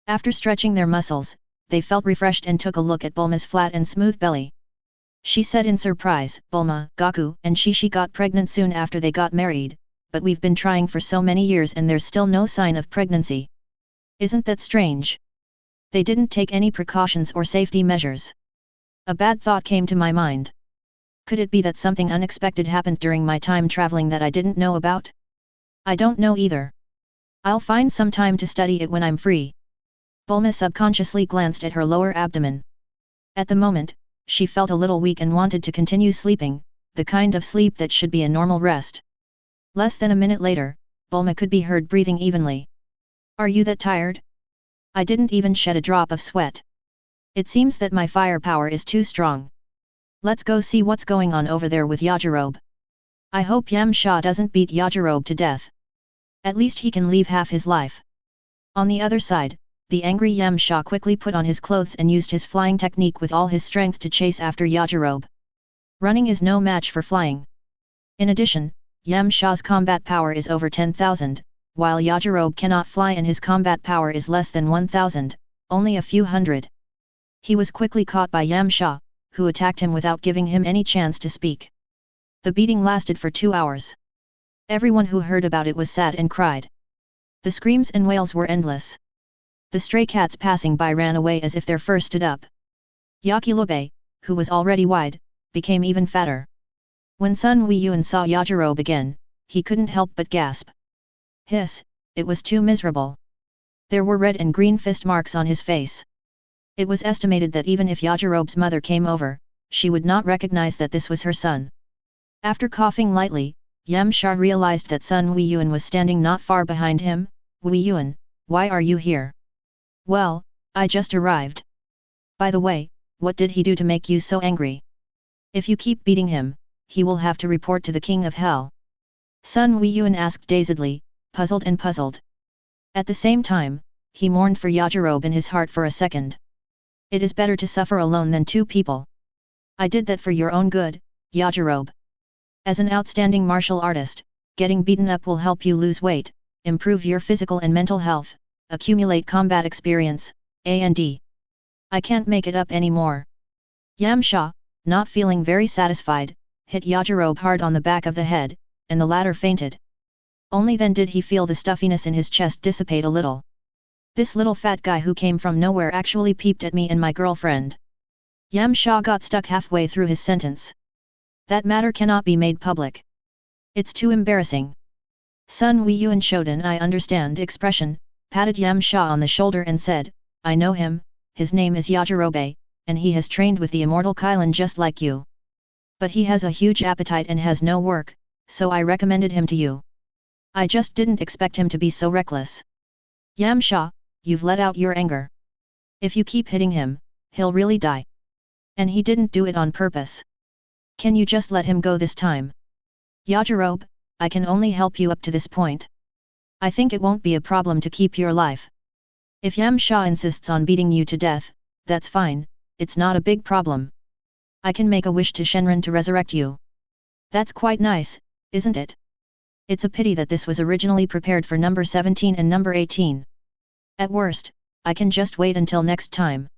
After stretching their muscles, they felt refreshed and took a look at Bulma's flat and smooth belly. She said in surprise, "Bulma, Goku and Shishi got pregnant soon after they got married, but we've been trying for so many years and there's still no sign of pregnancy. Isn't that strange? They didn't take any precautions or safety measures." A bad thought came to my mind. Could it be that something unexpected happened during my time traveling that I didn't know about? I don't know either. I'll find some time to study it when I'm free. Bulma subconsciously glanced at her lower abdomen. At the moment, she felt a little weak and wanted to continue sleeping, the kind of sleep that should be a normal rest. Less than a minute later, Bulma could be heard breathing evenly. "Are you that tired?" I didn't even shed a drop of sweat. It seems that my firepower is too strong. Let's go see what's going on over there with Yajirobe. I hope Yam Sha doesn't beat Yajirobe to death. At least he can leave half his life. On the other side, the angry Yam Sha quickly put on his clothes and used his flying technique with all his strength to chase after Yajirobe. Running is no match for flying. In addition, Yam Sha's combat power is over 10,000, while Yajirobe cannot fly and his combat power is less than 1,000, only a few hundred. He was quickly caught by Yam Sha, who attacked him without giving him any chance to speak. The beating lasted for 2 hours. Everyone who heard about it was sad and cried. The screams and wails were endless. The stray cats passing by ran away as if their fur stood up. Yajirobe, who was already wide, became even fatter. When Sun Weiyuan saw Yajirobe again, he couldn't help but gasp. Hiss, it was too miserable. There were red and green fist marks on his face. It was estimated that even if Yajirobe's mother came over, she would not recognize that this was her son. After coughing lightly, Yam Sha realized that Sun Weiyuan was standing not far behind him. "Weiyuan, why are you here?" "Well, I just arrived." "By the way, what did he do to make you so angry? If you keep beating him, he will have to report to the King of Hell." Sun Weiyuan asked dazedly, puzzled and puzzled. At the same time, he mourned for Yajirobe in his heart for a second. It is better to suffer alone than two people. I did that for your own good, Yajirobe. As an outstanding martial artist, getting beaten up will help you lose weight, improve your physical and mental health, accumulate combat experience, and I can't make it up anymore. Yam Sha, not feeling very satisfied, hit Yajirobe hard on the back of the head, and the latter fainted. Only then did he feel the stuffiness in his chest dissipate a little. This little fat guy who came from nowhere actually peeped at me and my girlfriend. Yam Sha got stuck halfway through his sentence. That matter cannot be made public. It's too embarrassing. Sun Weiyuan showed an "I understand" expression, patted Yam Sha on the shoulder and said, "I know him, his name is Yajirobe, and he has trained with the immortal Krillin just like you. But he has a huge appetite and has no work, so I recommended him to you. I just didn't expect him to be so reckless. Yam Sha, you've let out your anger. If you keep hitting him, he'll really die. And he didn't do it on purpose. Can you just let him go this time? Yajirobe, I can only help you up to this point. I think it won't be a problem to keep your life. If Yam Sha insists on beating you to death, that's fine, it's not a big problem. I can make a wish to Shenron to resurrect you. That's quite nice, isn't it? It's a pity that this was originally prepared for number 17 and number 18. At worst, I can just wait until next time.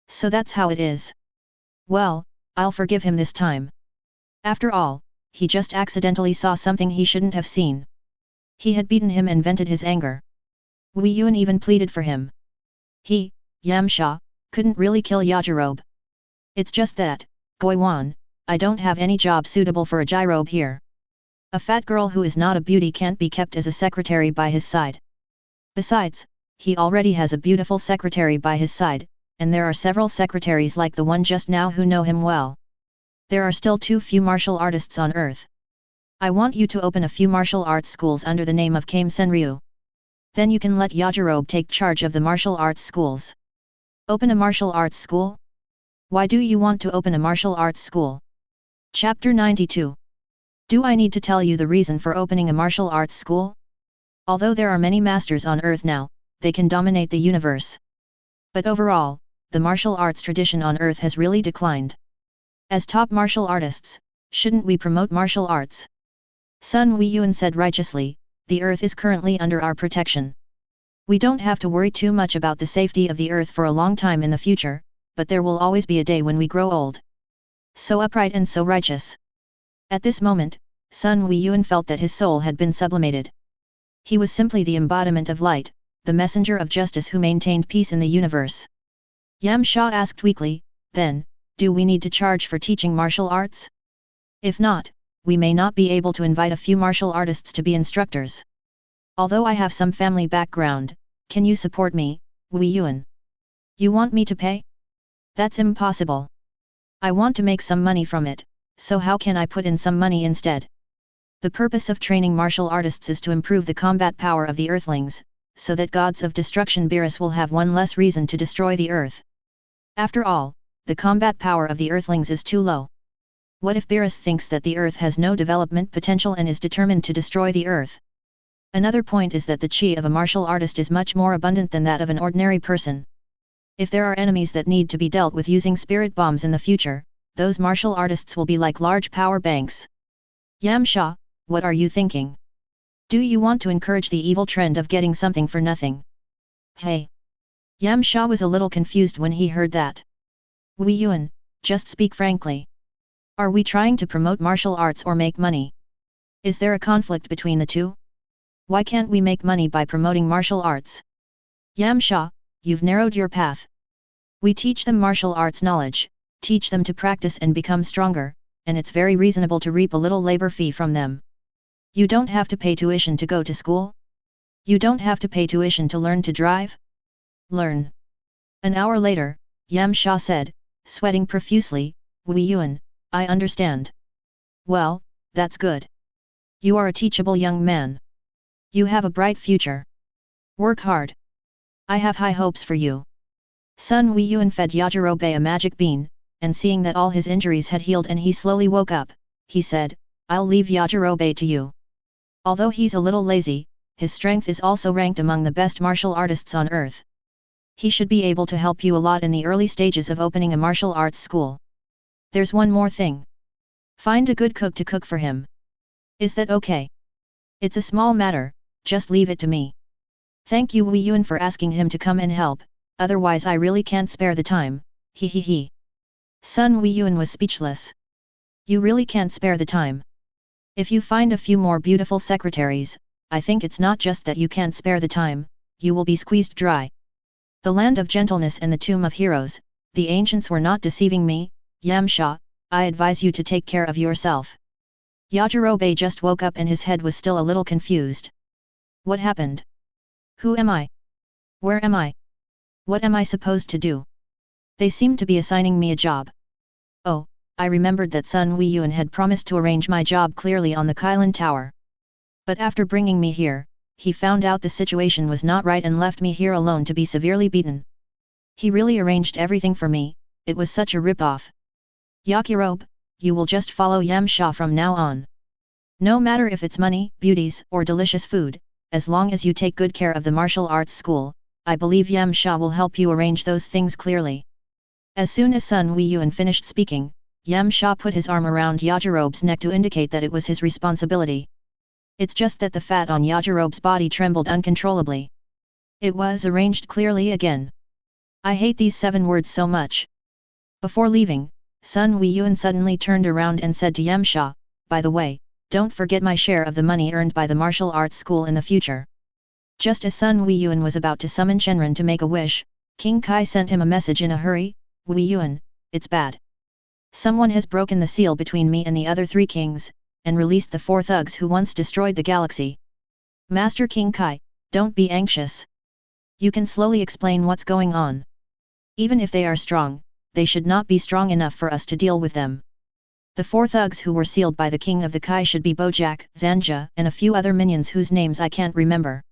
So that's how it is. Well, I'll forgive him this time. After all, he just accidentally saw something he shouldn't have seen. He had beaten him and vented his anger. Wei Yuan even pleaded for him. He, Yamsha, couldn't really kill Yajirobe. It's just that, Goiwan, I don't have any job suitable for a Jirobe here. A fat girl who is not a beauty can't be kept as a secretary by his side. Besides, he already has a beautiful secretary by his side, and there are several secretaries like the one just now who know him well. There are still too few martial artists on earth. I want you to open a few martial arts schools under the name of Kame Senryu. Then you can let Yajirobe take charge of the martial arts schools. Open a martial arts school? Why do you want to open a martial arts school? Chapter 92. Do I need to tell you the reason for opening a martial arts school? Although there are many masters on earth now, they can dominate the universe. But overall, the martial arts tradition on earth has really declined. As top martial artists, shouldn't we promote martial arts? Sun Wei Yuan said righteously, the earth is currently under our protection. We don't have to worry too much about the safety of the earth for a long time in the future, but there will always be a day when we grow old. So upright and so righteous. At this moment, Sun Wei Yuan felt that his soul had been sublimated. He was simply the embodiment of light, the messenger of justice who maintained peace in the universe. Yamsha asked weakly, then, do we need to charge for teaching martial arts? If not, we may not be able to invite a few martial artists to be instructors. Although I have some family background, can you support me, Wei Yuan? You want me to pay? That's impossible. I want to make some money from it, so how can I put in some money instead? The purpose of training martial artists is to improve the combat power of the earthlings, so that gods of destruction Beerus will have one less reason to destroy the earth. After all, the combat power of the earthlings is too low. What if Beerus thinks that the earth has no development potential and is determined to destroy the earth? Another point is that the chi of a martial artist is much more abundant than that of an ordinary person. If there are enemies that need to be dealt with using spirit bombs in the future, those martial artists will be like large power banks. Yamsha, what are you thinking? Do you want to encourage the evil trend of getting something for nothing? Hey! Yamsha was a little confused when he heard that. Wei Yuan, just speak frankly. Are we trying to promote martial arts or make money? Is there a conflict between the two? Why can't we make money by promoting martial arts? Yamsha, you've narrowed your path. We teach them martial arts knowledge, teach them to practice and become stronger, and it's very reasonable to reap a little labor fee from them. You don't have to pay tuition to go to school? You don't have to pay tuition to learn to drive? Learn. An hour later, Yamsha said, sweating profusely, Wei Yuan, I understand. Well, that's good. You are a teachable young man. You have a bright future. Work hard. I have high hopes for you. Sun Wei Yuan fed Yajirobe a magic bean, and seeing that all his injuries had healed and he slowly woke up, he said, I'll leave Yajirobe to you. Although he's a little lazy, his strength is also ranked among the best martial artists on earth. He should be able to help you a lot in the early stages of opening a martial arts school. There's one more thing. Find a good cook to cook for him. Is that okay? It's a small matter, just leave it to me. Thank you Wei Yuan for asking him to come and help, otherwise I really can't spare the time, he. Sun Wei Yuan was speechless. You really can't spare the time. If you find a few more beautiful secretaries, I think it's not just that you can't spare the time, you will be squeezed dry. The land of gentleness and the tomb of heroes, the ancients were not deceiving me, Yamsha, I advise you to take care of yourself. Yajirobe just woke up and his head was still a little confused. What happened? Who am I? Where am I? What am I supposed to do? They seem to be assigning me a job. Oh, I remembered that Sun Wei Yuan had promised to arrange my job clearly on the Krillin Tower. But after bringing me here, he found out the situation was not right and left me here alone to be severely beaten. He really arranged everything for me, it was such a rip-off. Yajirobe, you will just follow Yamsha from now on. No matter if it's money, beauties, or delicious food, as long as you take good care of the martial arts school, I believe Yamsha will help you arrange those things clearly. As soon as Sun Wei Yuan finished speaking, Yamsha put his arm around Yajirobe's neck to indicate that it was his responsibility. It's just that the fat on Yajirobe's body trembled uncontrollably. It was arranged clearly again. I hate these 7 words so much. Before leaving, Sun Weiyuan suddenly turned around and said to Yamsha, by the way, don't forget my share of the money earned by the martial arts school in the future. Just as Sun Weiyuan was about to summon Shenron to make a wish, King Kai sent him a message in a hurry, Weiyuan, it's bad. Someone has broken the seal between me and the other 3 kings, and released the 4 thugs who once destroyed the galaxy. Master King Kai, don't be anxious. You can slowly explain what's going on. Even if they are strong, they should not be strong enough for us to deal with them. The 4 thugs who were sealed by the king of the Kai should be Bojack, Zanja, and a few other minions whose names I can't remember.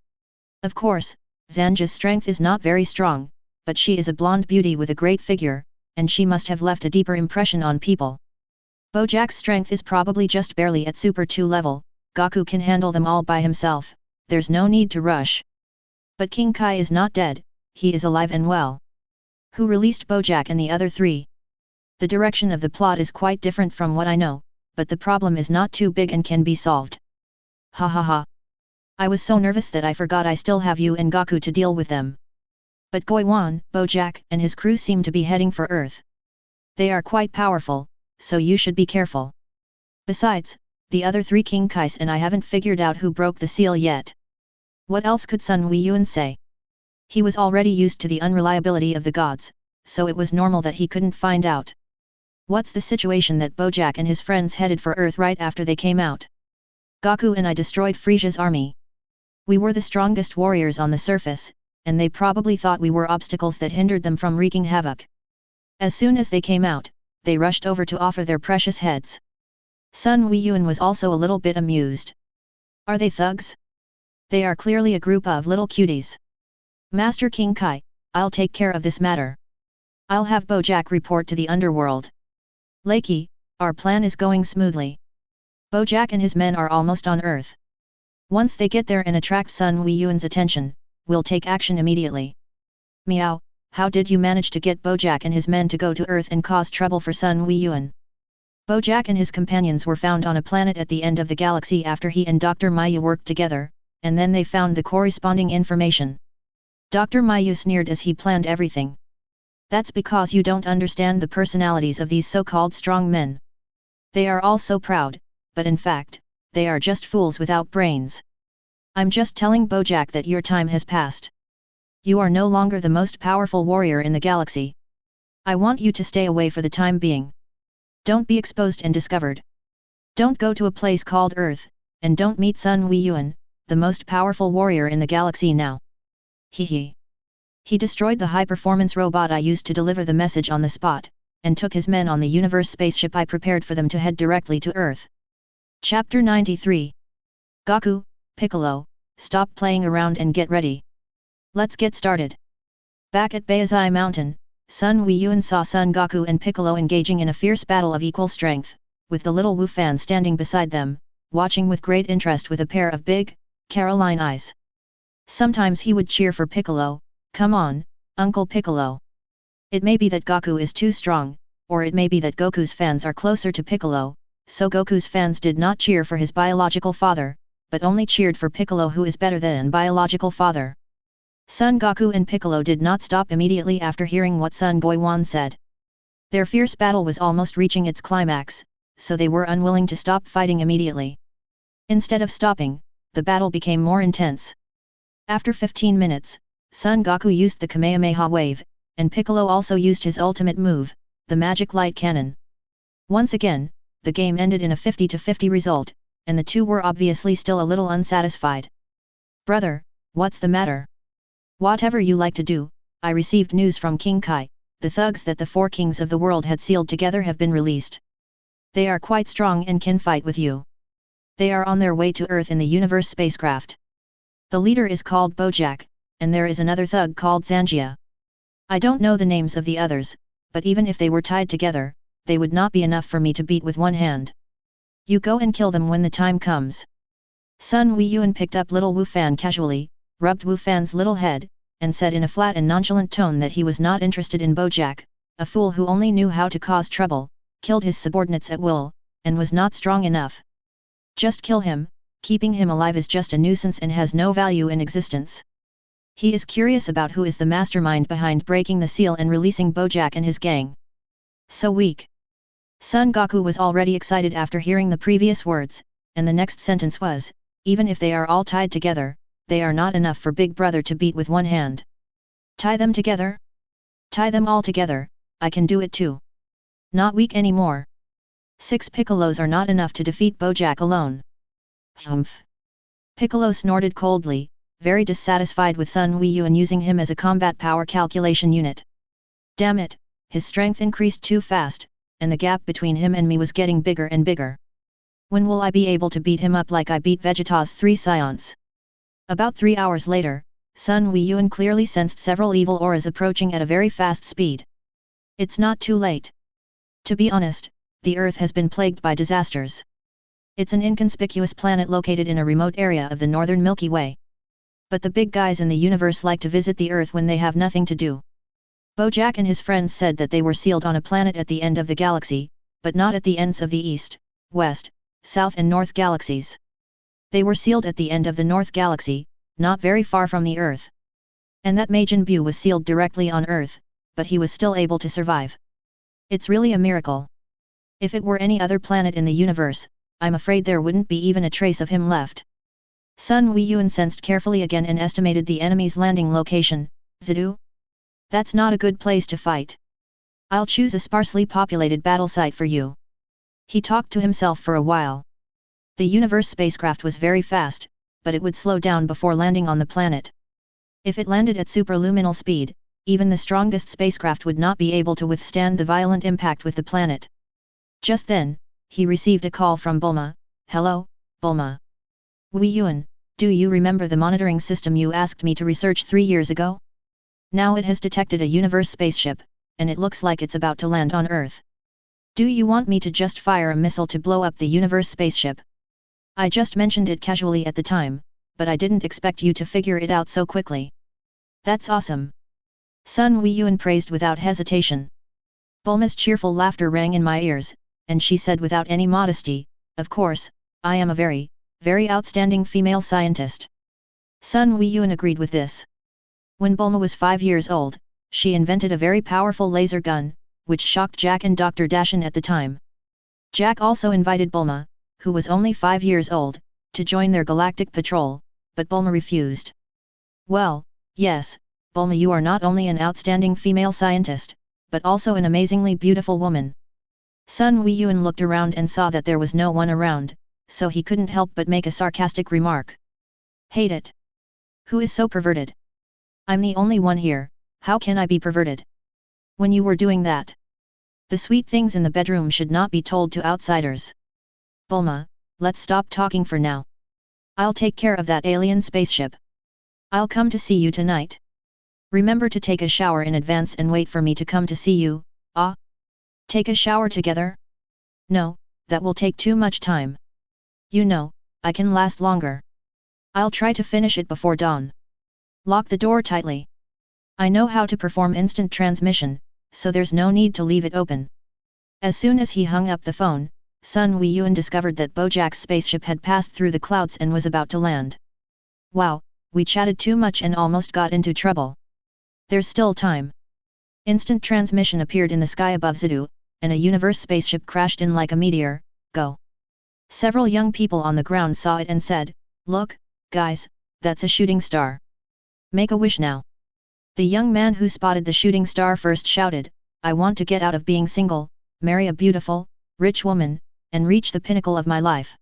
Of course, Zanja's strength is not very strong, but she is a blonde beauty with a great figure, and she must have left a deeper impression on people. Bojack's strength is probably just barely at Super 2 level, Goku can handle them all by himself, there's no need to rush. But King Kai is not dead, he is alive and well. Who released Bojack and the other 3? The direction of the plot is quite different from what I know, but the problem is not too big and can be solved. Ha ha ha. I was so nervous that I forgot I still have you and Goku to deal with them. But Goiwan, Bojack, and his crew seem to be heading for Earth. They are quite powerful, so you should be careful. Besides, the other 3 King Kais and I haven't figured out who broke the seal yet. What else could Sun Weiyuan say? He was already used to the unreliability of the gods, so it was normal that he couldn't find out. What's the situation that Bojack and his friends headed for Earth right after they came out? Goku and I destroyed Frieza's army. We were the strongest warriors on the surface, and they probably thought we were obstacles that hindered them from wreaking havoc. As soon as they came out, they rushed over to offer their precious heads. Sun Weiyuan was also a little bit amused. Are they thugs? They are clearly a group of little cuties. Master King Kai, I'll take care of this matter. I'll have Bojack report to the underworld. Loki, our plan is going smoothly. Bojack and his men are almost on Earth. Once they get there and attract Sun Weiyuan's attention, we'll take action immediately. Meow, how did you manage to get Bojack and his men to go to Earth and cause trouble for Sun Weiyuan? Bojack and his companions were found on a planet at the end of the galaxy after he and Dr. Mayu worked together, and then they found the corresponding information. Dr. Mayu sneered as he planned everything. That's because you don't understand the personalities of these so-called strong men. They are all so proud, but in fact, they are just fools without brains. I'm just telling Bojack that your time has passed. You are no longer the most powerful warrior in the galaxy. I want you to stay away for the time being. Don't be exposed and discovered. Don't go to a place called Earth, and don't meet Sun Weiyuan, the most powerful warrior in the galaxy now. Hehe. He destroyed the high-performance robot I used to deliver the message on the spot, and took his men on the universe spaceship I prepared for them to head directly to Earth. Chapter 93. Goku, Piccolo, stop playing around and get ready. Let's get started. Back at Baizai Mountain, Sun Weiyuan saw Son Goku and Piccolo engaging in a fierce battle of equal strength, with the little Wu Fan standing beside them, watching with great interest with a pair of big, Caroline eyes. Sometimes he would cheer for Piccolo, come on, Uncle Piccolo. It may be that Goku is too strong, or it may be that Goku's fans are closer to Piccolo, so Goku's fans did not cheer for his biological father, but only cheered for Piccolo who is better than biological father. Son Goku and Piccolo did not stop immediately after hearing what Son Goiwan said. Their fierce battle was almost reaching its climax, so they were unwilling to stop fighting immediately. Instead of stopping, the battle became more intense. After 15 minutes, Son Goku used the Kamehameha wave, and Piccolo also used his ultimate move, the magic light cannon. Once again, the game ended in a 50-50 result, and the two were obviously still a little unsatisfied. Brother, what's the matter? Whatever you like to do, I received news from King Kai, the thugs that the 4 kings of the world had sealed together have been released. They are quite strong and can fight with you. They are on their way to Earth in the universe spacecraft. The leader is called Bojack, and there is another thug called Zangia. I don't know the names of the others, but even if they were tied together, they would not be enough for me to beat with one hand. You go and kill them when the time comes. Sun Weiyuan picked up little Wu Fan casually, rubbed Wu Fan's little head, and said in a flat and nonchalant tone that he was not interested in Bojack, a fool who only knew how to cause trouble, killed his subordinates at will, and was not strong enough. Just kill him, keeping him alive is just a nuisance and has no value in existence. He is curious about who is the mastermind behind breaking the seal and releasing Bojack and his gang. So weak. Son Goku was already excited after hearing the previous words, and the next sentence was, even if they are all tied together, they are not enough for Big Brother to beat with one hand. Tie them together? Tie them all together, I can do it too. Not weak anymore. 6 Piccolos are not enough to defeat Bojack alone. Humph. Piccolo snorted coldly, very dissatisfied with Sun Weiyuan using him as a combat power calculation unit. Damn it, his strength increased too fast, and the gap between him and me was getting bigger and bigger. When will I be able to beat him up like I beat Vegeta's 3 scions? About 3 hours later, Sun Weiyuan clearly sensed several evil auras approaching at a very fast speed. It's not too late. To be honest, the Earth has been plagued by disasters. It's an inconspicuous planet located in a remote area of the northern Milky Way. But the big guys in the universe like to visit the Earth when they have nothing to do. Bojack and his friends said that they were sealed on a planet at the end of the galaxy, but not at the ends of the East, West, South and North galaxies. They were sealed at the end of the North galaxy, not very far from the Earth. And that Majin Buu was sealed directly on Earth, but he was still able to survive. It's really a miracle. If it were any other planet in the universe, I'm afraid there wouldn't be even a trace of him left. Sun Weiyuan sensed carefully again and estimated the enemy's landing location. Zidu? That's not a good place to fight. I'll choose a sparsely populated battle site for you. He talked to himself for a while. The universe spacecraft was very fast, but it would slow down before landing on the planet. If it landed at superluminal speed, even the strongest spacecraft would not be able to withstand the violent impact with the planet. Just then, he received a call from Bulma. Hello, Bulma. Weiyuan, do you remember the monitoring system you asked me to research 3 years ago? Now it has detected a universe spaceship, and it looks like it's about to land on Earth. Do you want me to just fire a missile to blow up the universe spaceship? I just mentioned it casually at the time, but I didn't expect you to figure it out so quickly. That's awesome. Sun Weiyuan praised without hesitation. Bulma's cheerful laughter rang in my ears, and she said without any modesty, of course, I am a very, very outstanding female scientist. Sun Weiyuan agreed with this. When Bulma was 5 years old, she invented a very powerful laser gun, which shocked Jack and Dr. Dashin at the time. Jack also invited Bulma, who was only 5 years old, to join their galactic patrol, but Bulma refused. Well, yes, Bulma, you are not only an outstanding female scientist, but also an amazingly beautiful woman. Sun Weiyuan looked around and saw that there was no one around, so he couldn't help but make a sarcastic remark. Hate it. Who is so perverted? I'm the only one here, how can I be perverted? When you were doing that, the sweet things in the bedroom should not be told to outsiders. Bulma, let's stop talking for now. I'll take care of that alien spaceship. I'll come to see you tonight. Remember to take a shower in advance and wait for me to come to see you. Take a shower together? No, that will take too much time. You know, I can last longer. I'll try to finish it before dawn. Lock the door tightly. I know how to perform instant transmission, so there's no need to leave it open. As soon as he hung up the phone, Sun Weiyuan discovered that Bojack's spaceship had passed through the clouds and was about to land. Wow, we chatted too much and almost got into trouble. There's still time. Instant transmission appeared in the sky above Zidu, and a universe spaceship crashed in like a meteor. Go. Several young people on the ground saw it and said, Look, guys, that's a shooting star. Make a wish now. The young man who spotted the shooting star first shouted, I want to get out of being single, marry a beautiful, rich woman, and reach the pinnacle of my life.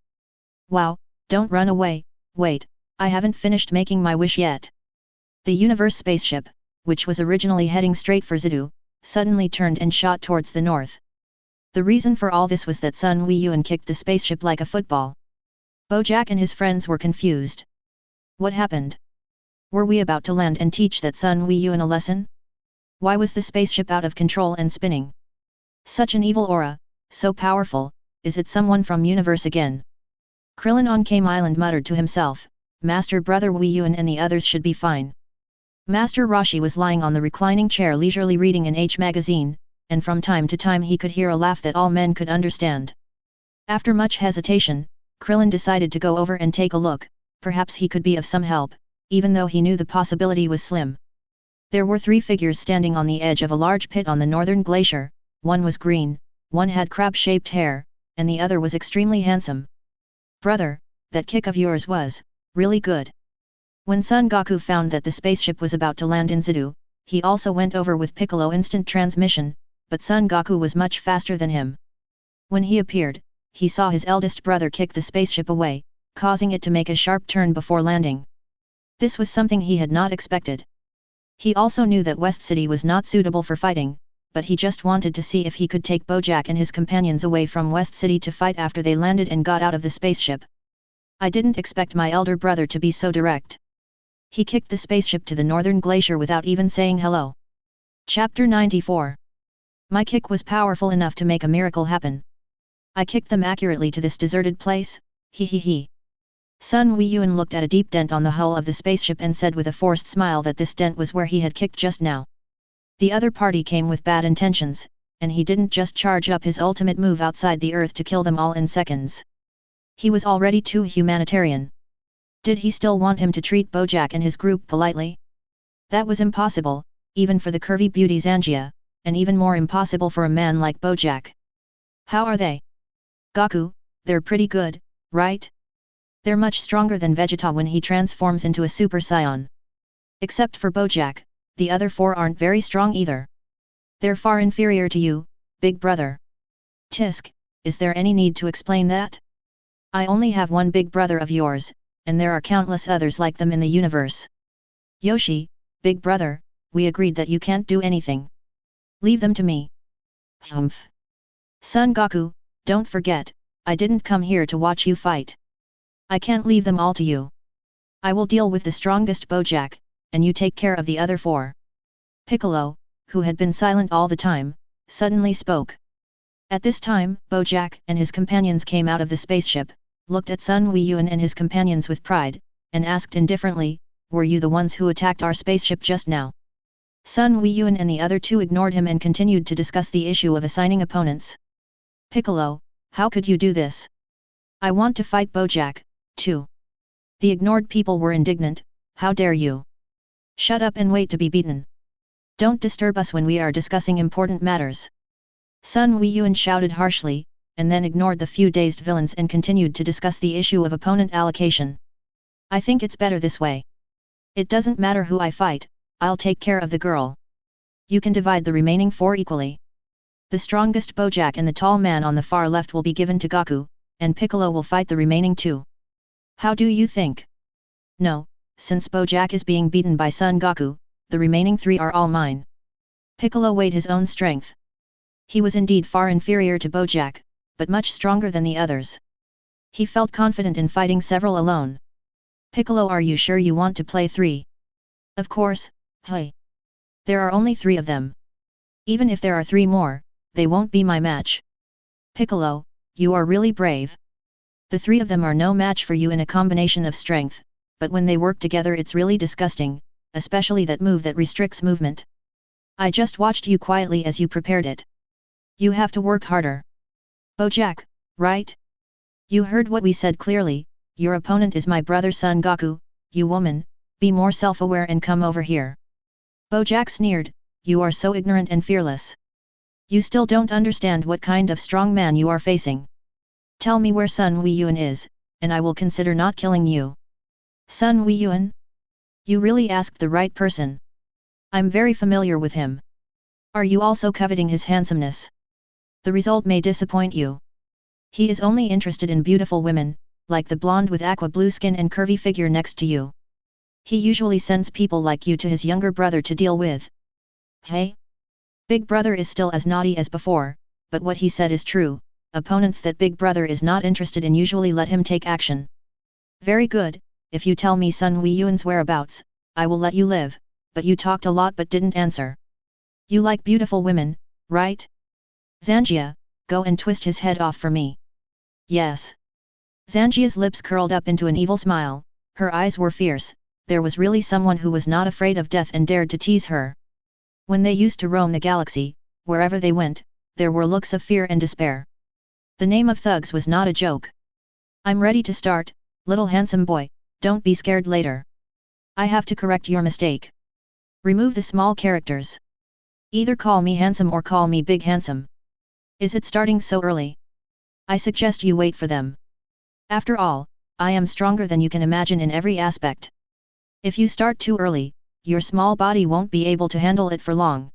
Wow, don't run away, wait, I haven't finished making my wish yet. The universe spaceship, which was originally heading straight for Zidu, suddenly turned and shot towards the north. The reason for all this was that Sun Weiyuan kicked the spaceship like a football. Bojack and his friends were confused. What happened? Were we about to land and teach that Sun Weiyuan a lesson? Why was the spaceship out of control and spinning? Such an evil aura, so powerful, is it someone from universe again? Krillin on Kame Island muttered to himself, Master Brother Weiyuan and the others should be fine. Master Roshi was lying on the reclining chair leisurely reading an H magazine, and from time to time he could hear a laugh that all men could understand. After much hesitation, Krillin decided to go over and take a look, perhaps he could be of some help, even though he knew the possibility was slim. There were 3 figures standing on the edge of a large pit on the northern glacier, one was green, one had crab-shaped hair, and the other was extremely handsome. Brother, that kick of yours was really good. When Son Goku found that the spaceship was about to land in Zidu, he also went over with Piccolo instant transmission, but Son Goku was much faster than him. When he appeared, he saw his eldest brother kick the spaceship away, causing it to make a sharp turn before landing. This was something he had not expected. He also knew that West City was not suitable for fighting, but he just wanted to see if he could take Bojack and his companions away from West City to fight after they landed and got out of the spaceship. I didn't expect my elder brother to be so direct. He kicked the spaceship to the northern glacier without even saying hello. Chapter 94. My kick was powerful enough to make a miracle happen. I kicked them accurately to this deserted place, he he he. Sun Weiyuan looked at a deep dent on the hull of the spaceship and said with a forced smile that this dent was where he had kicked just now. The other party came with bad intentions, and he didn't just charge up his ultimate move outside the earth to kill them all in seconds. He was already too humanitarian. Did he still want him to treat Bojack and his group politely? That was impossible, even for the curvy beauty Zangia, and even more impossible for a man like Bojack. How are they? Goku, they're pretty good, right? They're much stronger than Vegeta when he transforms into a Super Saiyan. Except for Bojack, the other 4 aren't very strong either. They're far inferior to you, big brother. Tisk, is there any need to explain that? I only have one big brother of yours, and there are countless others like them in the universe. Yoshi, big brother, we agreed that you can't do anything. Leave them to me. Humph. Son Goku, don't forget, I didn't come here to watch you fight. I can't leave them all to you. I will deal with the strongest Bojack, and you take care of the other 4. Piccolo, who had been silent all the time, suddenly spoke. At this time, Bojack and his companions came out of the spaceship, looked at Sun Weiyuan and his companions with pride, and asked indifferently, were you the ones who attacked our spaceship just now? Sun Weiyuan and the other 2 ignored him and continued to discuss the issue of assigning opponents. Piccolo, how could you do this? I want to fight Bojack, too. The ignored people were indignant, how dare you? Shut up and wait to be beaten. Don't disturb us when we are discussing important matters. Sun Weiyuan shouted harshly, and then ignored the few dazed villains and continued to discuss the issue of opponent allocation. I think it's better this way. It doesn't matter who I fight, I'll take care of the girl. You can divide the remaining 4 equally. The strongest Bojack and the tall man on the far left will be given to Goku, and Piccolo will fight the remaining 2. How do you think? No, since Bojack is being beaten by Son Goku, the remaining 3 are all mine. Piccolo weighed his own strength. He was indeed far inferior to Bojack, but much stronger than the others. He felt confident in fighting several alone. Piccolo, are you sure you want to play 3? Of course, hey. There are only 3 of them. Even if there are 3 more, they won't be my match. Piccolo, you are really brave. The 3 of them are no match for you in a combination of strength, but when they work together it's really disgusting, especially that move that restricts movement. I just watched you quietly as you prepared it. You have to work harder. Bojack, right? You heard what we said clearly, your opponent is my brother Son Goku, you woman, be more self-aware and come over here. Bojack sneered, you are so ignorant and fearless. You still don't understand what kind of strong man you are facing. Tell me where Sun Weiyuan is, and I will consider not killing you. Sun Weiyuan? You really asked the right person. I'm very familiar with him. Are you also coveting his handsomeness? The result may disappoint you. He is only interested in beautiful women, like the blonde with aqua blue skin and curvy figure next to you. He usually sends people like you to his younger brother to deal with. Hey? Big brother is still as naughty as before, but what he said is true, opponents that big brother is not interested in usually let him take action. Very good, if you tell me Sun Weiyuan's whereabouts, I will let you live, but you talked a lot but didn't answer. You like beautiful women, right? Zangia, go and twist his head off for me. Yes. Zangia's lips curled up into an evil smile, her eyes were fierce, there was really someone who was not afraid of death and dared to tease her. When they used to roam the galaxy, wherever they went, there were looks of fear and despair. The name of thugs was not a joke. I'm ready to start, little handsome boy, don't be scared later. I have to correct your mistake. Remove the small characters. Either call me handsome or call me big handsome. Is it starting so early? I suggest you wait for them. After all, I am stronger than you can imagine in every aspect. If you start too early, your small body won't be able to handle it for long.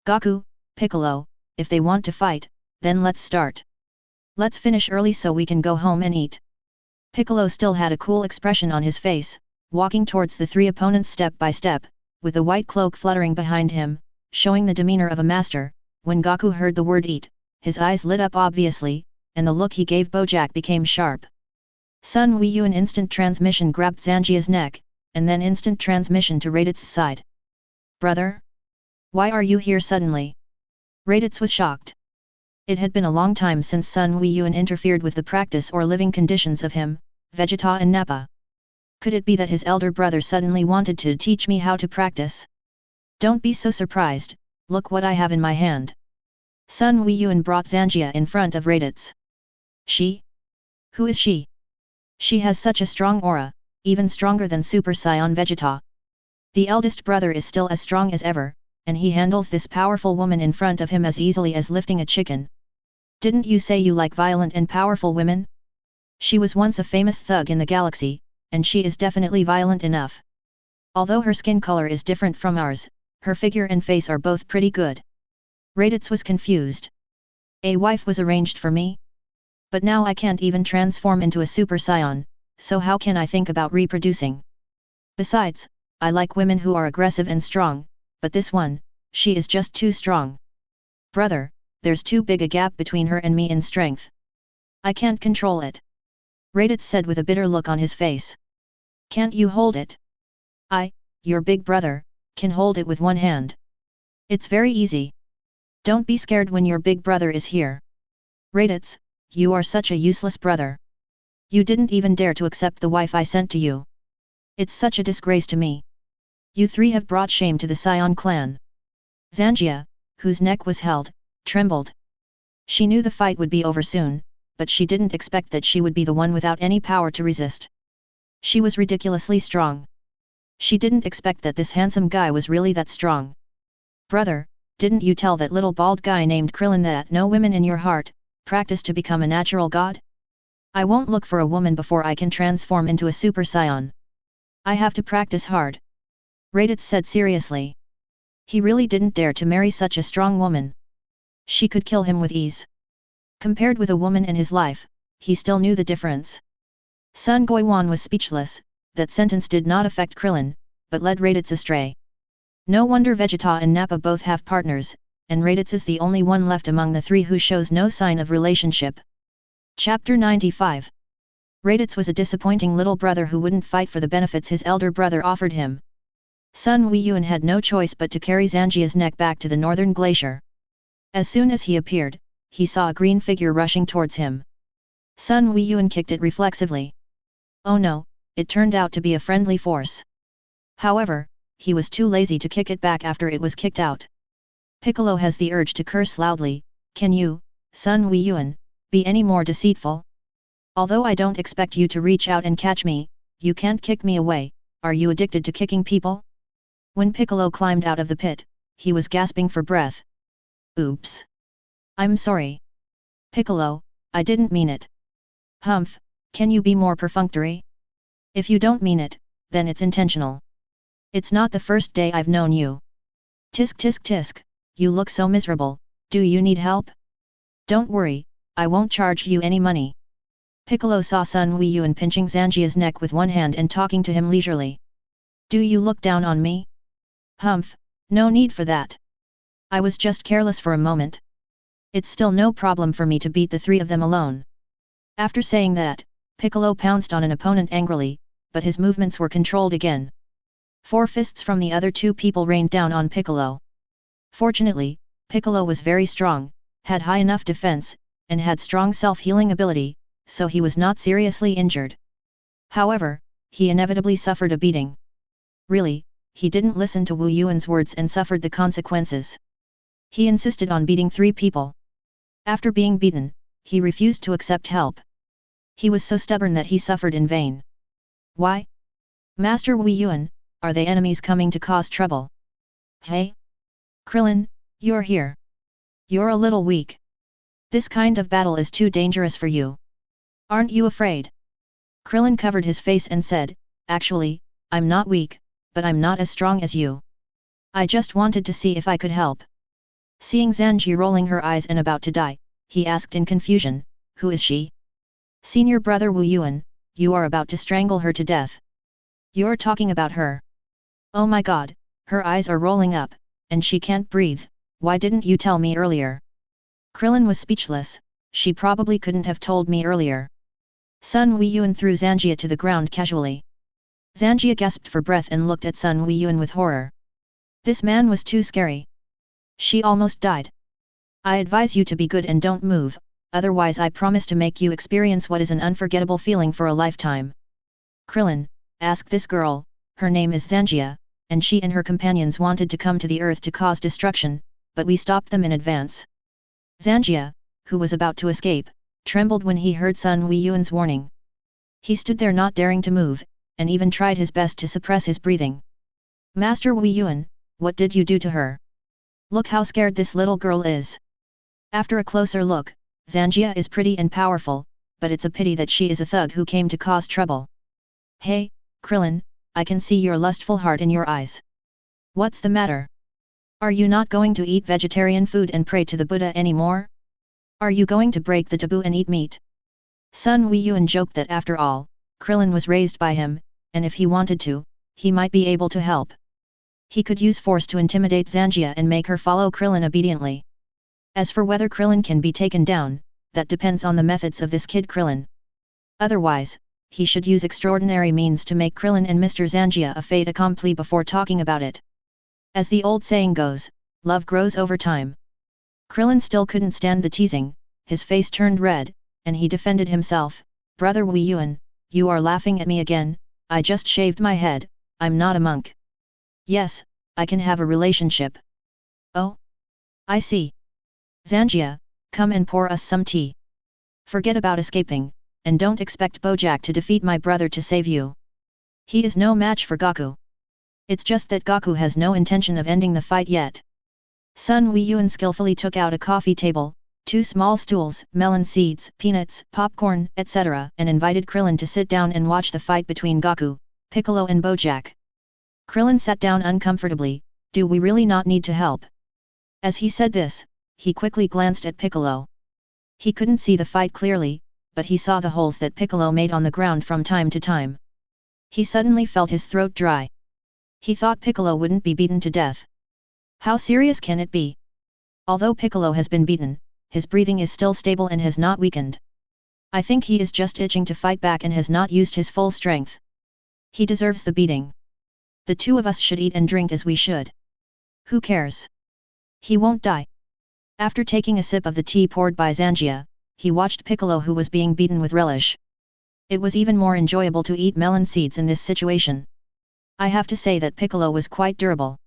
Goku, Piccolo, if they want to fight, then let's start. Let's finish early so we can go home and eat. Piccolo still had a cool expression on his face, walking towards the three opponents step by step, with a white cloak fluttering behind him, showing the demeanor of a master. When Goku heard the word eat, his eyes lit up obviously, and the look he gave Bojack became sharp. Sun Wii-Yu in instant transmission grabbed Zangia's neck, and then instant transmission to Raditz' side. Brother? Why are you here suddenly? Raditz was shocked. It had been a long time since Sun Wii-Yu interfered with the practice or living conditions of him, Vegeta and Nappa. Could it be that his elder brother suddenly wanted to teach me how to practice? Don't be so surprised, look what I have in my hand. Sun Wii-Yu brought Zangia in front of Raditz. She? Who is she? She has such a strong aura, even stronger than Super Saiyan Vegeta. The eldest brother is still as strong as ever, and he handles this powerful woman in front of him as easily as lifting a chicken. Didn't you say you like violent and powerful women? She was once a famous thug in the galaxy, and she is definitely violent enough. Although her skin color is different from ours, her figure and face are both pretty good. Raditz was confused. A wife was arranged for me? But now I can't even transform into a Super Saiyan, so how can I think about reproducing? Besides, I like women who are aggressive and strong, but this one, she is just too strong. Brother, there's too big a gap between her and me in strength. I can't control it. Raditz said with a bitter look on his face. Can't you hold it? I, your big brother, can hold it with one hand. It's very easy. Don't be scared when your big brother is here. Raditz, you are such a useless brother. You didn't even dare to accept the wife I sent to you. It's such a disgrace to me. You three have brought shame to the Saiyan clan. Zangia, whose neck was held, trembled. She knew the fight would be over soon, but she didn't expect that she would be the one without any power to resist. She was ridiculously strong. She didn't expect that this handsome guy was really that strong. Brother, didn't you tell that little bald guy named Krillin that no women in your heart, practice to become a natural god? I won't look for a woman before I can transform into a Super Saiyan. I have to practice hard. Raditz said seriously. He really didn't dare to marry such a strong woman. She could kill him with ease. Compared with a woman in his life, he still knew the difference. Sun Goiwan was speechless. That sentence did not affect Krillin, but led Raditz astray. No wonder Vegeta and Nappa both have partners, and Raditz is the only one left among the three who shows no sign of relationship. Chapter 95. Raditz was a disappointing little brother who wouldn't fight for the benefits his elder brother offered him. Sun Wii-Yu had no choice but to carry Zangia's neck back to the northern glacier. As soon as he appeared, he saw a green figure rushing towards him. Sun Wii-Yu kicked it reflexively. Oh no, it turned out to be a friendly force. However, he was too lazy to kick it back after it was kicked out. Piccolo has the urge to curse loudly. Can you, Sun Wii-Yu, be any more deceitful? Although I don't expect you to reach out and catch me, you can't kick me away. Are you addicted to kicking people? When Piccolo climbed out of the pit, he was gasping for breath. Oops. I'm sorry. Piccolo, I didn't mean it. Humph, can you be more perfunctory? If you don't mean it, then it's intentional. It's not the first day I've known you. Tisk tisk tisk, you look so miserable, do you need help? Don't worry, I won't charge you any money. Piccolo saw Sun Wii-Yu pinching Zangia's neck with one hand and talking to him leisurely. Do you look down on me? Humph, no need for that. I was just careless for a moment. It's still no problem for me to beat the three of them alone. After saying that, Piccolo pounced on an opponent angrily, but his movements were controlled again. 4 fists from the other 2 people rained down on Piccolo. Fortunately, Piccolo was very strong, had high enough defense, and had strong self-healing ability, so he was not seriously injured. However, he inevitably suffered a beating. Really, he didn't listen to Wu Yuan's words and suffered the consequences. He insisted on beating 3 people. After being beaten, he refused to accept help. He was so stubborn that he suffered in vain. Why? Master Wu Yuan, Are they enemies coming to cause trouble? Hey? Krillin, you're here. You're a little weak. This kind of battle is too dangerous for you. Aren't you afraid? Krillin covered his face and said, actually, I'm not weak, but I'm not as strong as you. I just wanted to see if I could help. Seeing Zanji rolling her eyes and about to die, he asked in confusion, who is she? Senior brother Wu Yuan, you are about to strangle her to death. You're talking about her. Oh my god, her eyes are rolling up, and she can't breathe, why didn't you tell me earlier? Krillin was speechless, she probably couldn't have told me earlier. Sun Wu Yuan threw Zanjia to the ground casually. Zanjia gasped for breath and looked at Sun Wu Yuan with horror. This man was too scary. She almost died. I advise you to be good and don't move, otherwise I promise to make you experience what is an unforgettable feeling for a lifetime. Krillin, ask this girl, her name is Zanjia, and she and her companions wanted to come to the earth to cause destruction, but we stopped them in advance. Zanjia, who was about to escape, trembled when he heard Sun Wu Yuan's warning. He stood there not daring to move, and even tried his best to suppress his breathing. Master Wu Yuan, what did you do to her? Look how scared this little girl is. After a closer look, Zanjia is pretty and powerful, but it's a pity that she is a thug who came to cause trouble. Hey, Krillin, I can see your lustful heart in your eyes. What's the matter? Are you not going to eat vegetarian food and pray to the Buddha anymore? Are you going to break the taboo and eat meat? Sun Wu Yuan joked that after all, Krillin was raised by him, and if he wanted to, he might be able to help. He could use force to intimidate Zanjia and make her follow Krillin obediently. As for whether Krillin can be taken down, that depends on the methods of this kid Krillin. Otherwise, he should use extraordinary means to make Krillin and Mr. Zanjia a fait accompli before talking about it. As the old saying goes, love grows over time. Krillin still couldn't stand the teasing, his face turned red, and he defended himself. Brother Wu Yuan, you are laughing at me again, I just shaved my head, I'm not a monk. Yes, I can have a relationship. Oh? I see. Zanjia, come and pour us some tea. Forget about escaping, and don't expect Bojack to defeat my brother to save you. He is no match for Goku. It's just that Goku has no intention of ending the fight yet. Sun Wu Yuan skillfully took out a coffee table, 2 small stools, melon seeds, peanuts, popcorn, etc., and invited Krillin to sit down and watch the fight between Goku, Piccolo and Bojack. Krillin sat down uncomfortably. Do we really not need to help? As he said this, he quickly glanced at Piccolo. He couldn't see the fight clearly, but he saw the holes that Piccolo made on the ground from time to time. He suddenly felt his throat dry. He thought Piccolo wouldn't be beaten to death. How serious can it be? Although Piccolo has been beaten, his breathing is still stable and has not weakened. I think he is just itching to fight back and has not used his full strength. He deserves the beating. The two of us should eat and drink as we should. Who cares? He won't die. After taking a sip of the tea poured by Zanjia, he watched Piccolo who was being beaten with relish. It was even more enjoyable to eat melon seeds in this situation. I have to say that Piccolo was quite durable.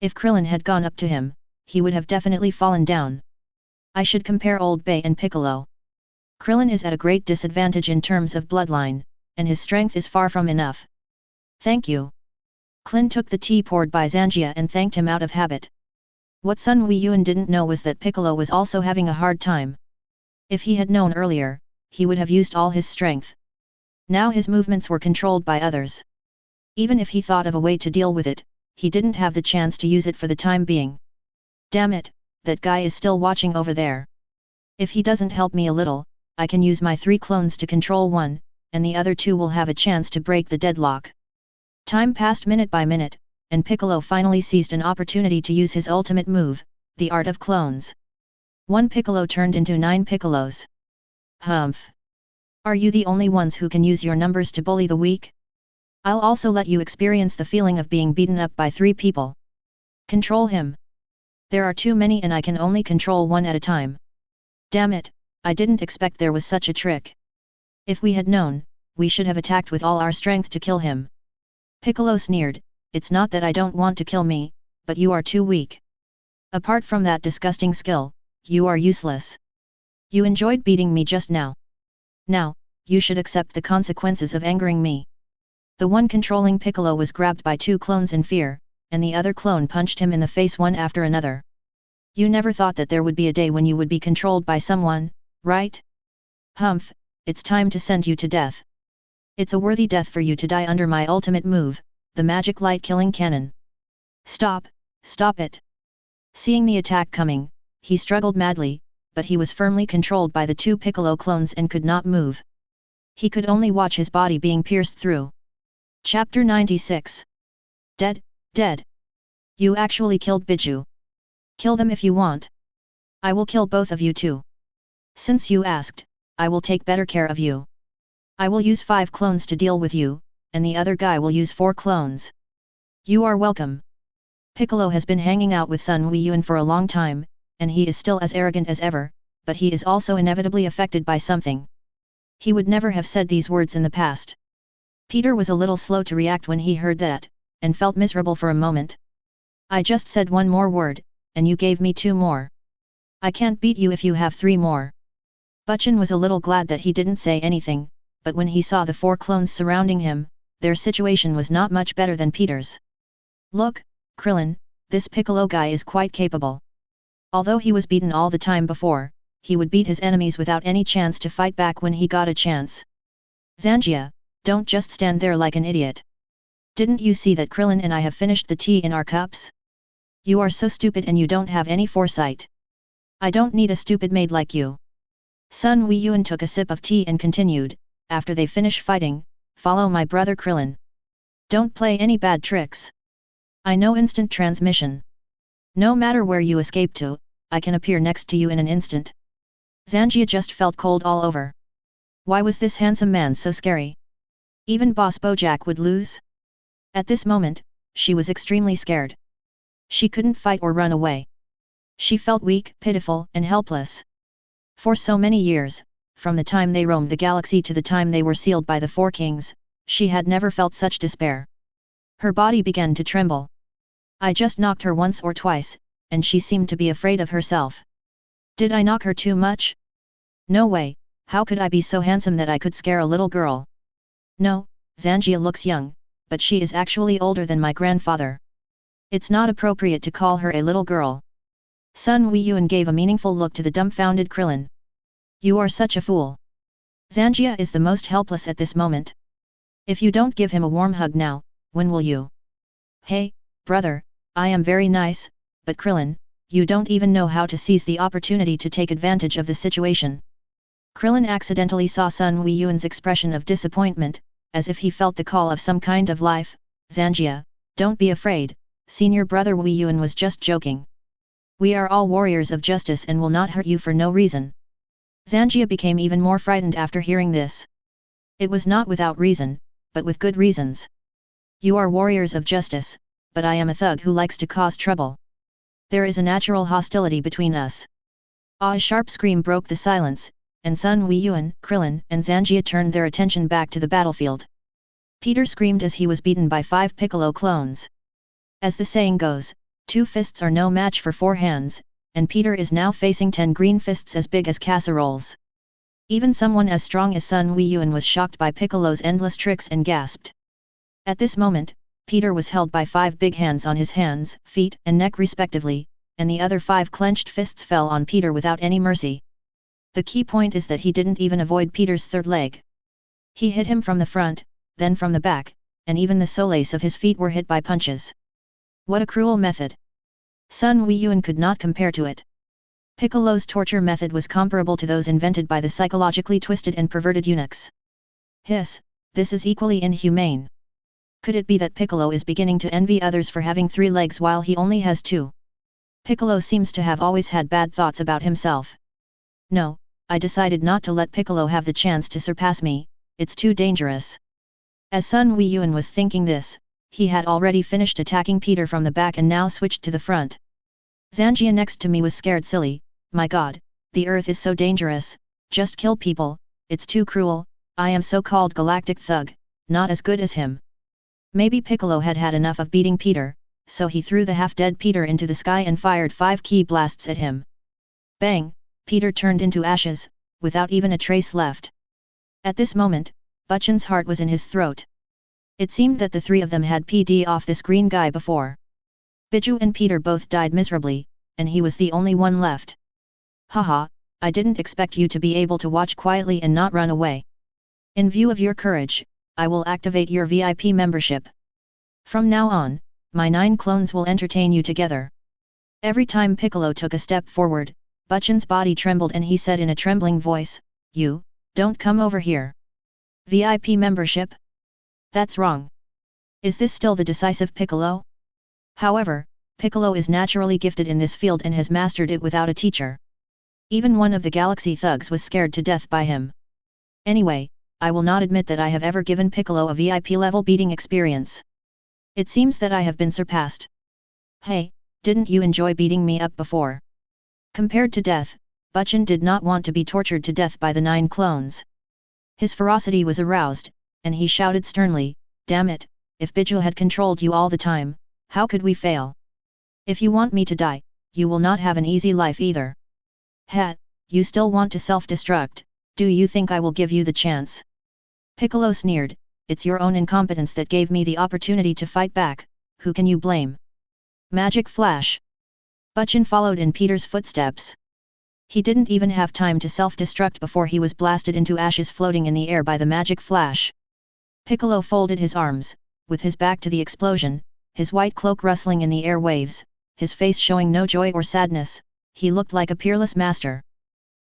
If Krillin had gone up to him, he would have definitely fallen down. I should compare Old Bay and Piccolo. Krillin is at a great disadvantage in terms of bloodline, and his strength is far from enough. Thank you. Krillin took the tea poured by Zanjia and thanked him out of habit. What Sun Wu Yuan didn't know was that Piccolo was also having a hard time. If he had known earlier, he would have used all his strength. Now his movements were controlled by others. Even if he thought of a way to deal with it, he didn't have the chance to use it for the time being. Damn it, that guy is still watching over there. If he doesn't help me a little, I can use my 3 clones to control one, and the other 2 will have a chance to break the deadlock. Time passed minute by minute, and Piccolo finally seized an opportunity to use his ultimate move, the art of clones. 1 Piccolo turned into 9 Piccolos. Humph! Are you the only ones who can use your numbers to bully the weak? I'll also let you experience the feeling of being beaten up by 3 people. Control him. There are too many and I can only control 1 at a time. Damn it, I didn't expect there was such a trick. If we had known, we should have attacked with all our strength to kill him. Piccolo sneered, it's not that I don't want to kill me, but you are too weak. Apart from that disgusting skill, you are useless. You enjoyed beating me just now. Now, you should accept the consequences of angering me. The one controlling Piccolo was grabbed by two clones in fear, and the other clone punched him in the face one after another. You never thought that there would be a day when you would be controlled by someone, right? Humph, it's time to send you to death. It's a worthy death for you to die under my ultimate move, the magic light killing cannon. Stop, stop it. Seeing the attack coming, he struggled madly, but he was firmly controlled by the two Piccolo clones and could not move. He could only watch his body being pierced through. Chapter 96. Dead, dead. You actually killed Biju. Kill them if you want. I will kill both of you too. Since you asked, I will take better care of you. I will use 5 clones to deal with you, and the other guy will use 4 clones. You are welcome. Piccolo has been hanging out with Sun Weiyuan for a long time, and he is still as arrogant as ever, but he is also inevitably affected by something. He would never have said these words in the past. Peter was a little slow to react when he heard that, and felt miserable for a moment. I just said one more word, and you gave me 2 more. I can't beat you if you have 3 more. Butchin was a little glad that he didn't say anything, but when he saw the 4 clones surrounding him, their situation was not much better than Peter's. Look, Krillin, this Piccolo guy is quite capable. Although he was beaten all the time before, he would beat his enemies without any chance to fight back when he got a chance. Zangia, don't just stand there like an idiot. Didn't you see that Krillin and I have finished the tea in our cups? You are so stupid and you don't have any foresight. I don't need a stupid maid like you. Sun Weiyuan took a sip of tea and continued, after they finish fighting, follow my brother Krillin. Don't play any bad tricks. I know instant transmission. No matter where you escape to, I can appear next to you in an instant. Zangia just felt cold all over. Why was this handsome man so scary? Even Boss Bojack would lose? At this moment, she was extremely scared. She couldn't fight or run away. She felt weak, pitiful, and helpless. For so many years, from the time they roamed the galaxy to the time they were sealed by the 4 kings, she had never felt such despair. Her body began to tremble. I just knocked her once or twice, and she seemed to be afraid of herself. Did I knock her too much? No way, how could I be so handsome that I could scare a little girl? No, Zangia looks young, but she is actually older than my grandfather. It's not appropriate to call her a little girl. Sun Weiyuan gave a meaningful look to the dumbfounded Krillin. You are such a fool. Zangia is the most helpless at this moment. If you don't give him a warm hug now, when will you? Hey, brother, I am very nice, but Krillin, you don't even know how to seize the opportunity to take advantage of the situation. Krillin accidentally saw Sun Weiyuan's expression of disappointment, as if he felt the call of some kind of life. Zangia, don't be afraid, senior brother Weiyuan was just joking. We are all warriors of justice and will not hurt you for no reason. Zangia became even more frightened after hearing this. It was not without reason, but with good reasons. You are warriors of justice, but I am a thug who likes to cause trouble. There is a natural hostility between us. A sharp scream broke the silence, and Sun Weiyuan, Krillin, and Zangia turned their attention back to the battlefield. Peter screamed as he was beaten by 5 Piccolo clones. As the saying goes, 2 fists are no match for 4 hands, and Peter is now facing 10 green fists as big as casseroles. Even someone as strong as Sun Weiyuan was shocked by Piccolo's endless tricks and gasped. At this moment, Peter was held by 5 big hands on his hands, feet, and neck respectively, and the other 5 clenched fists fell on Peter without any mercy. The key point is that he didn't even avoid Peter's third leg. He hit him from the front, then from the back, and even the soles of his feet were hit by punches. What a cruel method! Sun Weiyuan could not compare to it. Piccolo's torture method was comparable to those invented by the psychologically twisted and perverted eunuchs. Hiss, this is equally inhumane. Could it be that Piccolo is beginning to envy others for having 3 legs while he only has 2? Piccolo seems to have always had bad thoughts about himself. No, I decided not to let Piccolo have the chance to surpass me, it's too dangerous. As Sun Weiyuan was thinking this, he had already finished attacking Peter from the back and now switched to the front. Zangia next to me was scared silly. My god, the earth is so dangerous, just kill people, it's too cruel, I am so-called galactic thug, not as good as him. Maybe Piccolo had had enough of beating Peter, so he threw the half-dead Peter into the sky and fired 5 key blasts at him. Bang, Peter turned into ashes, without even a trace left. At this moment, Butchin's heart was in his throat. It seemed that the three of them had PD off this green guy before. Biju and Peter both died miserably, and he was the only one left. Haha, I didn't expect you to be able to watch quietly and not run away. In view of your courage, I will activate your VIP membership. From now on, my 9 clones will entertain you together. Every time Piccolo took a step forward, Bachchan's body trembled and he said in a trembling voice, "You, don't come over here." VIP membership? That's wrong. Is this still the decisive Piccolo? However, Piccolo is naturally gifted in this field and has mastered it without a teacher. Even one of the galaxy thugs was scared to death by him. Anyway, I will not admit that I have ever given Piccolo a VIP level beating experience. It seems that I have been surpassed. Hey, didn't you enjoy beating me up before? Compared to death, Bachchan did not want to be tortured to death by the 9 clones. His ferocity was aroused, and he shouted sternly, "Damn it, if Biju had controlled you all the time, how could we fail? If you want me to die, you will not have an easy life either. Ha, you still want to self-destruct, do you think I will give you the chance?" Piccolo sneered, "It's your own incompetence that gave me the opportunity to fight back, who can you blame?" Magic flash. Bachchan followed in Peter's footsteps. He didn't even have time to self-destruct before he was blasted into ashes floating in the air by the magic flash. Piccolo folded his arms, with his back to the explosion, his white cloak rustling in the air waves, his face showing no joy or sadness. He looked like a peerless master.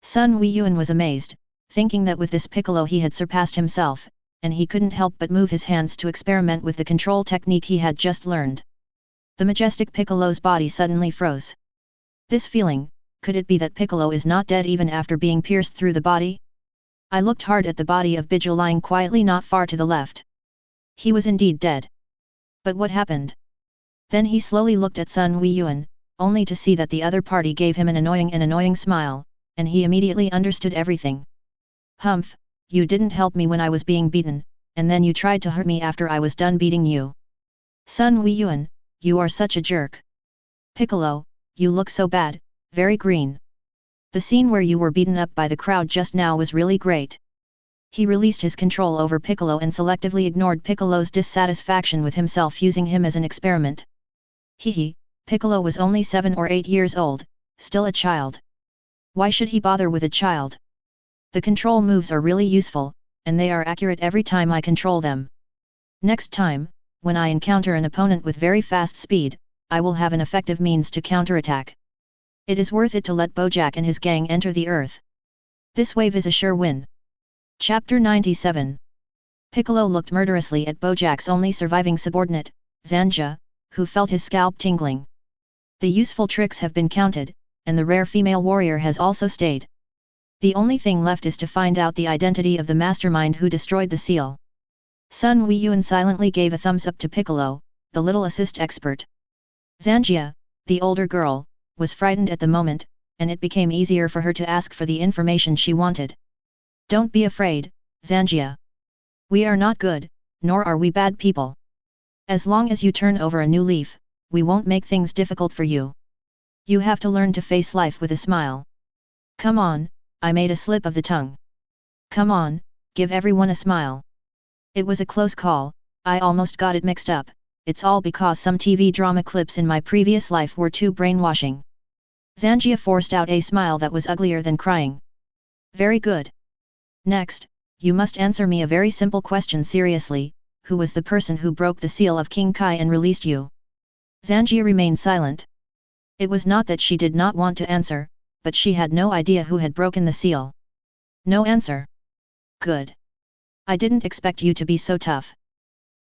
Sun Weiyuan was amazed, thinking that with this Piccolo he had surpassed himself, and he couldn't help but move his hands to experiment with the control technique he had just learned. The majestic Piccolo's body suddenly froze. This feeling, could it be that Piccolo is not dead even after being pierced through the body? I looked hard at the body of Biju lying quietly not far to the left. He was indeed dead. But what happened? Then he slowly looked at Sun Weiyuan, only to see that the other party gave him an annoying smile, and he immediately understood everything. "Humph, you didn't help me when I was being beaten, and then you tried to hurt me after I was done beating you. Sun Weiyuan, you are such a jerk. Piccolo, you look so bad, very green. The scene where you were beaten up by the crowd just now was really great." He released his control over Piccolo and selectively ignored Piccolo's dissatisfaction with himself using him as an experiment. Hehe, Piccolo was only 7 or 8 years old, still a child. Why should he bother with a child? The control moves are really useful, and they are accurate every time I control them. Next time, when I encounter an opponent with very fast speed, I will have an effective means to counterattack. It is worth it to let Bojack and his gang enter the earth. This wave is a sure win. Chapter 97. Piccolo looked murderously at Bojack's only surviving subordinate, Zanja, who felt his scalp tingling. The useful tricks have been counted, and the rare female warrior has also stayed. The only thing left is to find out the identity of the mastermind who destroyed the seal. Sun Weiyuan silently gave a thumbs up to Piccolo, the little assist expert. Zanjia, the older girl, was frightened at the moment, and it became easier for her to ask for the information she wanted. "Don't be afraid, Zanjia. We are not good, nor are we bad people. As long as you turn over a new leaf, we won't make things difficult for you. You have to learn to face life with a smile. Come on, I made a slip of the tongue. Come on, give everyone a smile. It was a close call, I almost got it mixed up, it's all because some TV drama clips in my previous life were too brainwashing." Zanjia forced out a smile that was uglier than crying. "Very good. Next, you must answer me a very simple question seriously, who was the person who broke the seal of King Kai and released you?" Zanjia remained silent. It was not that she did not want to answer, but she had no idea who had broken the seal. No answer. Good. I didn't expect you to be so tough.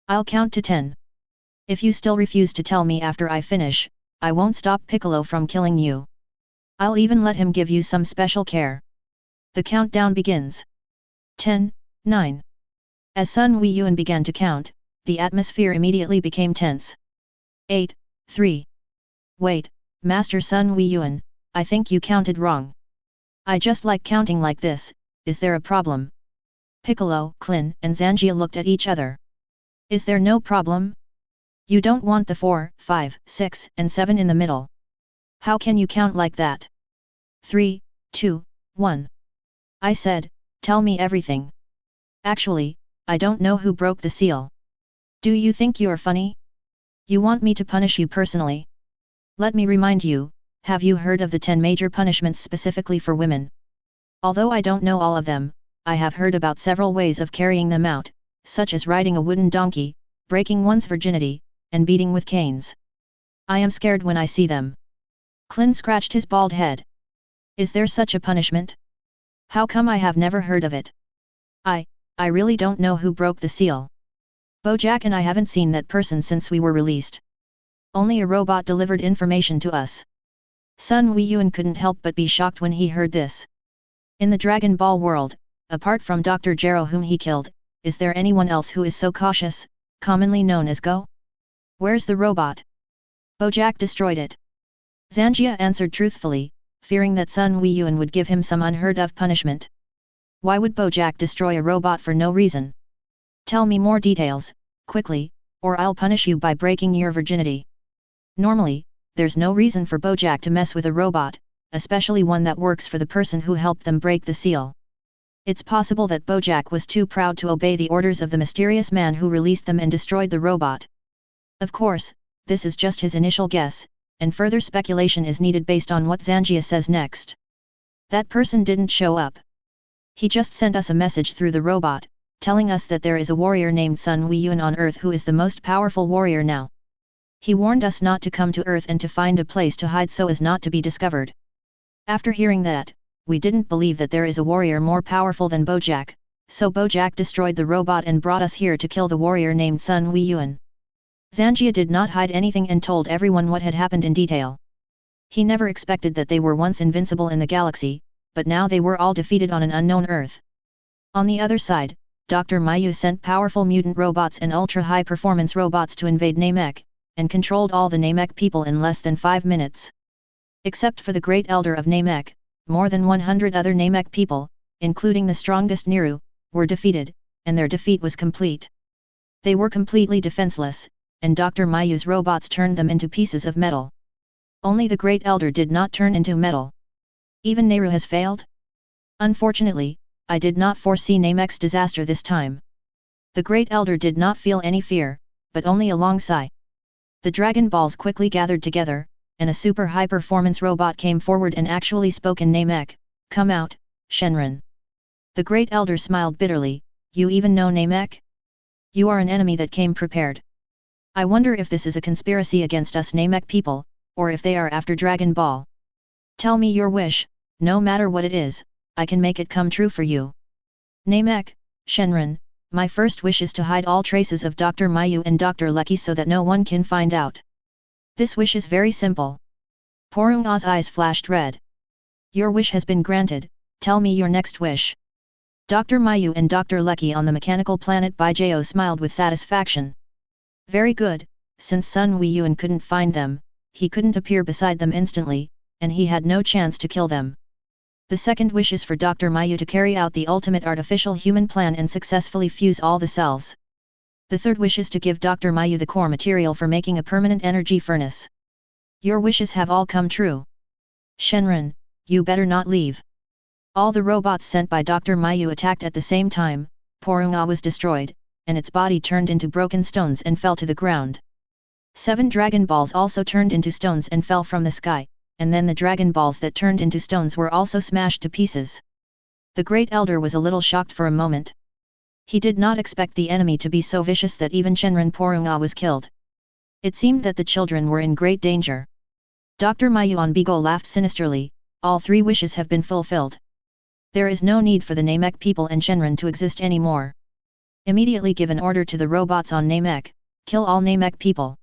I'll count to 10. If you still refuse to tell me after I finish, I won't stop Piccolo from killing you. I'll even let him give you some special care. The countdown begins. 10, 9. As Sun Weiyuan began to count, the atmosphere immediately became tense. 8, 3. Wait, Master Sun Weiyuan, I think you counted wrong. I just like counting like this, is there a problem? Piccolo, Krillin, and Zanjia looked at each other. Is there no problem? You don't want the 4, 5, 6, and 7 in the middle. How can you count like that? 3, 2, 1. I said, tell me everything. Actually, I don't know who broke the seal. Do you think you're funny? You want me to punish you personally? Let me remind you, have you heard of the 10 major punishments specifically for women? Although I don't know all of them, I have heard about several ways of carrying them out, such as riding a wooden donkey, breaking one's virginity, and beating with canes. I am scared when I see them. Krillin scratched his bald head. Is there such a punishment? How come I have never heard of it? I really don't know who broke the seal. Bojack and I haven't seen that person since we were released. Only a robot delivered information to us. Sun Weiyuan couldn't help but be shocked when he heard this. In the Dragon Ball world, apart from Dr. Gero whom he killed, is there anyone else who is so cautious, commonly known as Go? Where's the robot? Bojack destroyed it. Zangia answered truthfully, fearing that Sun Weiyuan would give him some unheard-of punishment. Why would Bojack destroy a robot for no reason? Tell me more details, quickly, or I'll punish you by breaking your virginity. Normally, there's no reason for Bojack to mess with a robot, especially one that works for the person who helped them break the seal. It's possible that Bojack was too proud to obey the orders of the mysterious man who released them and destroyed the robot. Of course, this is just his initial guess, and further speculation is needed based on what Zangia says next. That person didn't show up. He just sent us a message through the robot, telling us that there is a warrior named Sun Weiyuan on Earth who is the most powerful warrior now. He warned us not to come to Earth and to find a place to hide so as not to be discovered. After hearing that, we didn't believe that there is a warrior more powerful than Bojack, so Bojack destroyed the robot and brought us here to kill the warrior named Sun Weiyuan. Zangia did not hide anything and told everyone what had happened in detail. He never expected that they were once invincible in the galaxy, but now they were all defeated on an unknown Earth. On the other side, Dr. Mayu sent powerful mutant robots and ultra-high-performance robots to invade Namek, and controlled all the Namek people in less than 5 minutes. Except for the Great Elder of Namek, more than 100 other Namek people, including the strongest Niru, were defeated, and their defeat was complete. They were completely defenseless, and Dr. Mayu's robots turned them into pieces of metal. Only the Great Elder did not turn into metal. Even Nehru has failed? Unfortunately, I did not foresee Namek's disaster this time. The Great Elder did not feel any fear, but only a long sigh. The Dragon Balls quickly gathered together, and a super high-performance robot came forward and actually spoke in Namek, "Come out, Shenron." The Great Elder smiled bitterly, "You even know Namek? You are an enemy that came prepared. I wonder if this is a conspiracy against us Namek people, or if they are after Dragon Ball. Tell me your wish, no matter what it is, I can make it come true for you." Namek, Shenron, my first wish is to hide all traces of Dr. Mayu and Dr. Lucky so that no one can find out. This wish is very simple. Porunga's eyes flashed red. Your wish has been granted, tell me your next wish. Dr. Mayu and Dr. Lucky on the mechanical planet Bijao smiled with satisfaction. Very good, since Sun Weiyuan couldn't find them, he couldn't appear beside them instantly, and he had no chance to kill them. The second wish is for Dr. Mayu to carry out the ultimate artificial human plan and successfully fuse all the cells. The third wish is to give Dr. Mayu the core material for making a permanent energy furnace. Your wishes have all come true. Shenron, you better not leave. All the robots sent by Dr. Mayu attacked at the same time, Porunga was destroyed, and its body turned into broken stones and fell to the ground. 7 Dragon Balls also turned into stones and fell from the sky, and then the Dragon Balls that turned into stones were also smashed to pieces. The Great Elder was a little shocked for a moment. He did not expect the enemy to be so vicious that even Shenron Porunga was killed. It seemed that the children were in great danger. Dr. Mayuan Bigo laughed sinisterly, all 3 wishes have been fulfilled. There is no need for the Namek people and Shenron to exist anymore. Immediately give an order to the robots on Namek, kill all Namek people.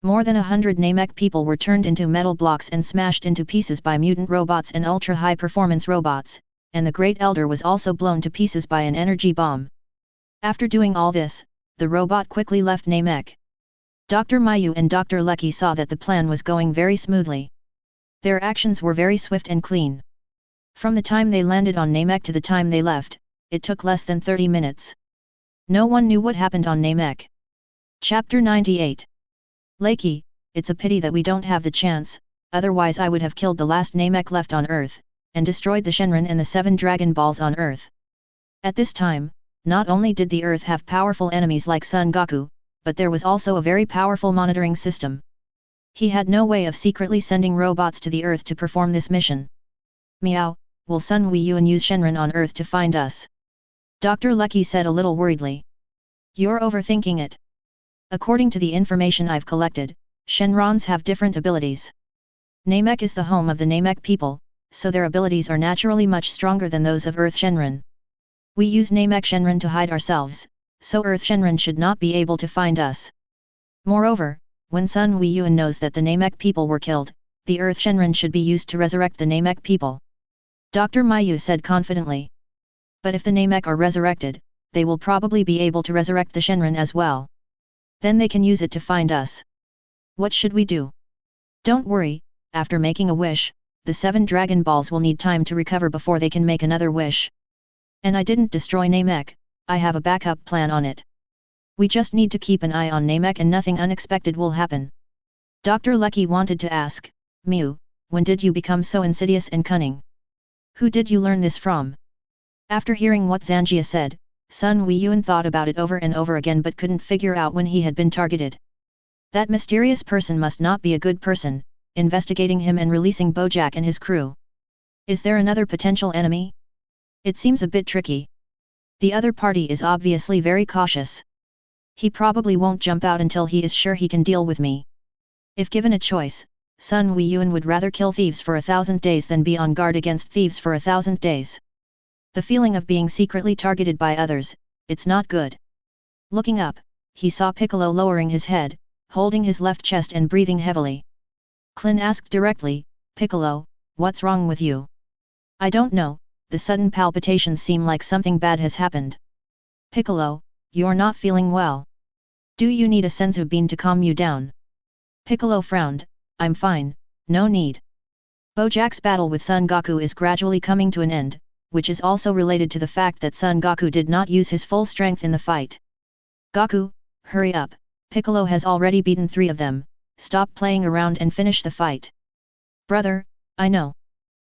More than 100 Namek people were turned into metal blocks and smashed into pieces by mutant robots and ultra-high-performance robots, and the Great Elder was also blown to pieces by an energy bomb. After doing all this, the robot quickly left Namek. Dr. Mayu and Dr. Lucky saw that the plan was going very smoothly. Their actions were very swift and clean. From the time they landed on Namek to the time they left, it took less than 30 minutes. No one knew what happened on Namek. Chapter 98. Loki, it's a pity that we don't have the chance, otherwise I would have killed the last Namek left on Earth, and destroyed the Shenron and the 7 Dragon Balls on Earth. At this time, not only did the Earth have powerful enemies like Son Goku, but there was also a very powerful monitoring system. He had no way of secretly sending robots to the Earth to perform this mission. Meow, will Sun Weiyuan use Shenron on Earth to find us? Dr. Lucky said a little worriedly. You're overthinking it. According to the information I've collected, Shenrons have different abilities. Namek is the home of the Namek people, so their abilities are naturally much stronger than those of Earth Shenron. We use Namek Shenron to hide ourselves, so Earth Shenron should not be able to find us. Moreover, when Sun Weiyuan knows that the Namek people were killed, the Earth Shenron should be used to resurrect the Namek people. Dr. Mayu said confidently. But if the Namek are resurrected, they will probably be able to resurrect the Shenron as well. Then they can use it to find us. What should we do? Don't worry, after making a wish, the 7 Dragon Balls will need time to recover before they can make another wish. And I didn't destroy Namek, I have a backup plan on it. We just need to keep an eye on Namek and nothing unexpected will happen. Dr. Lucky wanted to ask, Mew, when did you become so insidious and cunning? Who did you learn this from? After hearing what Zanjia said, Sun Weiyuan thought about it over and over again but couldn't figure out when he had been targeted. That mysterious person must not be a good person, investigating him and releasing Bojack and his crew. Is there another potential enemy? It seems a bit tricky. The other party is obviously very cautious. He probably won't jump out until he is sure he can deal with me. If given a choice, Sun Weiyuan would rather kill thieves for 1,000 days than be on guard against thieves for 1,000 days. The feeling of being secretly targeted by others, it's not good. Looking up, he saw Piccolo lowering his head, holding his left chest and breathing heavily. Klin asked directly, Piccolo, what's wrong with you? I don't know, the sudden palpitations seem like something bad has happened. Piccolo, you're not feeling well. Do you need a senzu bean to calm you down? Piccolo frowned, I'm fine, no need. Bojack's battle with Son Goku is gradually coming to an end, which is also related to the fact that Son Goku did not use his full strength in the fight. Goku, hurry up, Piccolo has already beaten 3 of them, stop playing around and finish the fight. Brother, I know.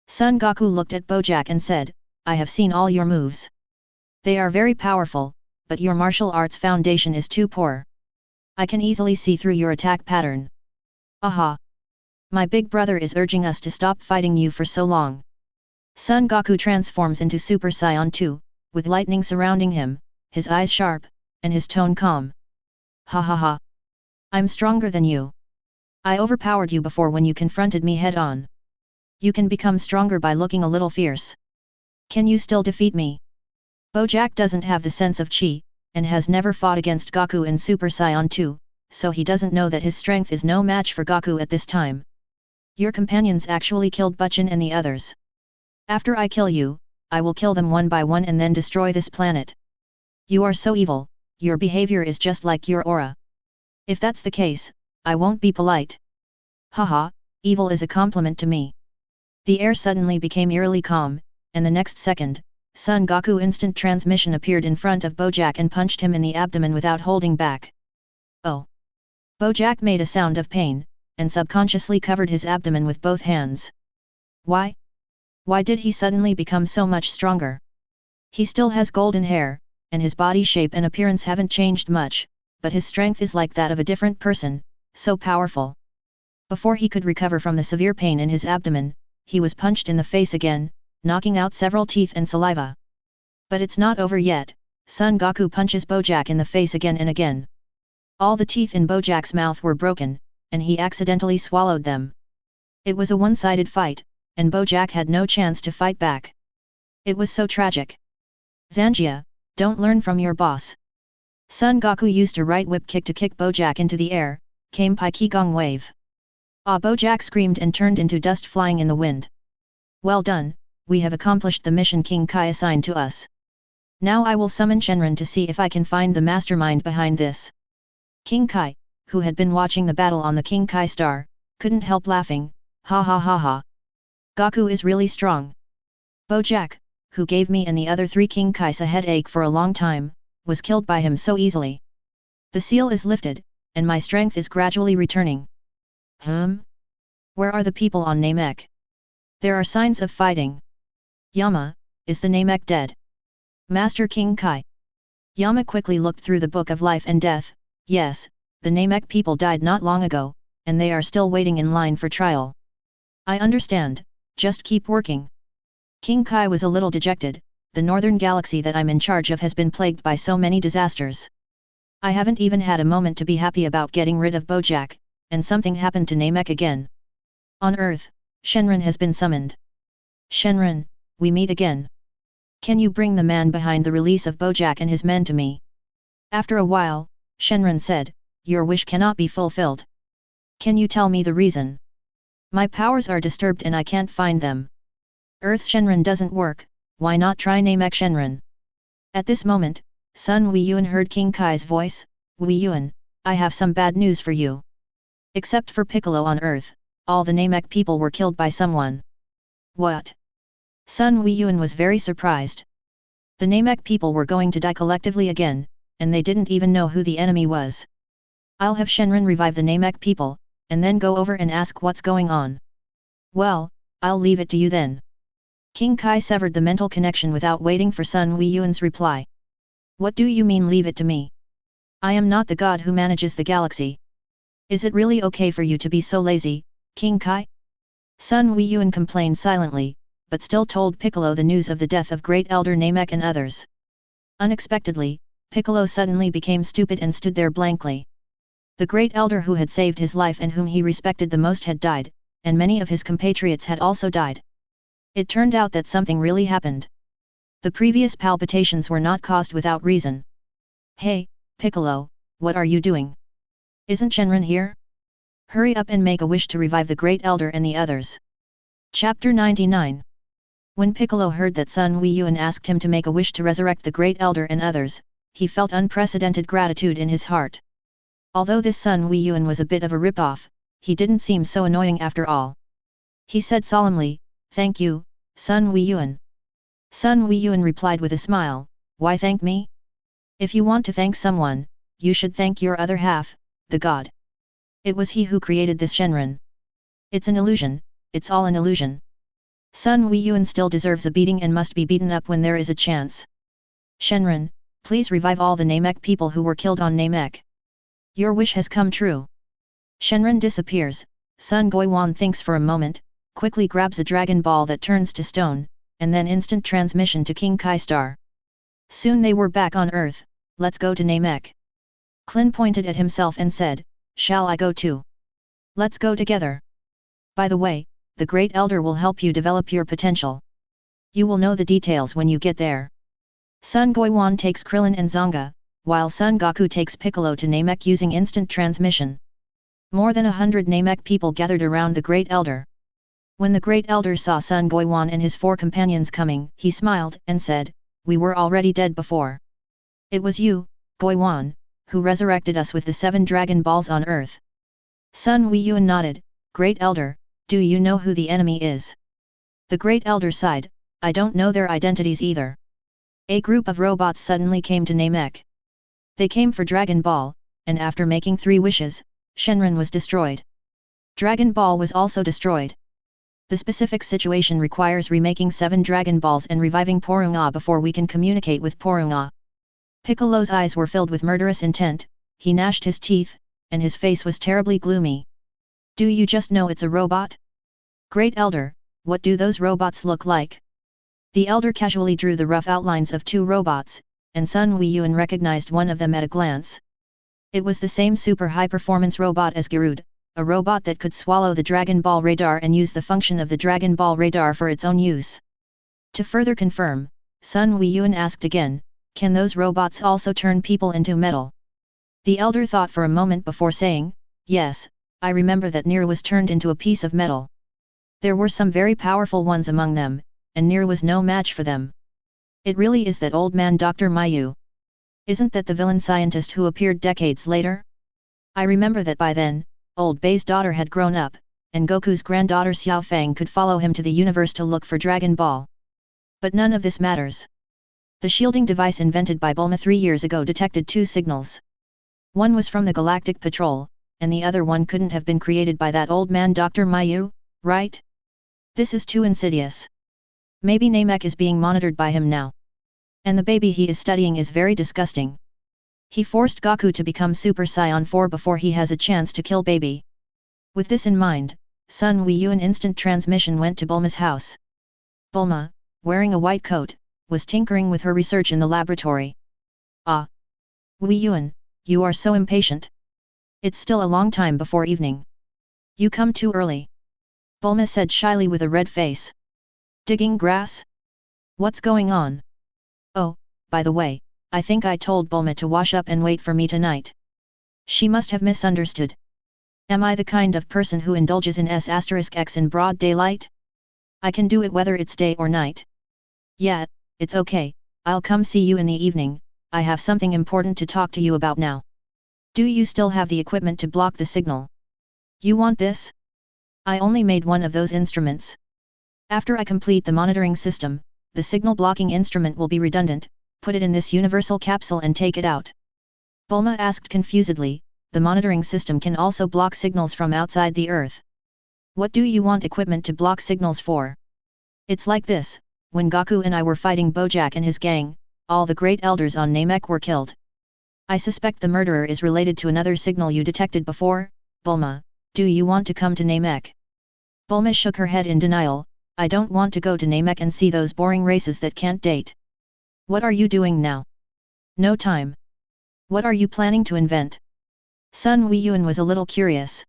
Son Goku looked at Bojack and said, I have seen all your moves. They are very powerful, but your martial arts foundation is too poor. I can easily see through your attack pattern. Aha! My big brother is urging us to stop fighting you for so long. Son Goku transforms into Super Saiyan 2, with lightning surrounding him, his eyes sharp, and his tone calm. Ha ha ha! I'm stronger than you. I overpowered you before when you confronted me head-on. You can become stronger by looking a little fierce. Can you still defeat me? Bojack doesn't have the sense of chi, and has never fought against Goku in Super Saiyan 2, so he doesn't know that his strength is no match for Goku at this time. Your companions actually killed Butchin and the others. After I kill you, I will kill them one by one and then destroy this planet. You are so evil, your behavior is just like your aura. If that's the case, I won't be polite. Haha, evil is a compliment to me. The air suddenly became eerily calm, and the next second, Son Goku instant transmission appeared in front of Bojack and punched him in the abdomen without holding back. Oh! Bojack made a sound of pain, and subconsciously covered his abdomen with both hands. Why? Why did he suddenly become so much stronger? He still has golden hair, and his body shape and appearance haven't changed much, but his strength is like that of a different person, so powerful. Before he could recover from the severe pain in his abdomen, he was punched in the face again, knocking out several teeth and saliva. But it's not over yet, Son Goku punches Bojack in the face again and again. All the teeth in Bojack's mouth were broken, and he accidentally swallowed them. It was a one-sided fight, and Bojack had no chance to fight back. It was so tragic. Zanjia, don't learn from your boss. Son Goku used a right whip kick to kick Bojack into the air, came Pai Qigong wave. Ah! Bojack screamed and turned into dust flying in the wind. Well done, we have accomplished the mission King Kai assigned to us. Now I will summon Shenron to see if I can find the mastermind behind this. King Kai, who had been watching the battle on the King Kai star, couldn't help laughing, ha ha ha ha. Goku is really strong. Bojack, who gave me and the other 3 King Kais a headache for a long time, was killed by him so easily. The seal is lifted, and my strength is gradually returning. Where are the people on Namek? There are signs of fighting. Yama, is the Namek dead? Master King Kai. Yama quickly looked through the Book of Life and Death, Yes, the Namek people died not long ago, and they are still waiting in line for trial. I understand, just keep working. King Kai was a little dejected. The northern galaxy that I'm in charge of has been plagued by so many disasters. I haven't even had a moment to be happy about getting rid of Bojack, and something happened to Namek again. On Earth, Shenron has been summoned. Shenron, we meet again. Can you bring the man behind the release of Bojack and his men to me? After a while, Shenron said, your wish cannot be fulfilled. Can you tell me the reason? My powers are disturbed and I can't find them. Earth Shenron doesn't work, why not try Namek Shenron? At this moment, Sun Weiyuan heard King Kai's voice. Weiyuan, I have some bad news for you. Except for Piccolo on Earth, all the Namek people were killed by someone. What? Sun Weiyuan was very surprised. The Namek people were going to die collectively again, and they didn't even know who the enemy was. I'll have Shenron revive the Namek people, and then go over and ask what's going on. Well, I'll leave it to you then. King Kai severed the mental connection without waiting for Sun Weiyuan's reply. What do you mean leave it to me? I am not the god who manages the galaxy. Is it really okay for you to be so lazy, King Kai? Sun Weiyuan complained silently, but still told Piccolo the news of the death of Great Elder Namek and others. Unexpectedly, Piccolo suddenly became stupid and stood there blankly. The Great Elder who had saved his life and whom he respected the most had died, and many of his compatriots had also died. It turned out that something really happened. The previous palpitations were not caused without reason. Hey, Piccolo, what are you doing? Isn't Shenron here? Hurry up and make a wish to revive the Great Elder and the others. Chapter 99. When Piccolo heard that Sun Weiyuan asked him to make a wish to resurrect the Great Elder and others, he felt unprecedented gratitude in his heart. Although this Sun Weiyuan was a bit of a rip-off, he didn't seem so annoying after all. He said solemnly, "Thank you, Sun Weiyuan." Sun Weiyuan replied with a smile, "Why thank me? If you want to thank someone, you should thank your other half, the god. It was he who created this Shenron. It's an illusion, it's all an illusion. Sun Weiyuan still deserves a beating and must be beaten up when there is a chance. Shenron, please revive all the Namek people who were killed on Namek. Your wish has come true." Shenron disappears. Sun Goiwan thinks for a moment, quickly grabs a dragon ball that turns to stone, and then instant transmission to King Kai Star. Soon they were back on Earth. Let's go to Namek. Klin pointed at himself and said, "Shall I go too? Let's go together. By the way, the Great Elder will help you develop your potential. You will know the details when you get there." Sun Goiwan takes Krillin and Zonga, while Sun Goku takes Piccolo to Namek using instant transmission. More than 100 Namek people gathered around the Great Elder. When the Great Elder saw Sun Goiwan and his 4 companions coming, he smiled and said, "We were already dead before. It was you, Goiwan, who resurrected us with the 7 Dragon Balls on Earth." Sun Weiyuan nodded. "Great Elder, do you know who the enemy is?" The Great Elder sighed, "I don't know their identities either." A group of robots suddenly came to Namek. They came for Dragon Ball, and after making 3 wishes, Shenron was destroyed. Dragon Ball was also destroyed. The specific situation requires remaking 7 Dragon Balls and reviving Porunga before we can communicate with Porunga. Piccolo's eyes were filled with murderous intent, he gnashed his teeth, and his face was terribly gloomy. "Do you just know it's a robot? Great Elder, what do those robots look like?" The Elder casually drew the rough outlines of 2 robots, and Sun Weiyuan recognized one of them at a glance. It was the same super high-performance robot as Garud, a robot that could swallow the Dragon Ball radar and use the function of the Dragon Ball radar for its own use. To further confirm, Sun Weiyuan asked again, "Can those robots also turn people into metal?" The Elder thought for a moment before saying, "Yes, I remember that Nier was turned into a piece of metal. There were some very powerful ones among them, and Nier was no match for them. It really is that old man Dr. Mayu. Isn't that the villain scientist who appeared decades later? I remember that by then, old Bei's daughter had grown up, and Goku's granddaughter Xiao Fang could follow him to the universe to look for Dragon Ball. But none of this matters. The shielding device invented by Bulma 3 years ago detected 2 signals. One was from the Galactic Patrol, and the other one couldn't have been created by that old man Dr. Mayu, right? This is too insidious. Maybe Namek is being monitored by him now. And the baby he is studying is very disgusting. He forced Goku to become Super Saiyan 4 before he has a chance to kill baby. With this in mind, Sun Weiyuan instant transmission went to Bulma's house. Bulma, wearing a white coat, was tinkering with her research in the laboratory. Ah! Weiyuan, you are so impatient. It's still a long time before evening. You come too early. Bulma said shyly with a red face. Digging grass? What's going on? Oh, by the way, I think I told Bulma to wash up and wait for me tonight. She must have misunderstood. Am I the kind of person who indulges in S**x in broad daylight? I can do it whether it's day or night. Yeah, it's okay, I'll come see you in the evening, I have something important to talk to you about now. Do you still have the equipment to block the signal? You want this? I only made one of those instruments. After I complete the monitoring system, the signal blocking instrument will be redundant, put it in this universal capsule and take it out. Bulma asked confusedly, the monitoring system can also block signals from outside the Earth. What do you want equipment to block signals for? It's like this, when Goku and I were fighting Bojack and his gang, all the great elders on Namek were killed. I suspect the murderer is related to another signal you detected before. Bulma, do you want to come to Namek? Bulma shook her head in denial. I don't want to go to Namek and see those boring races that can't date. What are you doing now? No time. What are you planning to invent? Sun Weiyuan was a little curious.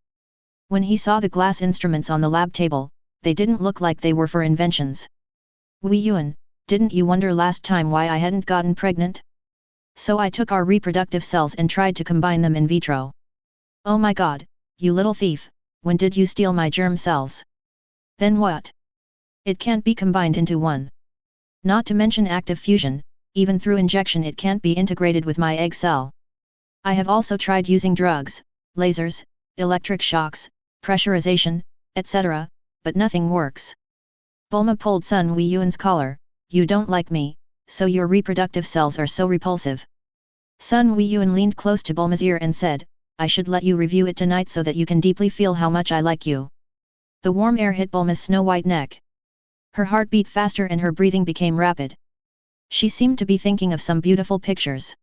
When he saw the glass instruments on the lab table, they didn't look like they were for inventions. Weiyuan, didn't you wonder last time why I hadn't gotten pregnant? So I took our reproductive cells and tried to combine them in vitro. Oh my god, you little thief, when did you steal my germ cells? Then what? It can't be combined into one. Not to mention active fusion, even through injection it can't be integrated with my egg cell. I have also tried using drugs, lasers, electric shocks, pressurization, etc., but nothing works. Bulma pulled Sun Weiyuan's collar. You don't like me, so your reproductive cells are so repulsive. Sun Weiyuan leaned close to Bulma's ear and said, I should let you review it tonight so that you can deeply feel how much I like you. The warm air hit Bulma's snow-white neck. Her heart beat faster and her breathing became rapid. She seemed to be thinking of some beautiful pictures.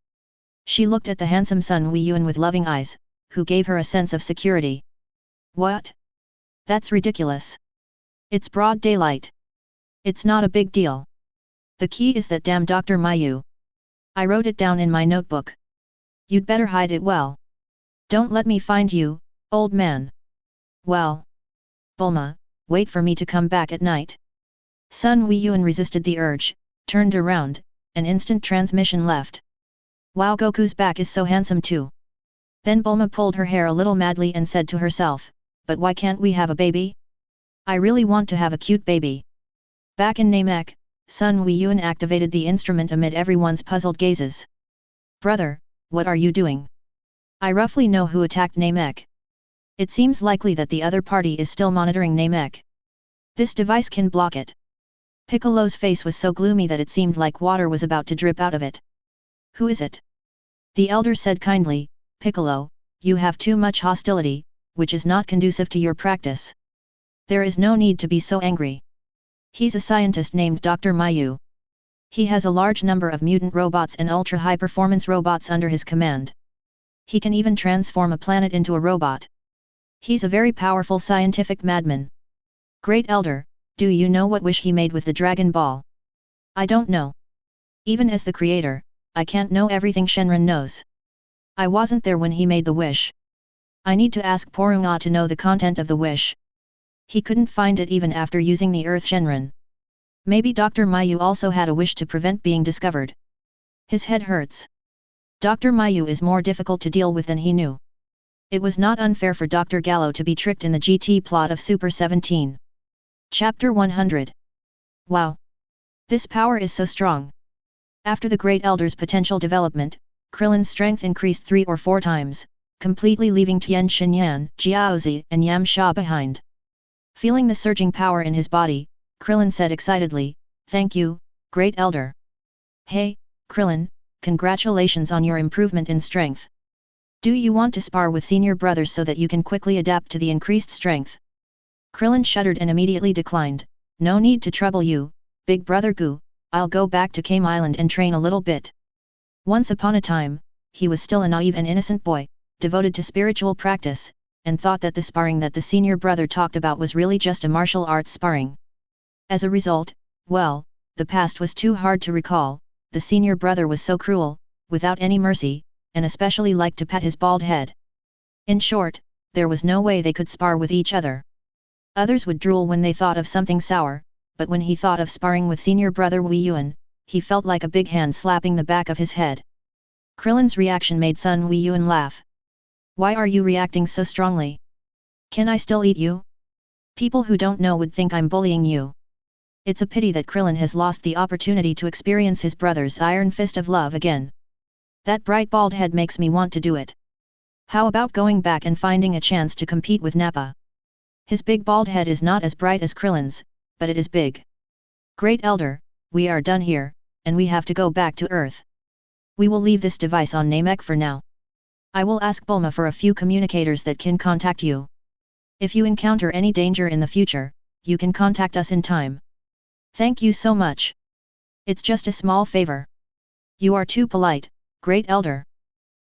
She looked at the handsome Sun Weiyuan with loving eyes, who gave her a sense of security. What? That's ridiculous. It's broad daylight. It's not a big deal. The key is that damn Dr. Mayu. I wrote it down in my notebook. You'd better hide it well. Don't let me find you, old man. Well. Bulma, wait for me to come back at night. Sun Weiyuan resisted the urge, turned around, and instant transmission left. Wow, Goku's back is so handsome too. Then Bulma pulled her hair a little madly and said to herself, but why can't we have a baby? I really want to have a cute baby. Back in Namek, Sun Weiyuan activated the instrument amid everyone's puzzled gazes. Brother, what are you doing? I roughly know who attacked Namek. It seems likely that the other party is still monitoring Namek. This device can block it. Piccolo's face was so gloomy that it seemed like water was about to drip out of it. Who is it? The elder said kindly, Piccolo, you have too much hostility, which is not conducive to your practice. There is no need to be so angry. He's a scientist named Dr. Mayu. He has a large number of mutant robots and ultra-high-performance robots under his command. He can even transform a planet into a robot. He's a very powerful scientific madman. Great Elder, do you know what wish he made with the Dragon Ball? I don't know. Even as the creator, I can't know everything Shenron knows. I wasn't there when he made the wish. I need to ask Porunga to know the content of the wish. He couldn't find it even after using the Earth Shenron. Maybe Dr. Mayu also had a wish to prevent being discovered. His head hurts. Dr. Mayu is more difficult to deal with than he knew. It was not unfair for Dr. Gallo to be tricked in the GT plot of Super 17. Chapter 100. Wow! This power is so strong. After the Great Elder's potential development, Krillin's strength increased 3 or 4 times, completely leaving Tian Xinyan, Jiaozi and Yam Sha behind. Feeling the surging power in his body, Krillin said excitedly, Thank you, Great Elder. Hey, Krillin, congratulations on your improvement in strength. Do you want to spar with senior brothers so that you can quickly adapt to the increased strength? Krillin shuddered and immediately declined, No need to trouble you, big brother Gu, I'll go back to Kame Island and train a little bit. Once upon a time, he was still a naive and innocent boy, devoted to spiritual practice, and thought that the sparring that the senior brother talked about was really just a martial arts sparring. As a result, well, the past was too hard to recall. The senior brother was so cruel, without any mercy, and especially liked to pat his bald head. In short, there was no way they could spar with each other. Others would drool when they thought of something sour, but when he thought of sparring with senior brother Wei Yuan, he felt like a big hand slapping the back of his head. Krillin's reaction made Sun Wei Yuan laugh. Why are you reacting so strongly? Can I still eat you? People who don't know would think I'm bullying you. It's a pity that Krillin has lost the opportunity to experience his brother's iron fist of love again. That bright bald head makes me want to do it. How about going back and finding a chance to compete with Nappa? His big bald head is not as bright as Krillin's, but it is big. Great Elder, we are done here, and we have to go back to Earth. We will leave this device on Namek for now. I will ask Bulma for a few communicators that can contact you. If you encounter any danger in the future, you can contact us in time. Thank you so much. It's just a small favor. You are too polite, Great Elder.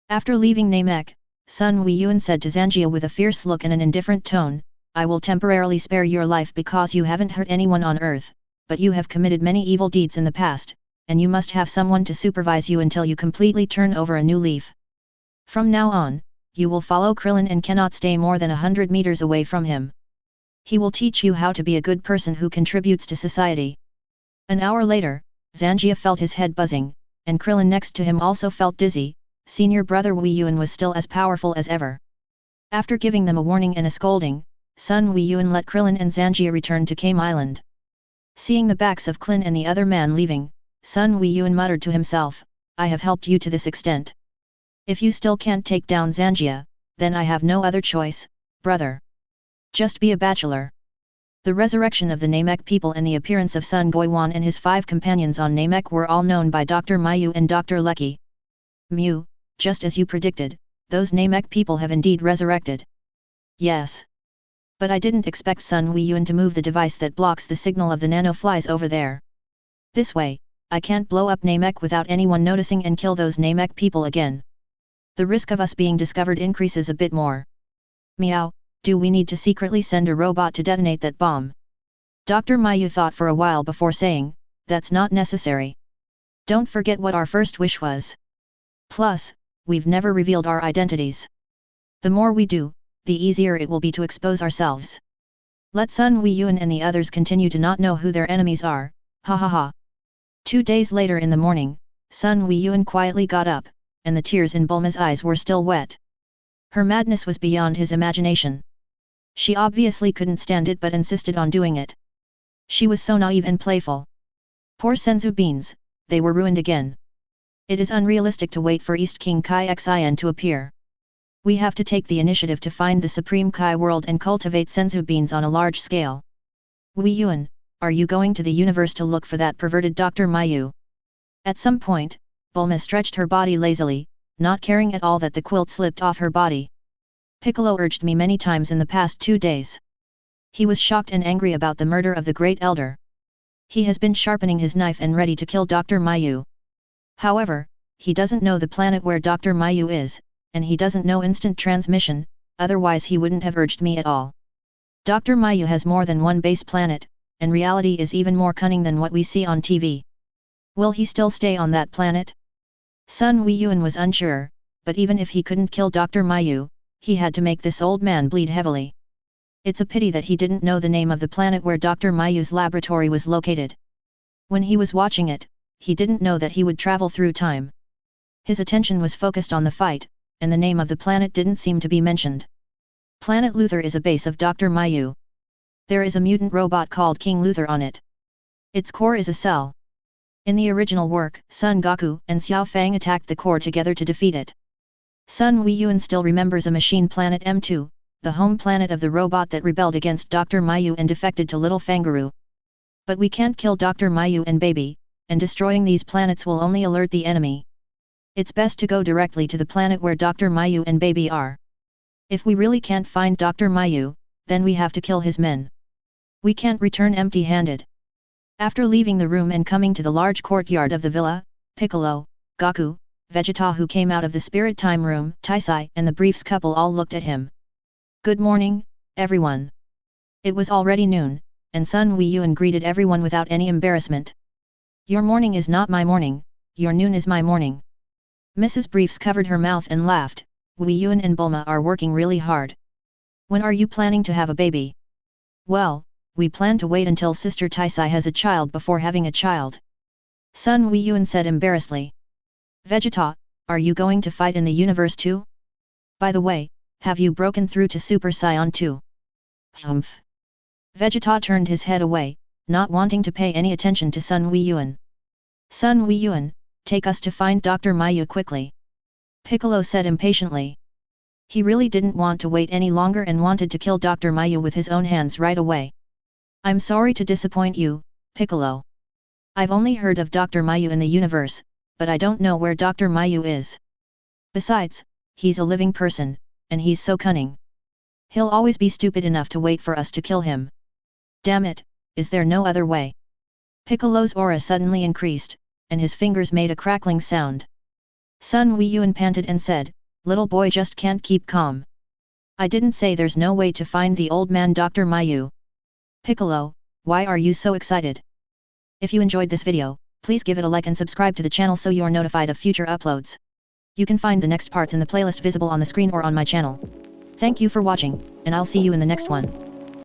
After leaving Namek, Sun Wei Yuan said to Zanjia with a fierce look and an indifferent tone, I will temporarily spare your life because you haven't hurt anyone on Earth, but you have committed many evil deeds in the past, and you must have someone to supervise you until you completely turn over a new leaf. From now on, you will follow Krillin and cannot stay more than 100 meters away from him. He will teach you how to be a good person who contributes to society. An hour later, Zanjia felt his head buzzing, and Krillin next to him also felt dizzy. Senior brother Wei Yuan was still as powerful as ever. After giving them a warning and a scolding, Sun Wei Yuan let Krillin and Zanjia return to Kame Island. Seeing the backs of Klin and the other man leaving, Sun Wei Yuan muttered to himself, I have helped you to this extent. If you still can't take down Zanjia, then I have no other choice, brother. Just be a bachelor. The resurrection of the Namek people and the appearance of Sun Goiwan and his 5 companions on Namek were all known by Dr. Mayu and Dr. Lecky. Mew, just as you predicted, those Namek people have indeed resurrected. Yes. But I didn't expect Sun Wei Yuan to move the device that blocks the signal of the nanoflies over there. This way, I can't blow up Namek without anyone noticing and kill those Namek people again. The risk of us being discovered increases a bit more. Meow, do we need to secretly send a robot to detonate that bomb? Dr. Mayu thought for a while before saying, that's not necessary. Don't forget what our first wish was. Plus, we've never revealed our identities. The more we do, the easier it will be to expose ourselves. Let Sun Wei Yuan and the others continue to not know who their enemies are, ha ha ha. 2 days later in the morning, Sun Wei Yuan quietly got up, and the tears in Bulma's eyes were still wet. Her madness was beyond his imagination. She obviously couldn't stand it but insisted on doing it. She was so naive and playful. Poor Senzu beans, they were ruined again. It is unrealistic to wait for East King Kai Xin to appear. We have to take the initiative to find the Supreme Kai world and cultivate Senzu beans on a large scale. Wei Yuan, are you going to the universe to look for that perverted Dr. Mayu? At some point, Bulma stretched her body lazily, not caring at all that the quilt slipped off her body. Piccolo urged me many times in the past 2 days. He was shocked and angry about the murder of the Great Elder. He has been sharpening his knife and ready to kill Dr. Mayu. However, he doesn't know the planet where Dr. Mayu is, and he doesn't know instant transmission, otherwise he wouldn't have urged me at all. Dr. Mayu has more than one base planet, and reality is even more cunning than what we see on TV. Will he still stay on that planet? Sun Wei Yuan was unsure, but even if he couldn't kill Dr. Mayu, he had to make this old man bleed heavily. It's a pity that he didn't know the name of the planet where Dr. Mayu's laboratory was located. When he was watching it, he didn't know that he would travel through time. His attention was focused on the fight, and the name of the planet didn't seem to be mentioned. Planet Luthor is a base of Dr. Mayu. There is a mutant robot called King Luthor on it. Its core is a cell. In the original work, Son Goku and Xiao Fang attacked the core together to defeat it. Sun Wei Yuan still remembers a machine planet M2, the home planet of the robot that rebelled against Dr. Mayu and defected to Little Fangaroo. But we can't kill Dr. Mayu and Baby, and destroying these planets will only alert the enemy. It's best to go directly to the planet where Dr. Mayu and Baby are. If we really can't find Dr. Mayu, then we have to kill his men. We can't return empty-handed. After leaving the room and coming to the large courtyard of the villa, Piccolo, Goku, Vegeta who came out of the spirit time room, Taisai and the briefs couple all looked at him. Good morning, everyone. It was already noon, and Sun Weiyuan greeted everyone without any embarrassment. Your morning is not my morning, your noon is my morning. Mrs. Briefs covered her mouth and laughed. Weiyuan and Bulma are working really hard. When are you planning to have a baby? Well, we plan to wait until Sister Taisai has a child before having a child. Sun Weiyuan said embarrassedly. Vegeta, are you going to fight in the universe too? By the way, have you broken through to Super Saiyan too? Humph. Vegeta turned his head away, not wanting to pay any attention to Sun Weiyuan. Sun Weiyuan, take us to find Dr. Mayu quickly. Piccolo said impatiently. He really didn't want to wait any longer and wanted to kill Dr. Mayu with his own hands right away. I'm sorry to disappoint you, Piccolo. I've only heard of Dr. Mayu in the universe, but I don't know where Dr. Mayu is. Besides, he's a living person, and he's so cunning. He'll always be stupid enough to wait for us to kill him. Damn it, is there no other way? Piccolo's aura suddenly increased, and his fingers made a crackling sound. Sun Weiyuan panted and said, little boy just can't keep calm. I didn't say there's no way to find the old man Dr. Mayu. Piccolo, why are you so excited? If you enjoyed this video, please give it a like and subscribe to the channel so you're notified of future uploads. You can find the next parts in the playlist visible on the screen or on my channel. Thank you for watching, and I'll see you in the next one.